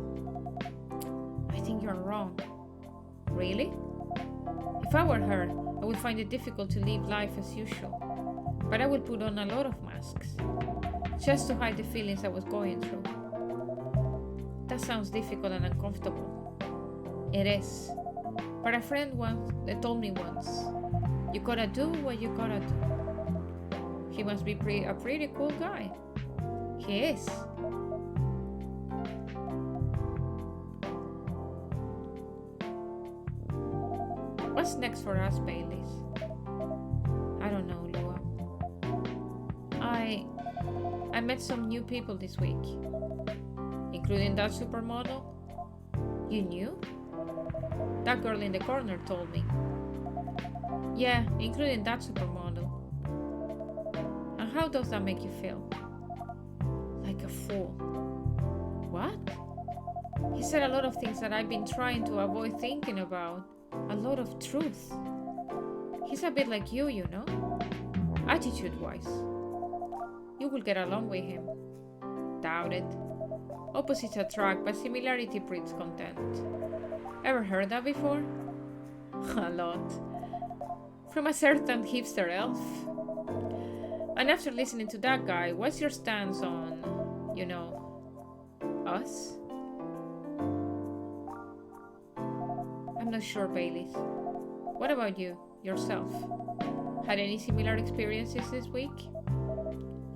I think you're wrong. Really? If I were her, I would find it difficult to live life as usual. But I would put on a lot of masks, just to hide the feelings I was going through. That sounds difficult and uncomfortable. It is. But a friend told me once, you gotta do what you gotta do. He must be a pretty cool guy. He is. What's next for us, Baileys? I don't know, Lua. I met some new people this week, including that supermodel. You knew? That girl in the corner told me. Yeah, including that supermodel. And how does that make you feel? Like a fool. What? He said a lot of things that I've been trying to avoid thinking about. A lot of truth. He's a bit like you know? Attitude-wise. You will get along with him. Doubt it. Opposites attract, but similarity breeds contempt. Ever heard that before? A lot. From a certain hipster elf. And after listening to that guy, what's your stance on, us? I'm not sure, Baileys. What about you, yourself? Had any similar experiences this week?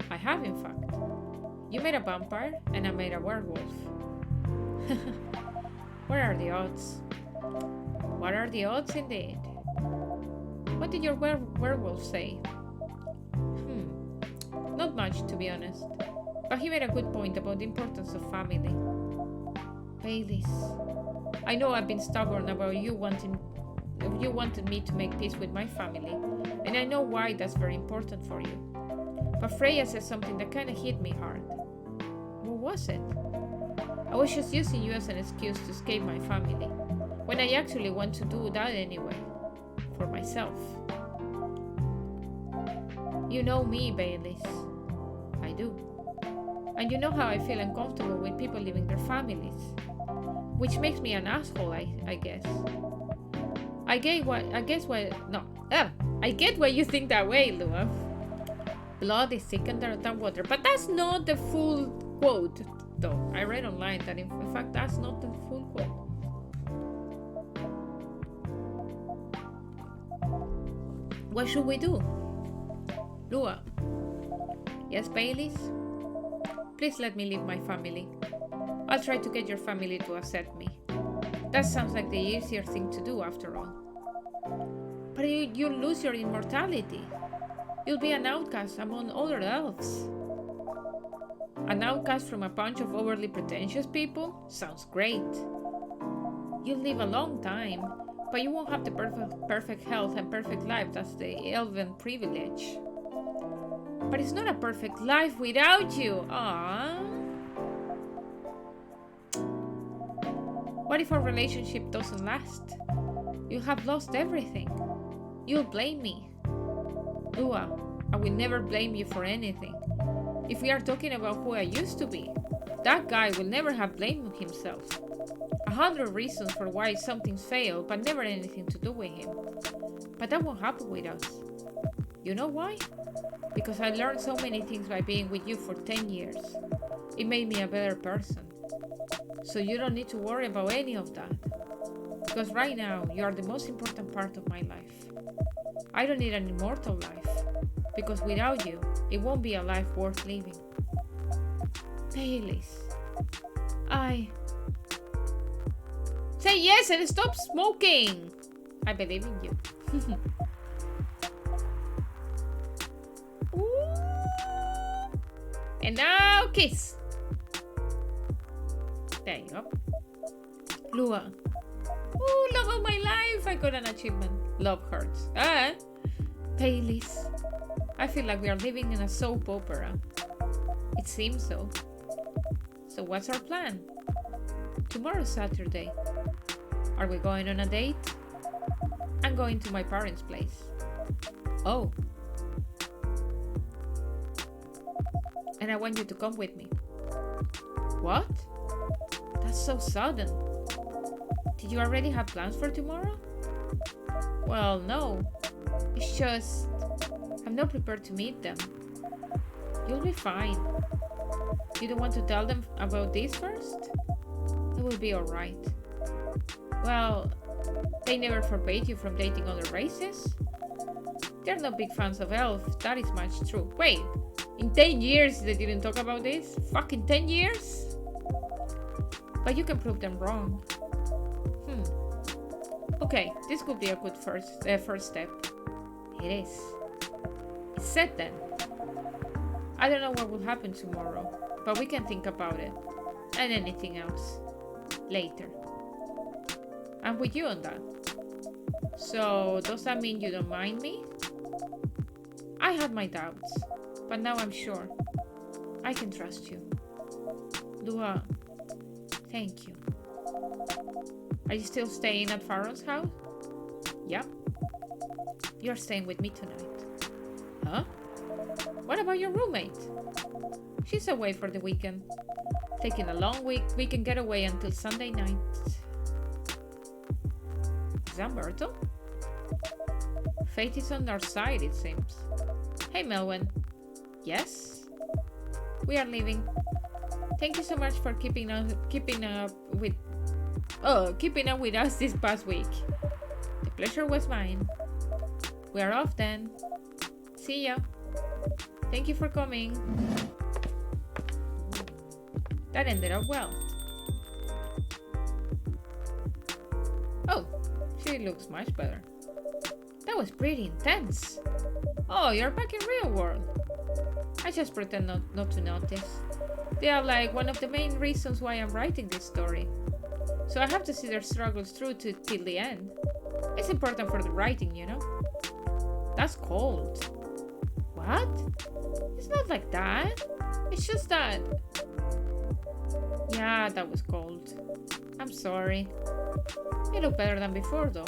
I have, in fact. You made a vampire, and I made a werewolf. What are the odds? What are the odds, indeed? What did your werewolf say? Not much, to be honest. But he made a good point about the importance of family. Baileys, I know I've been stubborn about you wanted me to make peace with my family, and I know why that's very important for you. But Freya said something that kind of hit me hard. What was it? I was just using you as an excuse to escape my family, when I actually want to do that anyway, for myself. You know me, Baileys. I do. And you know how I feel uncomfortable with people leaving their families. Which makes me an asshole, I guess. I get why you think that way, Lua. Blood is thicker than water. But that's not the full quote, though. I read online that in fact that's not the full quote. What should we do? Lua. Yes, Baileys? Please let me leave my family. I'll try to get your family to accept me. That sounds like the easier thing to do after all. But you'll lose your immortality. You'll be an outcast among other elves. An outcast from a bunch of overly pretentious people? Sounds great. You'll live a long time, but you won't have the perfect health and perfect life. That's the elven privilege. But it's not a perfect life without you. Aww. What if our relationship doesn't last? You have lost everything. You'll blame me. Lua, I will never blame you for anything. If we are talking about who I used to be, that guy will never have blamed himself. 100 reasons for why something's failed, but never anything to do with him. But that won't happen with us. You know why? Because I learned so many things by being with you for 10 years. It made me a better person. So you don't need to worry about any of that. Because right now, you are the most important part of my life. I don't need an immortal life. Because without you, it won't be a life worth living. Baileys, Say yes and stop smoking! I believe in you. And now kiss. There you go. Lua. Ooh, love of my life. I got an achievement. Love hurts. Baileys. I feel like we are living in a soap opera. It seems so. So what's our plan? Tomorrow's Saturday. Are we going on a date? I'm going to my parents' place. Oh. And I want you to come with me. What? That's so sudden. Did you already have plans for tomorrow? Well, no. It's just I'm not prepared to meet them. You'll be fine. You don't want to tell them about this first? It will be alright. Well, they never forbade you from dating other races? They're not big fans of elves, that is much true. Wait, in 10 years they didn't talk about this? Fucking 10 years? But you can prove them wrong. Okay, this could be a good first step. It is. It's set then. I don't know what will happen tomorrow, but we can think about it. And anything else. Later. I'm with you on that. So, does that mean you don't mind me? I had my doubts, but now I'm sure. I can trust you. Lua, thank you. Are you still staying at Farron's house? Yep. You're staying with me tonight. Huh? What about your roommate? She's away for the weekend. Taking a long weekend getaway until Sunday night. Is that Myrtle? Fate is on our side, it seems. Hey, Melwyn. Yes? We are leaving. Thank you so much for keeping up with us this past week. The pleasure was mine. We are off then. See ya. Thank you for coming. That ended up well. Oh, she looks much better. That was pretty intense. Oh, you're back in real world. I just pretend not to notice. They are like one of the main reasons why I'm writing this story. So I have to see their struggles through till the end. It's important for the writing, you know? That's cold. What? It's not like that. It's just that... Yeah, that was cold. I'm sorry. You look better than before, though.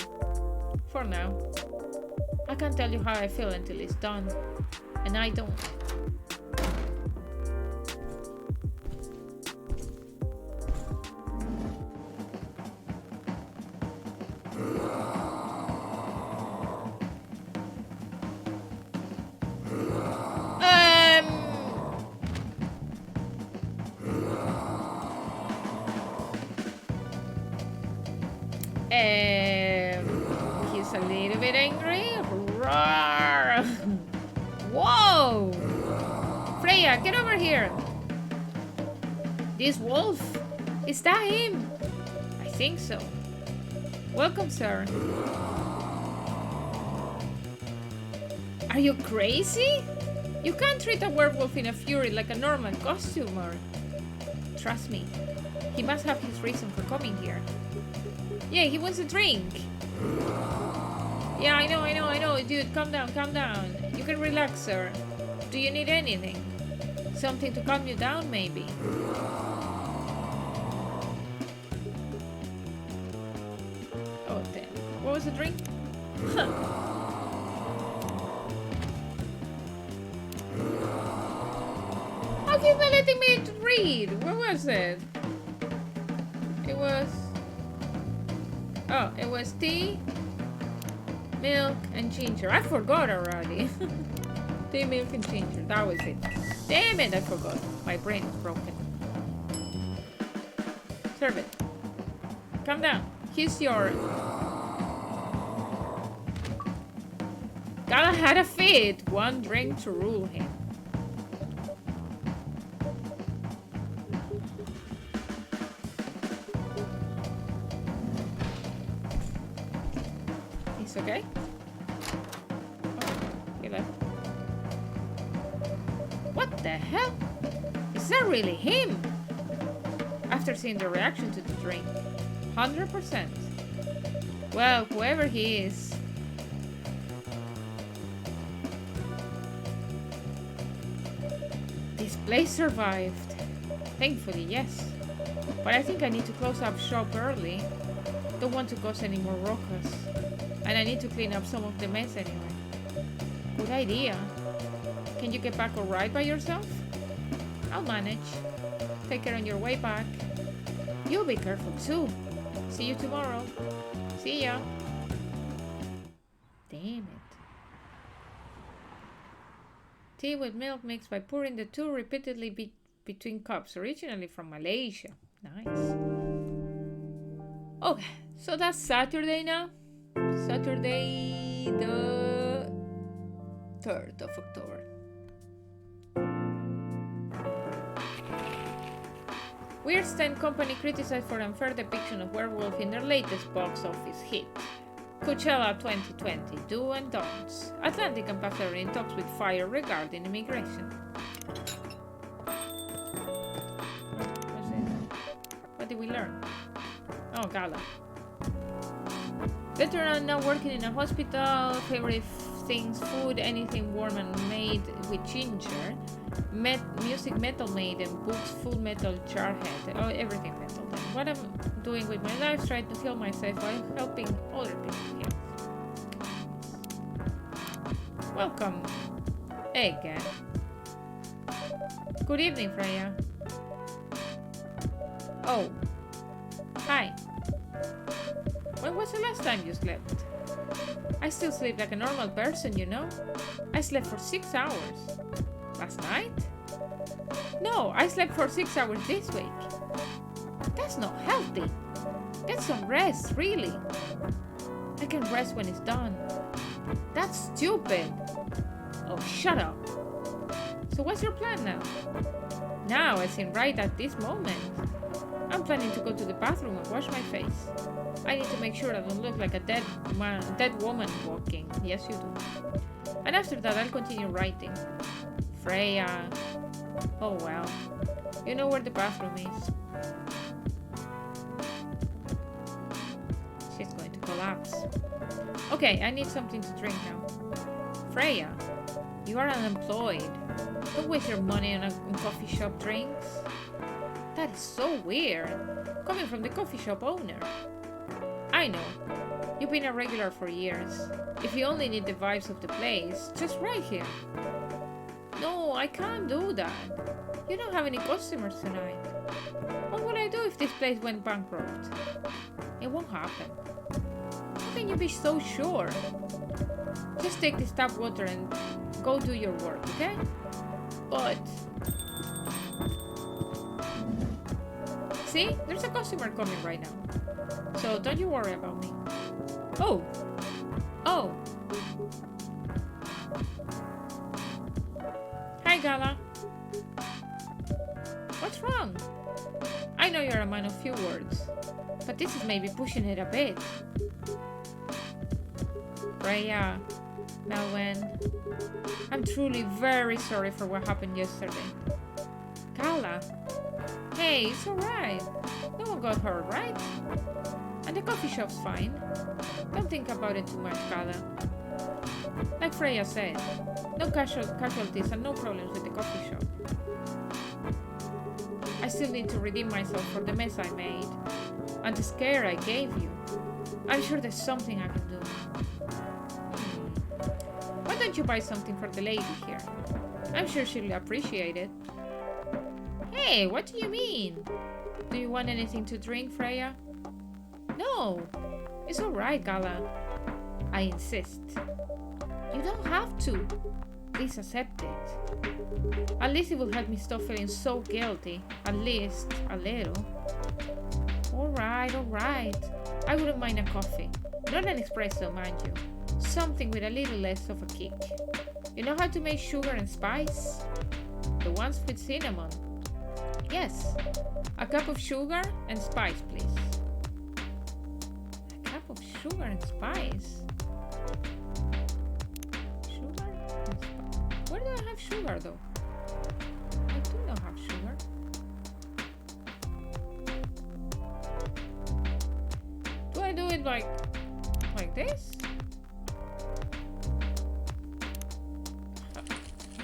For now. I can't tell you how I feel until it's done. And I don't. He's a little bit angry. Roar! Whoa! Freya, get over here! This wolf? Is that him? I think so. Welcome, sir. Are you crazy? You can't treat a werewolf in a fury like a normal costumer. Trust me, he must have his reason for coming here. Yeah, he wants a drink. Yeah, I know. Dude, calm down. You can relax, sir. Do you need anything? Something to calm you down, maybe? Oh, damn. What was the drink? Huh. How he's not letting me read? What was it? It was tea, milk, and ginger. I forgot already. Tea, milk, and ginger. That was it. Damn it, I forgot. My brain is broken. Serve it. Calm down. He's your... Gala had a fit. One drink to rule him. Okay? Oh, he left. What the hell? Is that really him? After seeing the reaction to the drink. 100%. Well, whoever he is. This place survived. Thankfully, yes. But I think I need to close up shop early. Don't want to cause any more ruckus. And I need to clean up some of the mess anyway. Good idea. Can you get back alright by yourself? I'll manage. Take care on your way back. You'll be careful too. See you tomorrow. See ya. Damn it. Tea with milk mixed by pouring the two repeatedly between cups. Originally from Malaysia. Nice. Okay, so that's Saturday now. Saturday the 3rd of October. Weird Stand Company criticized for unfair depiction of werewolf in their latest box office hit. Coachella 2020, do and don'ts. Atlantic Ambassador in talks with Fire regarding immigration. What did we learn? Oh, Gala. Veteran now working in a hospital. Favorite things: food, anything warm and made with ginger. Music, metal made, and books, Full Metal, Jarhead. Oh, everything metal. Then what I'm doing with my life, trying to heal myself while helping other people heal. Welcome again. Good evening, Freya. Oh, hi. When was the last time you slept? I still sleep like a normal person, you know? I slept for 6 hours. Last night? No, I slept for 6 hours this week. That's not healthy. Get some rest, really. I can rest when it's done. That's stupid. Oh, shut up. So what's your plan now? Now, as in right at this moment. I'm planning to go to the bathroom and wash my face. I need to make sure I don't look like a dead woman walking. Yes, you do. And after that, I'll continue writing. Freya. Oh, well. You know where the bathroom is. She's going to collapse. Okay, I need something to drink now. Freya, you are unemployed. Don't waste your money on coffee shop drinks. That is so weird. Coming from the coffee shop owner. I know. You've been a regular for years. If you only need the vibes of the place, just right here. I can't do that. You don't have any customers tonight. What would I do if this place went bankrupt? It won't happen. How can you be so sure? Just take this tap water and go do your work, okay? But... See? There's a customer coming right now. So don't you worry about me. Oh! Oh! Hi, Gala. What's wrong? I know you're a man of few words, but this is maybe pushing it a bit. Freya, Melwyn, I'm truly very sorry for what happened yesterday. Gala, hey, it's alright. No one got hurt, right? And the coffee shop's fine. Don't think about it too much, Gala. Like Freya said, no casualties and no problems with the coffee shop. I still need to redeem myself for the mess I made and the scare I gave you. I'm sure there's something I can do. Why don't you buy something for the lady here? I'm sure she'll appreciate it. Hey, what do you mean? Do you want anything to drink, Freya? No, it's alright, Gala. I insist. You don't have to. Please accept it. At least it will help me stop feeling so guilty. At least a little. Alright, alright. I wouldn't mind a coffee. Not an espresso, mind you. Something with a little less of a kick. You know how to make sugar and spice? The ones with cinnamon. Yes. A cup of sugar and spice, please. A cup of sugar and spice? Sugar and spice. Where do I have sugar, though? I do not have sugar. Do I do it like this?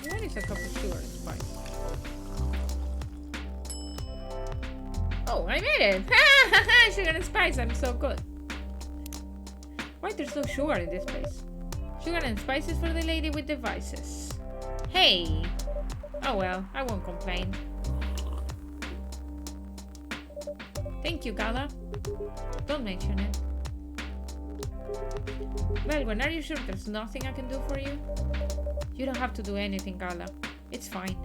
What is a cup of sugar and spice? Oh, I made it! Sugar and spice, I'm so good. Why there's no sugar in this place? Sugar and spices for the lady with the vices. Hey! Oh well, I won't complain. Thank you, Gala. Don't mention it. Melwyn, are you sure there's nothing I can do for you? You don't have to do anything, Gala. It's fine.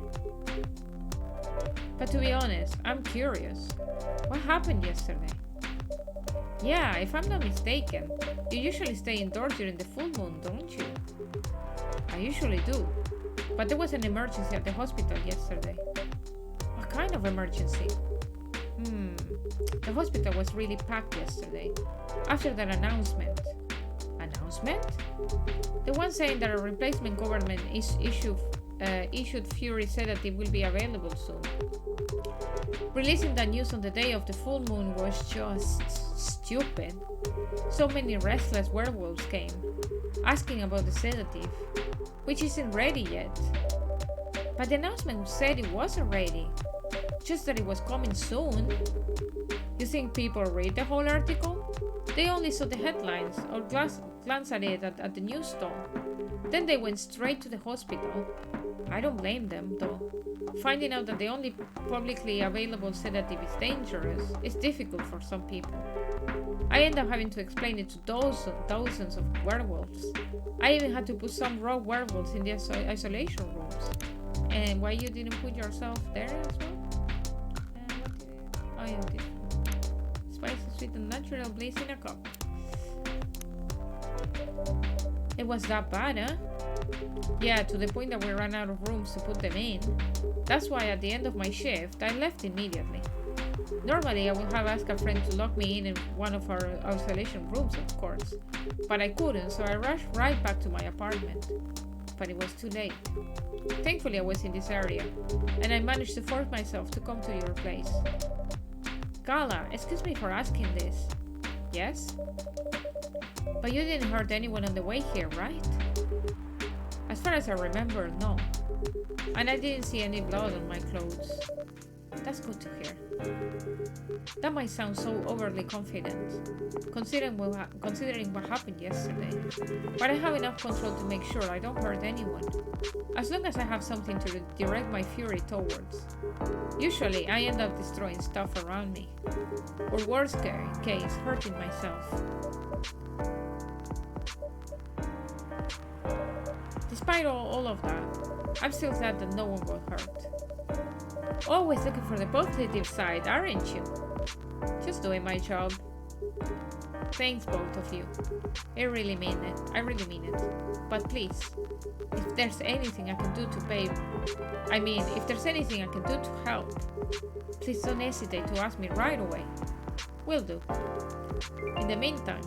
But to be honest, I'm curious. What happened yesterday? Yeah, if I'm not mistaken, you usually stay indoors during the full moon, don't you? I usually do. But there was an emergency at the hospital yesterday. What kind of emergency? The hospital was really packed yesterday. After that announcement. Announcement? The one saying that a replacement government issued Fury sedative will be available soon. Releasing that news on the day of the full moon was just stupid. So many restless werewolves came, asking about the sedative, which isn't ready yet. But the announcement said it wasn't ready, just that it was coming soon. You think people read the whole article? They only saw the headlines or glance at it at the news stall. Then they went straight to the hospital. I don't blame them, though. Finding out that the only publicly available sedative is dangerous is difficult for some people. I end up having to explain it to dozens of werewolves. I even had to put some raw werewolves in the isolation rooms. And why you didn't put yourself there as well? Oh yeah, this one. Spicy, sweet and natural bliss in a cup. It was that bad, huh? Yeah, to the point that we ran out of rooms to put them in. That's why at the end of my shift, I left immediately. Normally, I would have asked a friend to lock me in one of our isolation rooms, of course. But I couldn't, so I rushed right back to my apartment. But it was too late. Thankfully, I was in this area, and I managed to force myself to come to your place. Gala, excuse me for asking this. Yes? But you didn't hurt anyone on the way here, right? As far as I remember, no. And I didn't see any blood on my clothes. That's good to hear. That might sound so overly confident, considering what happened yesterday. But I have enough control to make sure I don't hurt anyone. as long as I have something to direct my fury towards. Usually, I end up destroying stuff around me, or worst case, hurting myself. Despite all of that, I'm still glad that no one got hurt. Always looking for the positive side, aren't you? Just doing my job. Thanks, both of you. I really mean it. But please, if there's anything I can do to if there's anything I can do to help, please don't hesitate to ask me right away. Will do. In the meantime,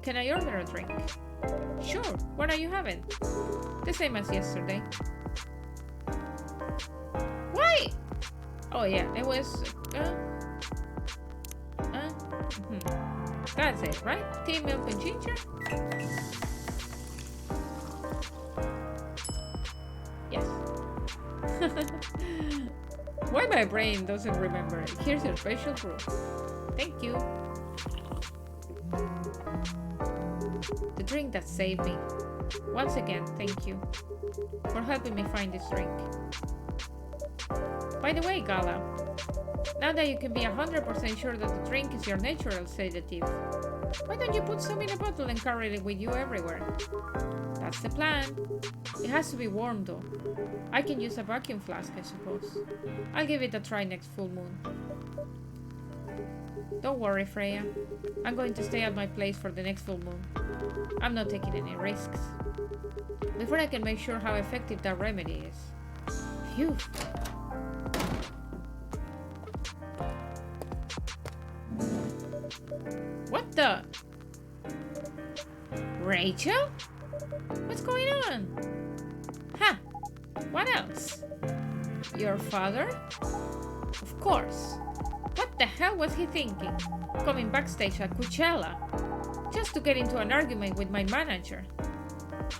can I order a drink? Sure. What are you having? The same as yesterday. Why? Oh yeah, it was. That's it, right? Tea, milk, and ginger? Yes. Why my brain doesn't remember? Here's your special brew. Thank you. The drink that saved me. Once again, thank you for helping me find this drink. By the way, Gala, now that you can be 100% sure that the drink is your natural sedative, why don't you put some in a bottle and carry it with you everywhere? That's the plan. It has to be warm though. I can use a vacuum flask, I suppose. I'll give it a try next full moon. Don't worry, Freya. I'm going to stay at my place for the next full moon. I'm not taking any risks. Before I can make sure how effective that remedy is. Phew. What the? Rachel? What's going on? Huh? What else? Your father? Of course. What the hell was he thinking? Coming backstage at Coachella? Just to get into an argument with my manager.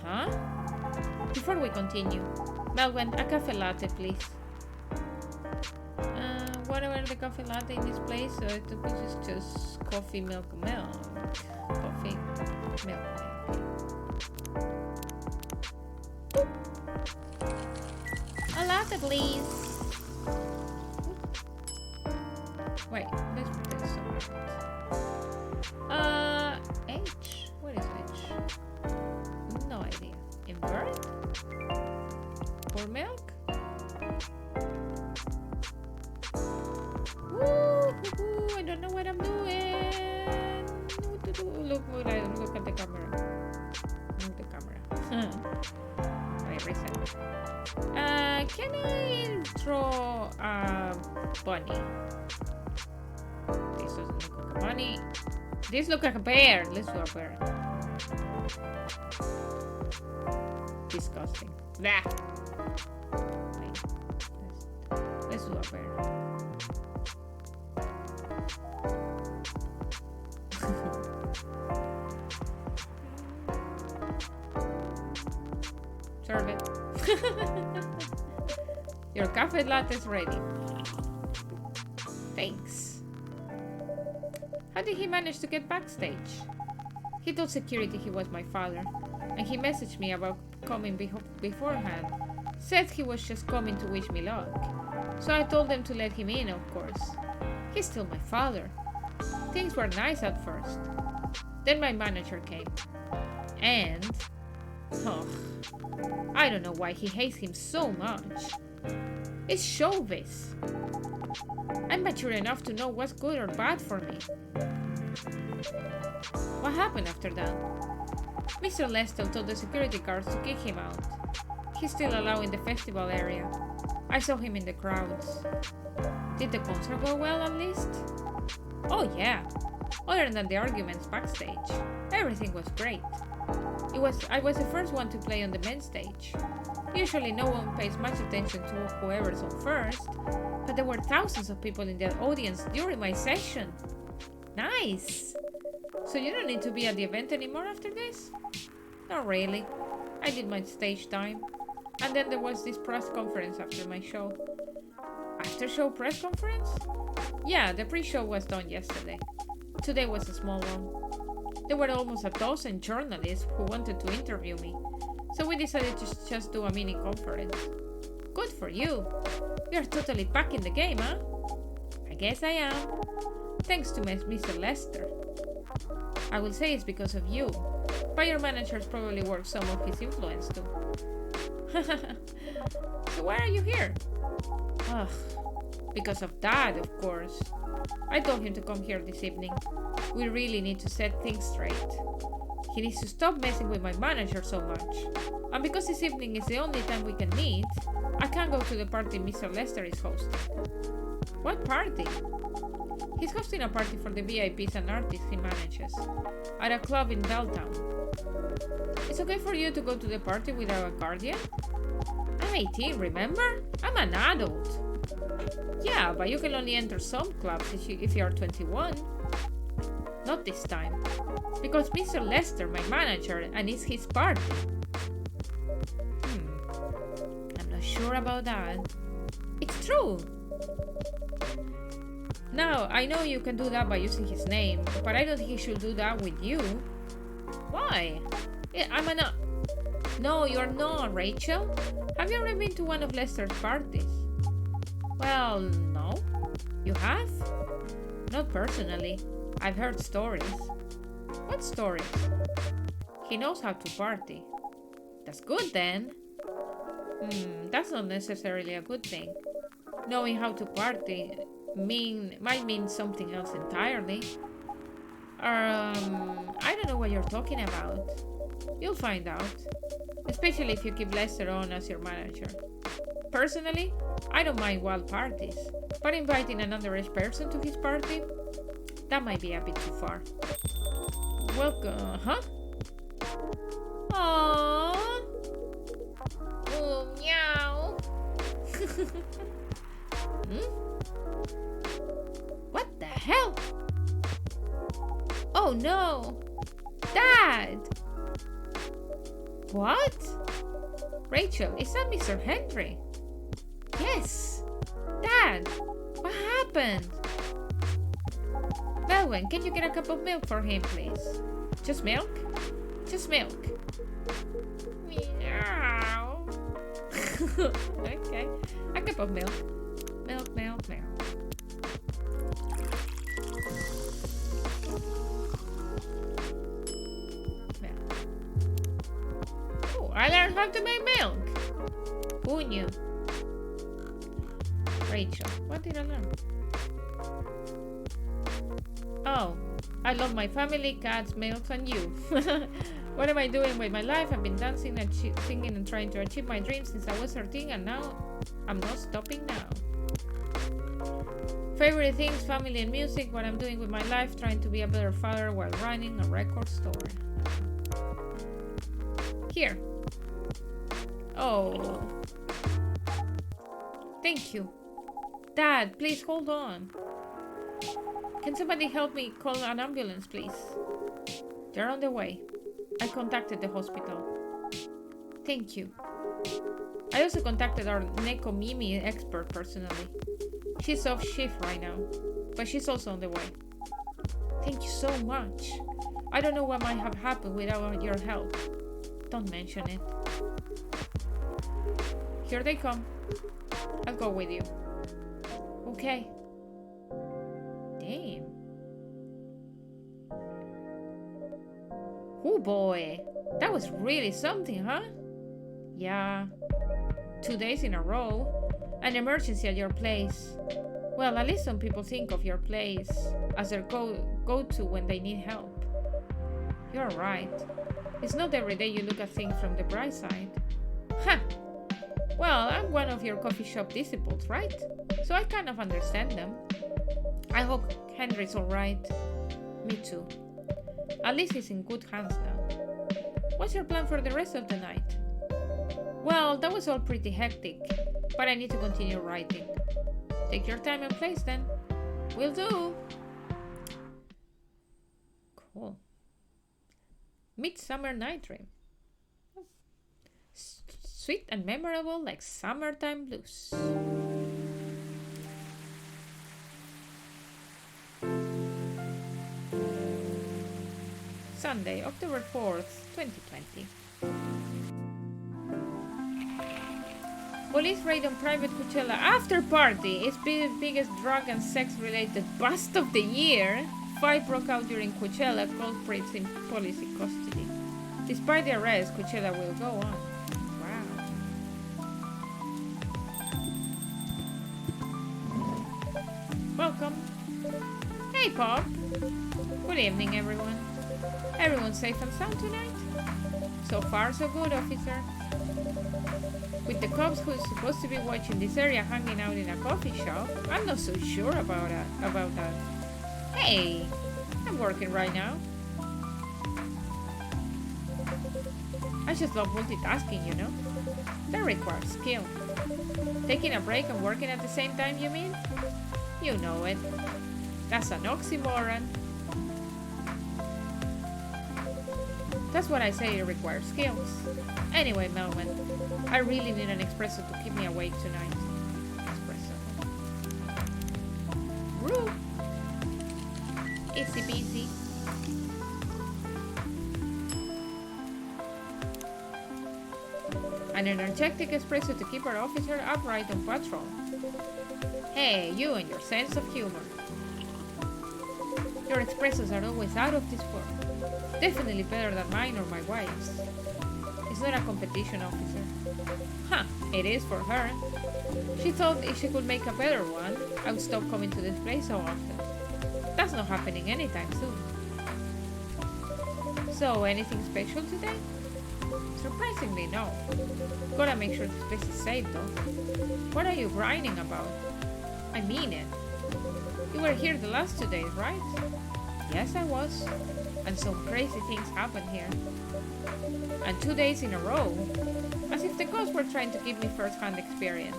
Huh? Before we continue, Melvin, a cafe latte, please. Whatever the coffee latte in this place, so I suppose it's just coffee, milk. Coffee, milk. A latte, please. Wait, let's put this somewhere. H? What is H? No idea. Invert? For milk? I don't know what I'm doing. What to do? Look at the camera. Move the camera. Wait, reset. Can I draw a bunny? This doesn't look like a bunny. This looks like a bear. Let's do a bear. Disgusting. Nah. Wait. Let's do a bear. Serve it. Your cafe latte is ready. Thanks. How did he manage to get backstage? He told security he was my father, and he messaged me about coming beforehand. Said he was just coming to wish me luck. So I told them to let him in, of course. He's still my father. Things were nice at first. Then my manager came. And... I don't know why he hates him so much. It's showbiz. I'm mature enough to know what's good or bad for me. What happened after that? Mr. Lestel told the security guards to kick him out. He's still allowed in the festival area. I saw him in the crowds. Did the concert go well at least? Oh yeah. Other than the arguments backstage, everything was great. I was the first one to play on the main stage. Usually no one pays much attention to whoever's on first, but there were thousands of people in the audience during my session. Nice! So you don't need to be at the event anymore after this? Not really. I did my stage time. And then there was this press conference after my show. After show press conference? Yeah, the pre-show was done yesterday. Today was a small one. There were almost a dozen journalists who wanted to interview me. So we decided to just do a mini conference. Good for you. You're totally back in the game, huh? I guess I am. Thanks to Mr. Lester. I will say it's because of you. But your managers probably work some of his influence too. So why are you here? Ugh. Because of Dad, of course. I told him to come here this evening. We really need to set things straight. He needs to stop messing with my manager so much. And because this evening is the only time we can meet, I can't go to the party Mr. Lester is hosting. What party? He's hosting a party for the VIPs and artists he manages at a club in downtown. It's okay for you to go to the party without a guardian? I'm 18, remember? I'm an adult. Yeah, but you can only enter some clubs if you are 21. Not this time. Because Mr. Lester, my manager, and it's his party. I'm not sure about that. It's true. Now, I know you can do that by using his name, but I don't think he should do that with you. Why? I'm an... No, you're not, Rachel. Have you ever been to one of Lester's parties? Well, no. You have? Not personally. I've heard stories. What stories? He knows how to party. That's good then. That's not necessarily a good thing. Knowing how to party might mean something else entirely. I don't know what you're talking about. You'll find out. Especially if you keep Lester on as your manager. Personally, I don't mind wild parties, but inviting an underage person to his party, that might be a bit too far. Welcome, huh? Aww. Oh, meow. What the hell? Oh no! Dad! What? Rachel, is that Mr. Henry? Yes! Dad! What happened? Belwen, can you get a cup of milk for him, please? Just milk? Just milk. Meow. Okay. A cup of milk. Milk, milk, milk. Oh, I learned how to make milk. Who knew? Rachel, what did I learn? Oh, I love my family, cats, milk, and you. What am I doing with my life? I've been dancing and singing and trying to achieve my dreams since I was 13, and now I'm not stopping now. Favorite things, family and music. What I'm doing with my life, trying to be a better father while running a record store. Here. Oh. Thank you. Dad, please hold on. Can somebody help me call an ambulance, please? They're on their way. I contacted the hospital. Thank you. I also contacted our Neko Mimi expert personally. She's off shift right now, but she's also on the way. Thank you so much. I don't know what might have happened without your help. Don't mention it. Here they come. I'll go with you. Okay. Damn. Oh boy. That was really something, huh? Yeah. 2 days in a row. An emergency at your place. Well, at least some people think of your place as their go-to when they need help. You're right. It's not every day you look at things from the bright side. Huh. Well, I'm one of your coffee shop disciples, right? So I kind of understand them. I hope Henry's alright. Me too. At least he's in good hands now. What's your plan for the rest of the night? Well, that was all pretty hectic, but I need to continue writing. Take your time and place then. Will do. Cool. Midsummer Night Dream. Sweet and memorable like summertime blues. Sunday, October 4th, 2020. Police raid on private Coachella after party. It's the biggest drug and sex-related bust of the year. Fight broke out during Coachella. Culprits in police custody. Despite the arrest, Coachella will go on. Wow. Welcome. Hey, Pop. Good evening, everyone. Everyone safe and sound tonight? So far, so good, officer. With the cops who's supposed to be watching this area hanging out in a coffee shop, I'm not so sure about that. Hey, I'm working right now. I just love multitasking, you know? That requires skill. Taking a break and working at the same time, you mean? You know it. That's an oxymoron. That's what I say, it requires skills. Anyway, Melvin, I really need an espresso to keep me awake tonight. Espresso. Brew. Easy peasy. An energetic espresso to keep our officer upright on patrol. Hey, you and your sense of humor. Your espressos are always out of this world. Definitely better than mine or my wife's. It's not a competition, officer. Huh, it is for her. She thought if she could make a better one, I would stop coming to this place so often. That's not happening anytime soon. So, anything special today? Surprisingly, no. Gotta make sure this place is safe, though. What are you grinding about? I mean it. You were here the last 2 days, right? Yes, I was. And some crazy things happened here. And 2 days in a row. As if the ghosts were trying to give me first-hand experience.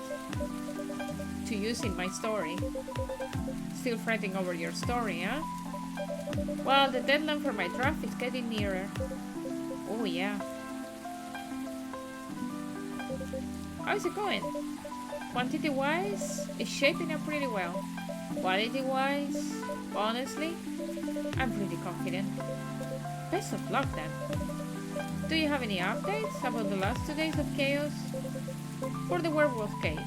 To use in my story. Still fretting over your story, huh? Well, the deadline for my draft is getting nearer. Oh, yeah. How's it going? Quantity-wise, it's shaping up pretty well. Quality-wise, honestly, I'm pretty confident. Best of luck then. Do you have any updates about the last 2 days of chaos? For the werewolf case.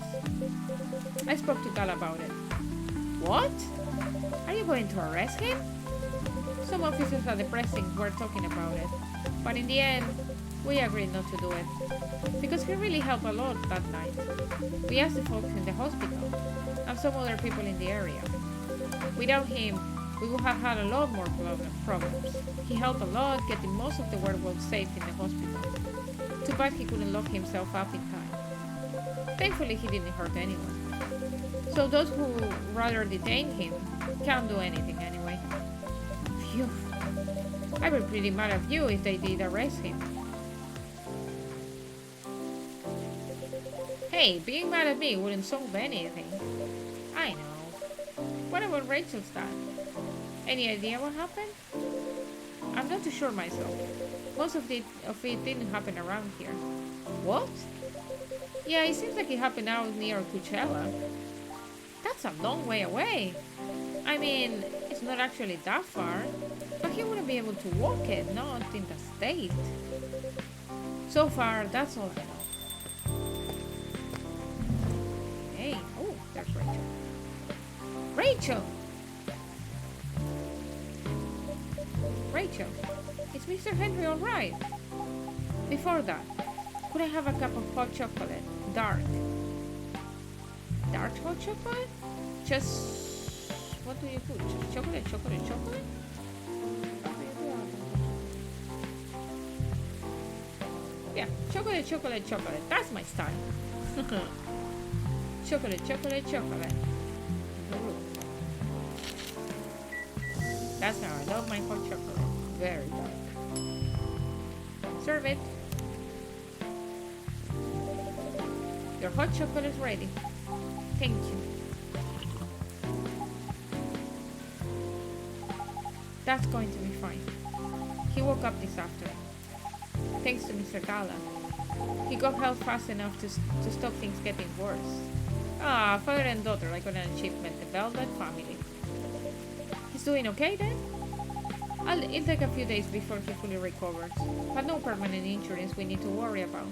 I spoke to Gal about it. What? Are you going to arrest him? Some officers at the precinct were talking about it, but in the end, we agreed not to do it. Because he really helped a lot that night. We asked the folks in the hospital, and some other people in the area. Without him, we would have had a lot more problems. He helped a lot getting most of the werewolves safe in the hospital. Too bad he couldn't lock himself up in time. Thankfully, he didn't hurt anyone. So those who rather detain him can't do anything anyway. Phew. I'd be pretty mad at you if they did arrest him. Hey, being mad at me wouldn't solve anything. I know. What about Rachel's dad? Any idea what happened? I'm not too sure myself. Most of it didn't happen around here. What? Yeah, it seems like it happened out near Coachella. That's a long way away. I mean, it's not actually that far, but he wouldn't be able to walk it, not in the state. So far, that's all I know. Hey, oh, there's Rachel. Rachel! Rachel, is Mr. Henry alright? Before that, could I have a cup of hot chocolate? Dark. Dark hot chocolate? Just... what do you put? Just chocolate? What do you do? Yeah, chocolate. That's my style. Chocolate. That's how I love my hot chocolate. Very dark. Serve it. Your hot chocolate is ready. Thank you. That's going to be fine. He woke up this afternoon. Thanks to Mr. Gala. He got help fast enough to stop things getting worse. Ah, father and daughter like an achievement, the Velvet family. He's doing okay then? It'll take a few days before he fully recovers, but no permanent injuries we need to worry about.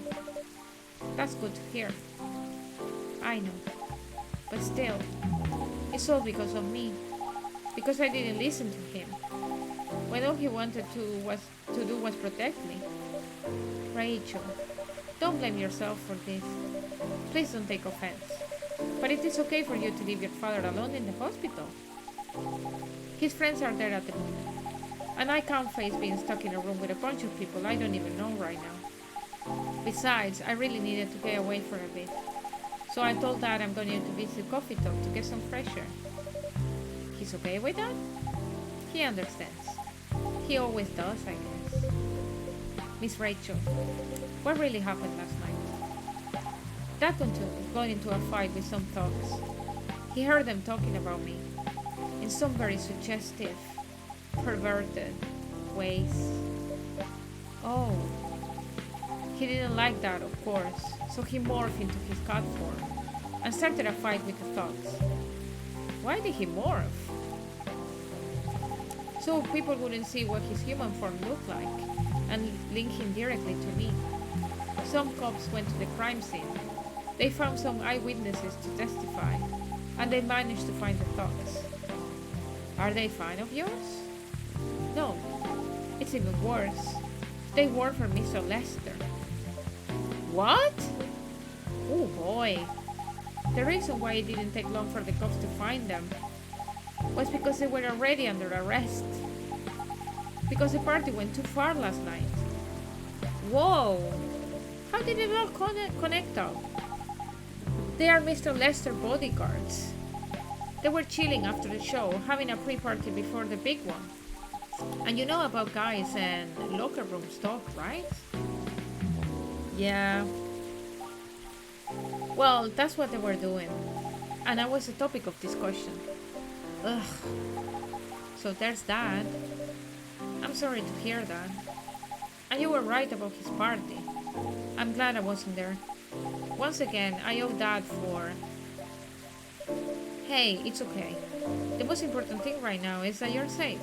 That's good to hear. I know. But still, it's all because of me. Because I didn't listen to him. When all he wanted to do was protect me. Rachel, don't blame yourself for this. Please don't take offense. But it is okay for you to leave your father alone in the hospital. His friends are there at the moment. And I can't face being stuck in a room with a bunch of people I don't even know right now. Besides, I really needed to get away for a bit. So I told Dad I'm going to visit Coffee Talk to get some fresh air. He's okay with that? He understands. He always does, I guess. Miss Rachel, what really happened last night? Dad got into a fight with some thugs. He heard them talking about me in some very suggestive, perverted ways. Oh, he didn't like that, of course, so he morphed into his cat form and started a fight with the thugs. Why did he morph? So people wouldn't see what his human form looked like and link him directly to me. Some cops went to the crime scene. They found some eyewitnesses to testify, and they managed to find the thugs. Are they fans of yours? No, it's even worse. They work for Mr. Lester. What? Oh boy. The reason why it didn't take long for the cops to find them was because they were already under arrest. Because the party went too far last night. Whoa! How did it all connect up? They are Mr. Lester bodyguards. They were chilling after the show, having a pre-party before the big one. And you know about guys and locker room stuff, right? Yeah. Well, that's what they were doing. And I was the topic of discussion. Ugh. So there's that. I'm sorry to hear that. And you were right about his party. I'm glad I wasn't there. Once again, I owe Dad for... Hey, it's okay. The most important thing right now is that you're safe.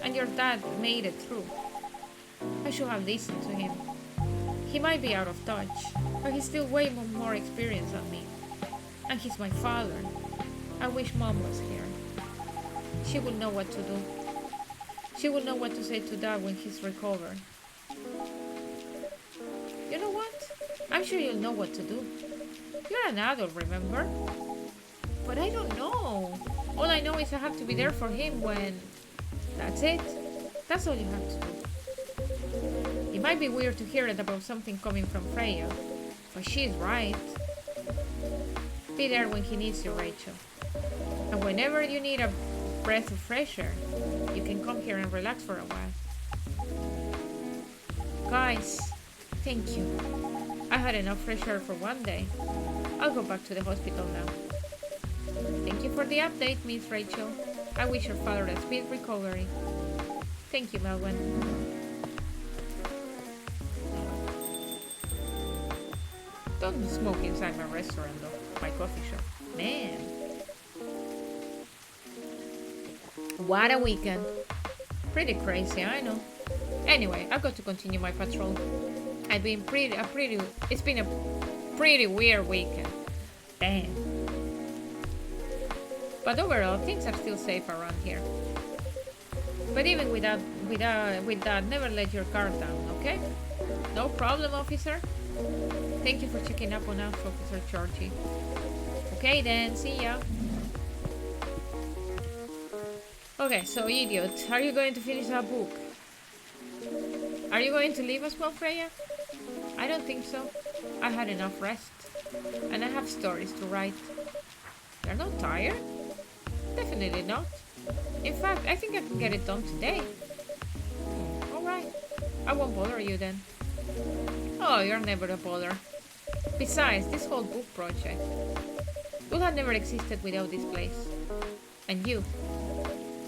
And your dad made it through. I should have listened to him. He might be out of touch, but he's still way more experienced than me. And he's my father. I wish Mom was here. She would know what to do. She would know what to say to Dad when he's recovered. You know what? I'm sure you'll know what to do. You're an adult, remember? But I don't know. All I know is I have to be there for him when... That's it. That's all you have to do. It might be weird to hear it about something coming from Freya, but she's right. Be there when he needs you, Rachel. And whenever you need a breath of fresh air, you can come here and relax for a while. Guys, thank you. I had enough fresh air for one day. I'll go back to the hospital now. Thank you for the update, Miss Rachel. I wish your father a speed recovery. Thank you, Melvin. Don't smoke inside my restaurant, though. My coffee shop. Man. What a weekend. Pretty crazy, I know. Anyway, I've got to continue my patrol. It's been a pretty weird weekend. Damn. But overall, things are still safe around here. But even with that, never let your guard down, okay? No problem, officer. Thank you for checking up on us, Officer Georgie. Okay then, see ya. Okay, so idiot, are you going to finish that book? Are you going to leave us, Freya? I don't think so. I had enough rest. And I have stories to write. You're not tired? Definitely not. In fact, I think I can get it done today. Alright. I won't bother you then. Oh, you're never a bother. Besides, this whole book project would have never existed without this place. And you.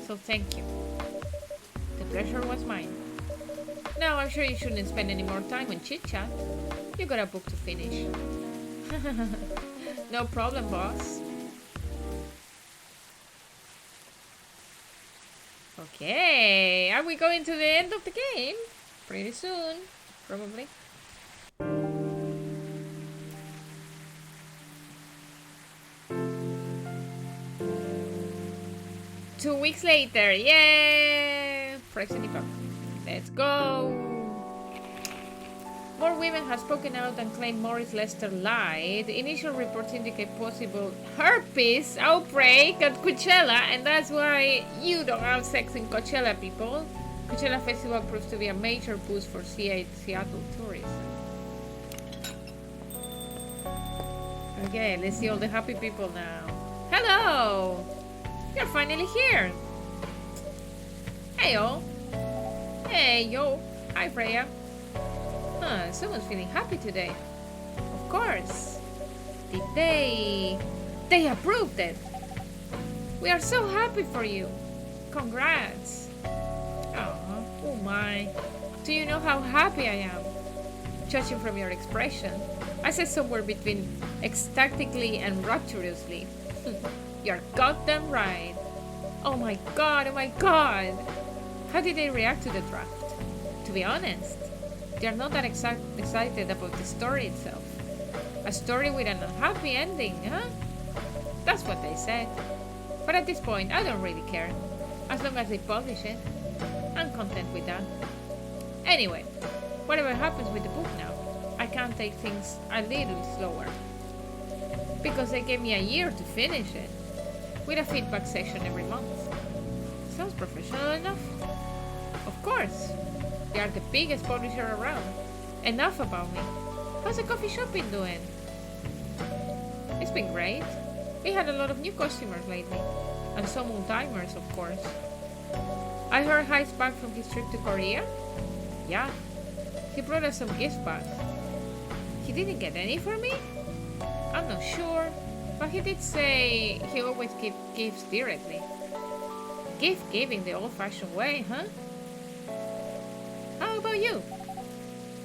So thank you. The pleasure was mine. Now, I'm sure you shouldn't spend any more time on chit-chat. You got a book to finish. No problem, boss. Okay, are we going to the end of the game? Pretty soon, probably. 2 weeks later, yay! Press any button. Let's go! More women have spoken out and claimed Morris Lester lied. Initial reports indicate possible herpes outbreak at Coachella, and that's why you don't have sex in Coachella, people. Coachella Festival proves to be a major boost for Seattle tourism. Okay, let's see all the happy people now. Hello! You're finally here! Hey, yo! Hey, yo! Hi, Freya! Huh, someone's feeling happy today. Of course! Did they... They approved it! We are so happy for you! Congrats! Oh my! Do you know how happy I am? Judging from your expression, I said somewhere between ecstatically and rapturously. You're goddamn right. Oh my god, oh my god. How did they react to the draft? To be honest, they're not that excited about the story itself. A story with an unhappy ending, huh? That's what they said. But at this point, I don't really care. As long as they publish it, I'm content with that. Anyway, whatever happens with the book now, I can take things a little slower. Because they gave me a year to finish it, with a feedback session every month. Sounds professional enough? Of course, they are the biggest publisher around. Enough about me. How's the coffee shop been doing? It's been great. We had a lot of new customers lately, and some old-timers, of course. I heard Hyde's back from his trip to Korea. Yeah, he brought us some gifts back. He didn't get any for me? I'm not sure, but he did say he always gives gifts directly. Gift giving the old-fashioned way, huh? How about you?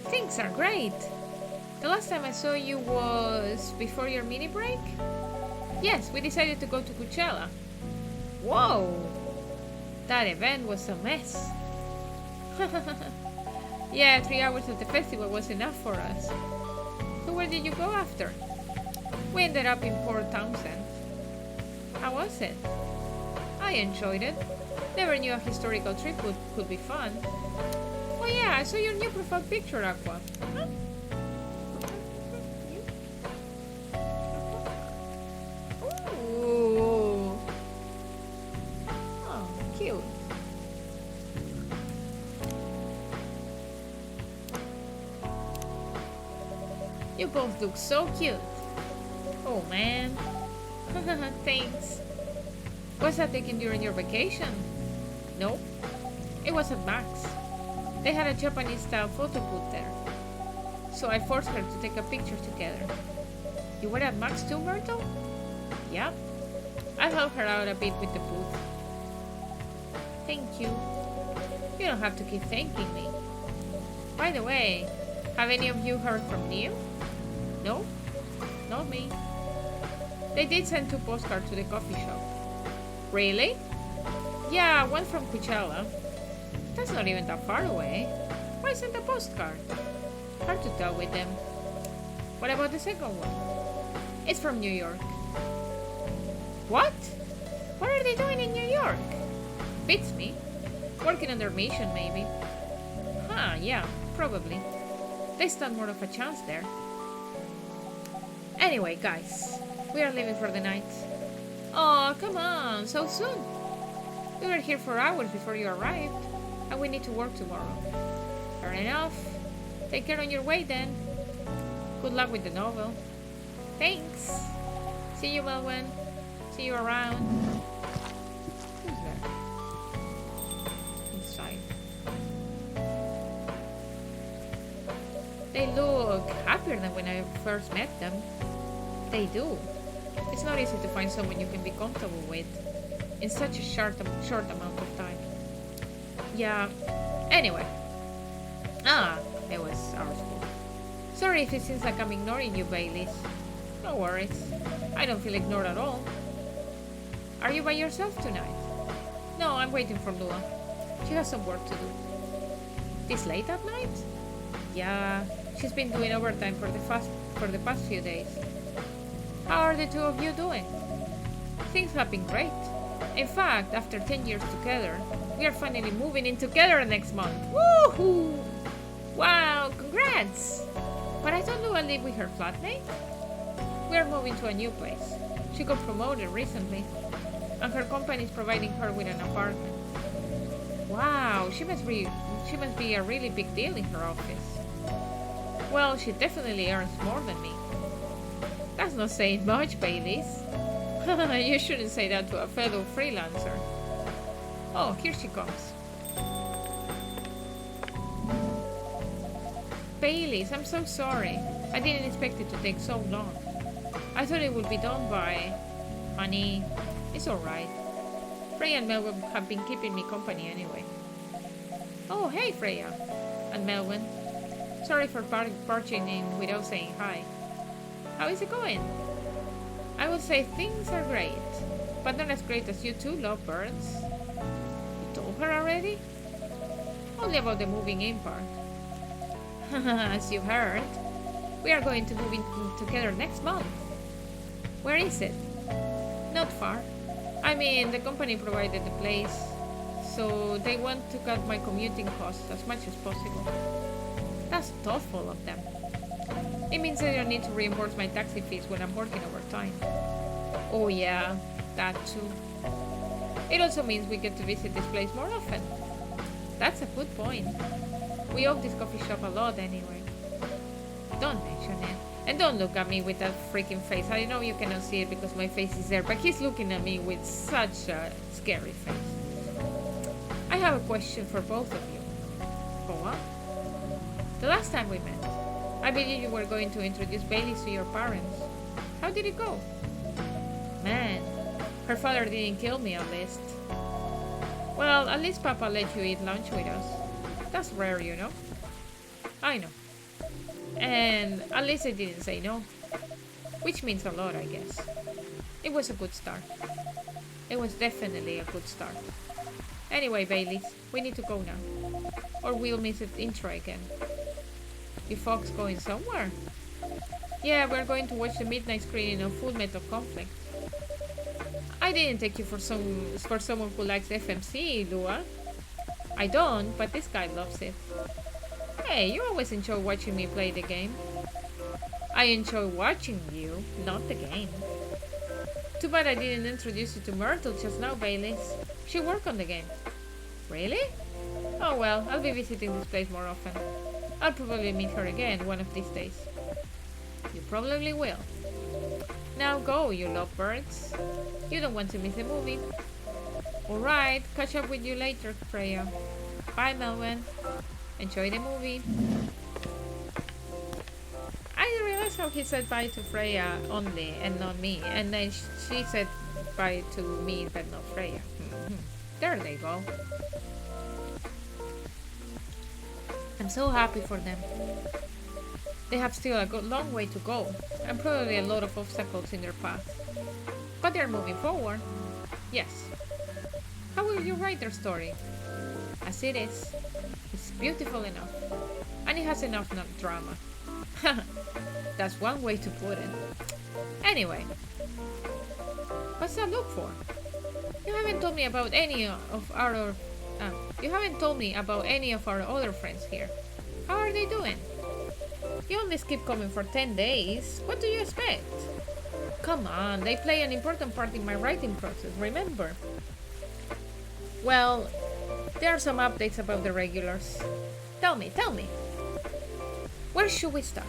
Things are great. The last time I saw you was before your mini break? Yes, we decided to go to Coachella. Whoa! That event was a mess. Yeah, 3 hours of the festival was enough for us. So where did you go after? We ended up in Port Townsend. How was it? I enjoyed it. Never knew a historical trip could be fun. Oh yeah, I saw your new profile picture, Aqua. Huh? Ooh. Oh, cute. You both look so cute. Oh man. Thanks. Was that taken during your vacation? Nope. It was at Max. They had a Japanese-style photo booth there. So I forced her to take a picture together. You were at Max too, Myrtle? Yeah. I helped her out a bit with the booth. Thank you. You don't have to keep thanking me. By the way, have any of you heard from Neil? No? Not me. They did send 2 postcards to the coffee shop. Really? Yeah, one from Coachella. That's not even that far away. Why send a postcard? Hard to tell with them. What about the second one? It's from New York. What? What are they doing in New York? Beats me. Working on their mission, maybe. Huh, yeah, probably. They stand more of a chance there. Anyway, guys, we are leaving for the night. Oh, come on, so soon. We were here for hours before you arrived, and we need to work tomorrow. Fair enough. Take care on your way then. Good luck with the novel. Thanks. See you, Melwyn. See you around. Who's there? Inside. They look happier than when I first met them. They do. It's not easy to find someone you can be comfortable with in such a short amount of time. Yeah. Anyway. It was our school. Sorry if it seems like I'm ignoring you, Baileys. No worries. I don't feel ignored at all. Are you by yourself tonight? No, I'm waiting for Lua. She has some work to do. This late at night? Yeah, she's been doing overtime for the past few days. How are the 2 of you doing? Things have been great. In fact, after 10 years together, we are finally moving in together next month. Woohoo! Wow, congrats! But I thought Lua lived with her flatmate? We are moving to a new place. She got promoted recently, and her company is providing her with an apartment. Wow, she must be a really big deal in her office. Well, she definitely earns more than me. That's not saying much, Baileys. You shouldn't say that to a fellow freelancer. Oh, here she comes. Baileys, I'm so sorry. I didn't expect it to take so long. I thought it would be done by... Honey, it's alright. Freya and Melvin have been keeping me company anyway. Oh, hey Freya. And Melvin. Sorry for barging in without saying hi. How is it going? I would say things are great, but not as great as you two lovebirds. You told her already? Only about the moving in part. As you've heard, we are going to move in together next month. Where is it? Not far. I mean, the company provided the place, so they want to cut my commuting costs as much as possible. That's thoughtful of them. It means I don't need to reimburse my taxi fees when I'm working overtime. Oh yeah, that too. It also means we get to visit this place more often. That's a good point. We owe this coffee shop a lot anyway. Don't mention it. And don't look at me with that freaking face. I know you cannot see it because my face is there, but he's looking at me with such a scary face. I have a question for both of you. For what? The last time we met, I believe you were going to introduce Bailey to your parents. How did it go? Man, her father didn't kill me at least. Well, at least Papa let you eat lunch with us. That's rare, you know. I know. And at least I didn't say no. Which means a lot, I guess. It was a good start. It was definitely a good start. Anyway, Baileys, we need to go now. Or we'll miss the intro again. You folks going somewhere? Yeah, we're going to watch the midnight screening of Full Metal Conflict. I didn't take you for someone who likes FMC, Lua. I don't, but this guy loves it. Hey, you always enjoy watching me play the game. I enjoy watching you, not the game. Too bad I didn't introduce you to Myrtle just now, Baileys. She worked on the game. Really? Oh well, I'll be visiting this place more often. I'll probably meet her again one of these days. You probably will. Now go, you lovebirds. You don't want to miss the movie. Alright, catch up with you later, Freya. Bye, Melvin. Enjoy the movie. I didn't realize how he said bye to Freya only and not me. And then she said bye to me but not Freya. There they go. I'm so happy for them. They have still a long way to go, and probably a lot of obstacles in their path. But they're moving forward. Yes. How will you write their story? As it is. It's beautiful enough. And it has enough drama. That's one way to put it. Anyway. What's that look for? You haven't told me about any of our... you haven't told me about any of our other friends here. How are they doing? You only keep coming for 10 days. What do you expect? Come on, they play an important part in my writing process, remember? Well, there are some updates about the regulars. Tell me. Where should we start?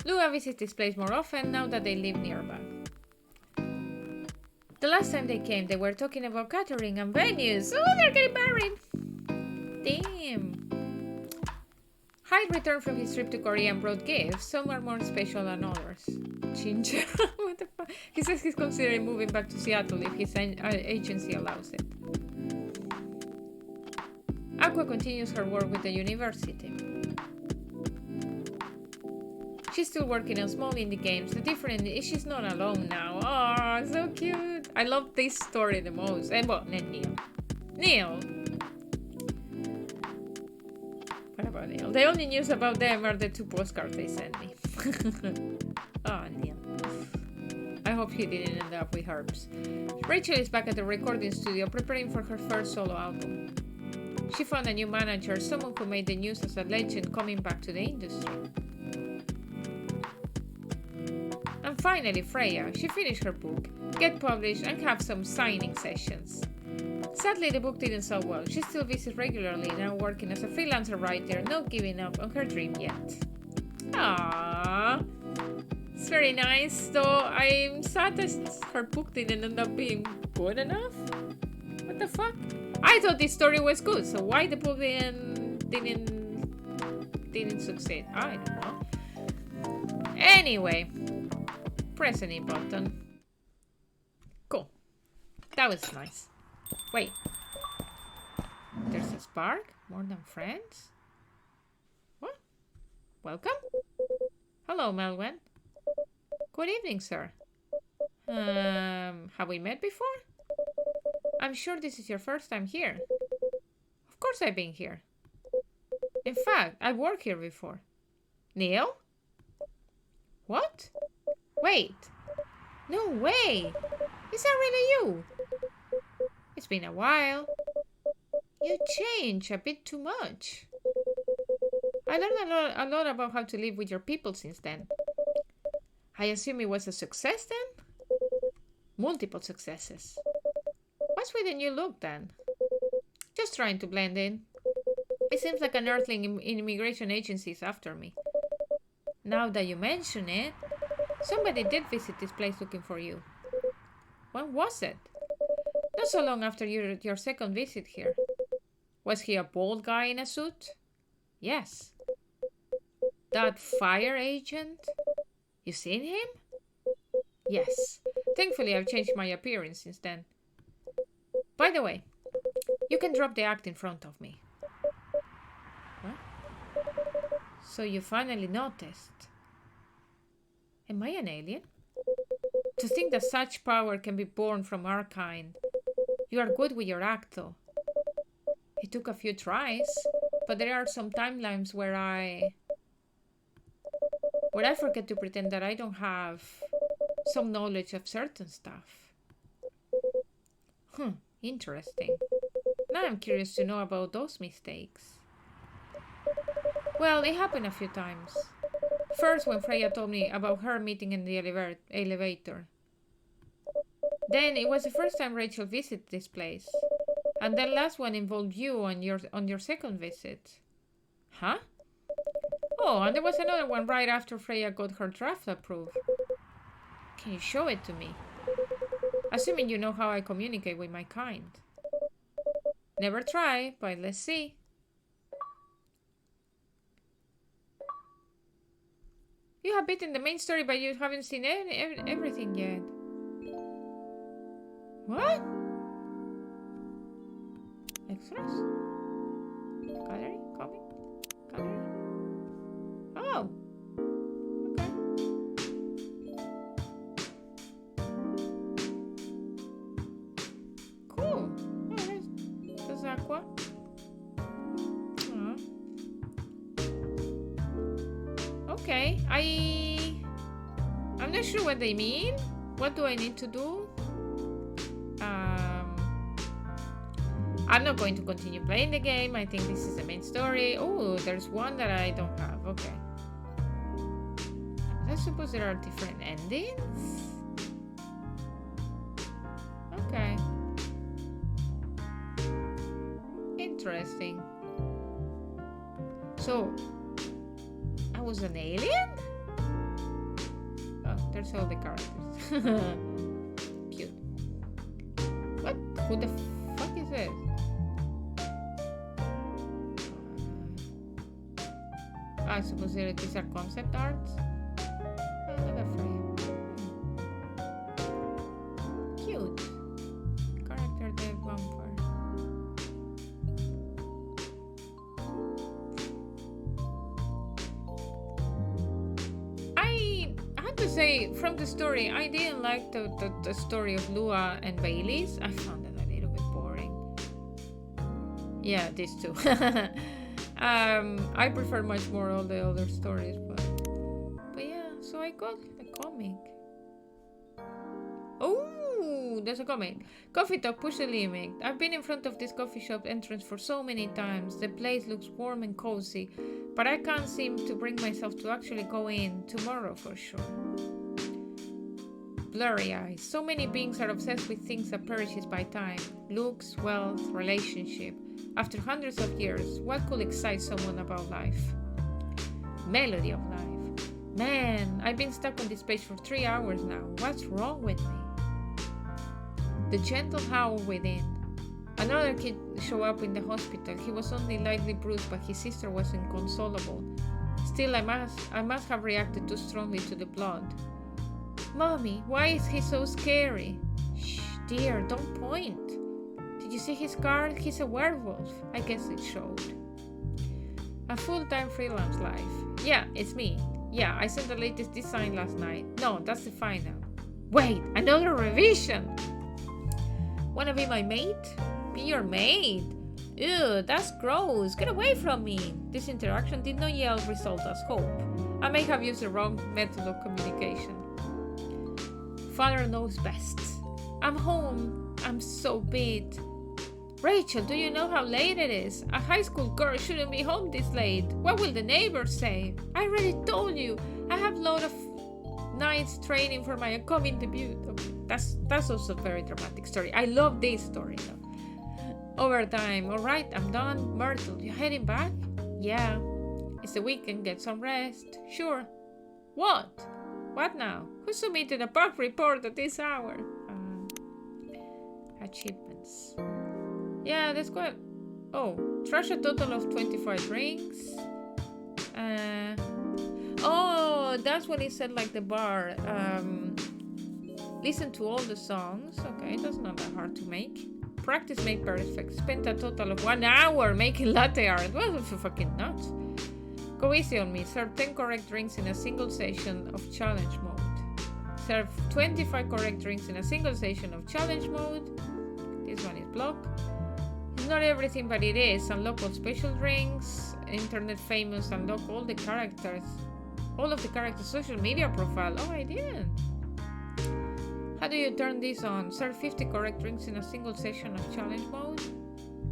Lua visits this place more often now that they live nearby. The last time they came, they were talking about catering and venues. Oh, they're getting married! Damn. Hyde returned from his trip to Korea and brought gifts. Some are more special than others. Ginger? What the fuck? He says he's considering moving back to Seattle if his agency allows it. Aqua continues her work with the university. She's still working on small indie games. The difference is she's not alone now. Oh, so cute. I love this story the most. And well, Neil. What about Neil? The only news about them are the 2 postcards they sent me. Oh, Neil. I hope he didn't end up with herbs. Rachel is back at the recording studio preparing for her first solo album. She found a new manager, someone who made the news as a legend coming back to the industry. And finally, Freya. She finished her book, get published, and have some signing sessions. Sadly, the book didn't sell well. She still visits regularly, now working as a freelancer writer, not giving up on her dream yet. Aww. It's very nice, though I'm sad that her book didn't end up being good enough. What the fuck? I thought this story was good, so why the book didn't succeed? I don't know. Anyway, press any button. Cool. That was nice. Wait. There's a spark? More than friends? What? Welcome? Hello, Melwen. Good evening, sir. Have we met before? I'm sure this is your first time here. Of course I've been here. In fact, I've worked here before. Neil? What? Wait. No way. Is that really you? It's been a while. You changed a bit too much. I learned a lot about how to live with your people since then. I assume it was a success then? Multiple successes. What's with the new look then? Just trying to blend in. It seems like an earthling in immigration agencies after me. Now that you mention it, somebody did visit this place looking for you. When was it? Not so long after your second visit here. Was he a bald guy in a suit? Yes. That fire agent? You seen him? Yes. Thankfully, I've changed my appearance since then. By the way, you can drop the act in front of me. What? So you finally noticed. Am I an alien? To think that such power can be born from our kind. You are good with your act, though. It took a few tries, but there are some timelines where I forget to pretend that I don't have some knowledge of certain stuff. Interesting. Now I'm curious to know about those mistakes. Well, it happened a few times. First, when Freya told me about her meeting in the elevator. Then it was the first time Rachel visited this place. And the last one involved you on your second visit. Huh? Oh, and there was another one right after Freya got her draft approved. Can you show it to me? Assuming you know how I communicate with my kind. Never try, but let's see. You have beaten the main story, but you haven't seen everything yet. What? Extras? Gallery? Comic? Gallery? Oh! Okay. Cool. Oh, there's Aqua. Okay, I'm not sure what they mean. What do I need to do? I'm not going to continue playing the game. I think this is the main story. Oh, there's one that I don't have. Okay. I suppose there are different endings? Okay. Interesting. So, I was an alien? Oh, there's all the characters. Cute. What? Who the fuck is this? I suppose these are concept arts. Oh, look at Freya. Cute. Character dev bumper. I have to say, from the story, I didn't like the story of Lua and Baileys. I found it a little bit boring. Yeah, these two. I prefer much more all the other stories, but yeah. So I got a comic. Oh, there's a comic. Coffee Talk, push the limit. I've been in front of this coffee shop entrance for so many times. The place looks warm and cozy, but I can't seem to bring myself to actually go in tomorrow for sure. Blurry eyes. So many beings are obsessed with things that perishes by time. Looks, wealth, relationship. After hundreds of years, what could excite someone about life? Melody of life. Man, I've been stuck on this page for 3 hours now. What's wrong with me? The gentle howl within. Another kid showed up in the hospital. He was only lightly bruised, but his sister was inconsolable. Still, I must have reacted too strongly to the blood. Mommy, why is he so scary? Shh, dear, don't point. Did you see his card? He's a werewolf. I guess it showed. A full-time freelance life. Yeah, it's me. Yeah, I sent the latest design last night. No, that's the final. Wait, another revision! Wanna be my mate? Be your mate? Ew, that's gross. Get away from me. This interaction did not yield result as hope. I may have used the wrong method of communication. Father knows best. I'm home. I'm so beat. Rachel, do you know how late it is? A high school girl shouldn't be home this late. What will the neighbors say? I already told you. I have a lot of nights training for my upcoming debut. Okay, that's also a very dramatic story. I love this story though. Overtime. All right, I'm done. Myrtle, you heading back? Yeah. It's the weekend. Get some rest. Sure. What? What now? Who submitted a bug report at this hour? Achievements. Yeah, that's quite... Oh, trash a total of 25 drinks. Oh, that's what he said, like the bar. Listen to all the songs. Okay, that's not that hard to make. Practice make perfect. Spent a total of 1 hour making latte art. Well, that's fucking nuts. Go easy on me. Serve 10 correct drinks in a single session of challenge mode. Serve 25 correct drinks in a single session of challenge mode. This one is blocked. It's not everything, but it is. Unlock all special drinks. Internet famous. Unlock all the characters. All of the characters' social media profile. Oh, I didn't. How do you turn this on? Serve 50 correct drinks in a single session of challenge mode.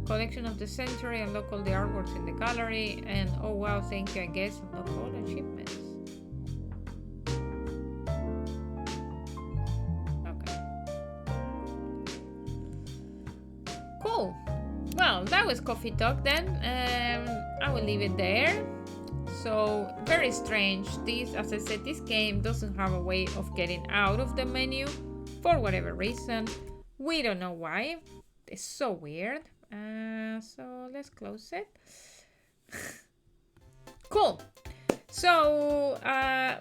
Collection of the century, unlock all the artworks in the gallery, and oh wow, thank you, I guess, unlock all achievements. Okay. Cool. Well, that was Coffee Talk then. I will leave it there. So, very strange. This, as I said, this game doesn't have a way of getting out of the menu for whatever reason. We don't know why. It's so weird. So let's close it. Cool. So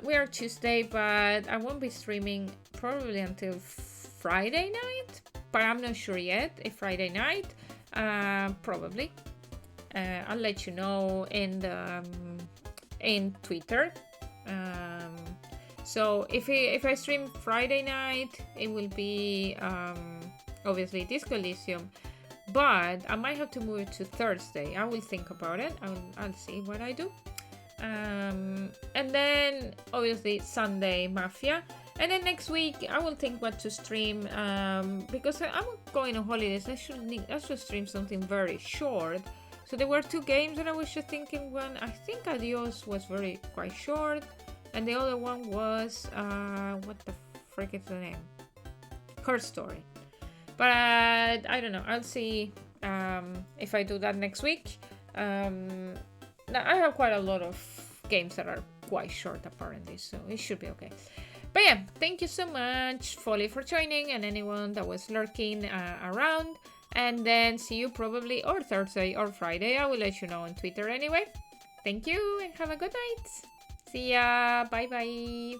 we are Tuesday, but I won't be streaming probably until Friday night, but I'm not sure yet if Friday night. Probably. I'll let you know in Twitter. So if I stream Friday night, it will be obviously Disco Elysium. But I might have to move it to Thursday. I will think about it. I'll see what I do. And then obviously Sunday Mafia. And then next week I will think what to stream. Because I'm going on holidays. I should stream something very short. So there were 2 games that I was just thinking. One, I think Adios was quite short. And the other one was what the frick is the name? Her Story. But I don't know. I'll see if I do that next week. Now I have quite a lot of games that are quite short apparently, so it should be okay. But yeah, thank you so much, Folly, for joining, and anyone that was lurking around. And then see you probably or Thursday or Friday. I will let you know on Twitter anyway. Thank you and have a good night. See ya. Bye bye.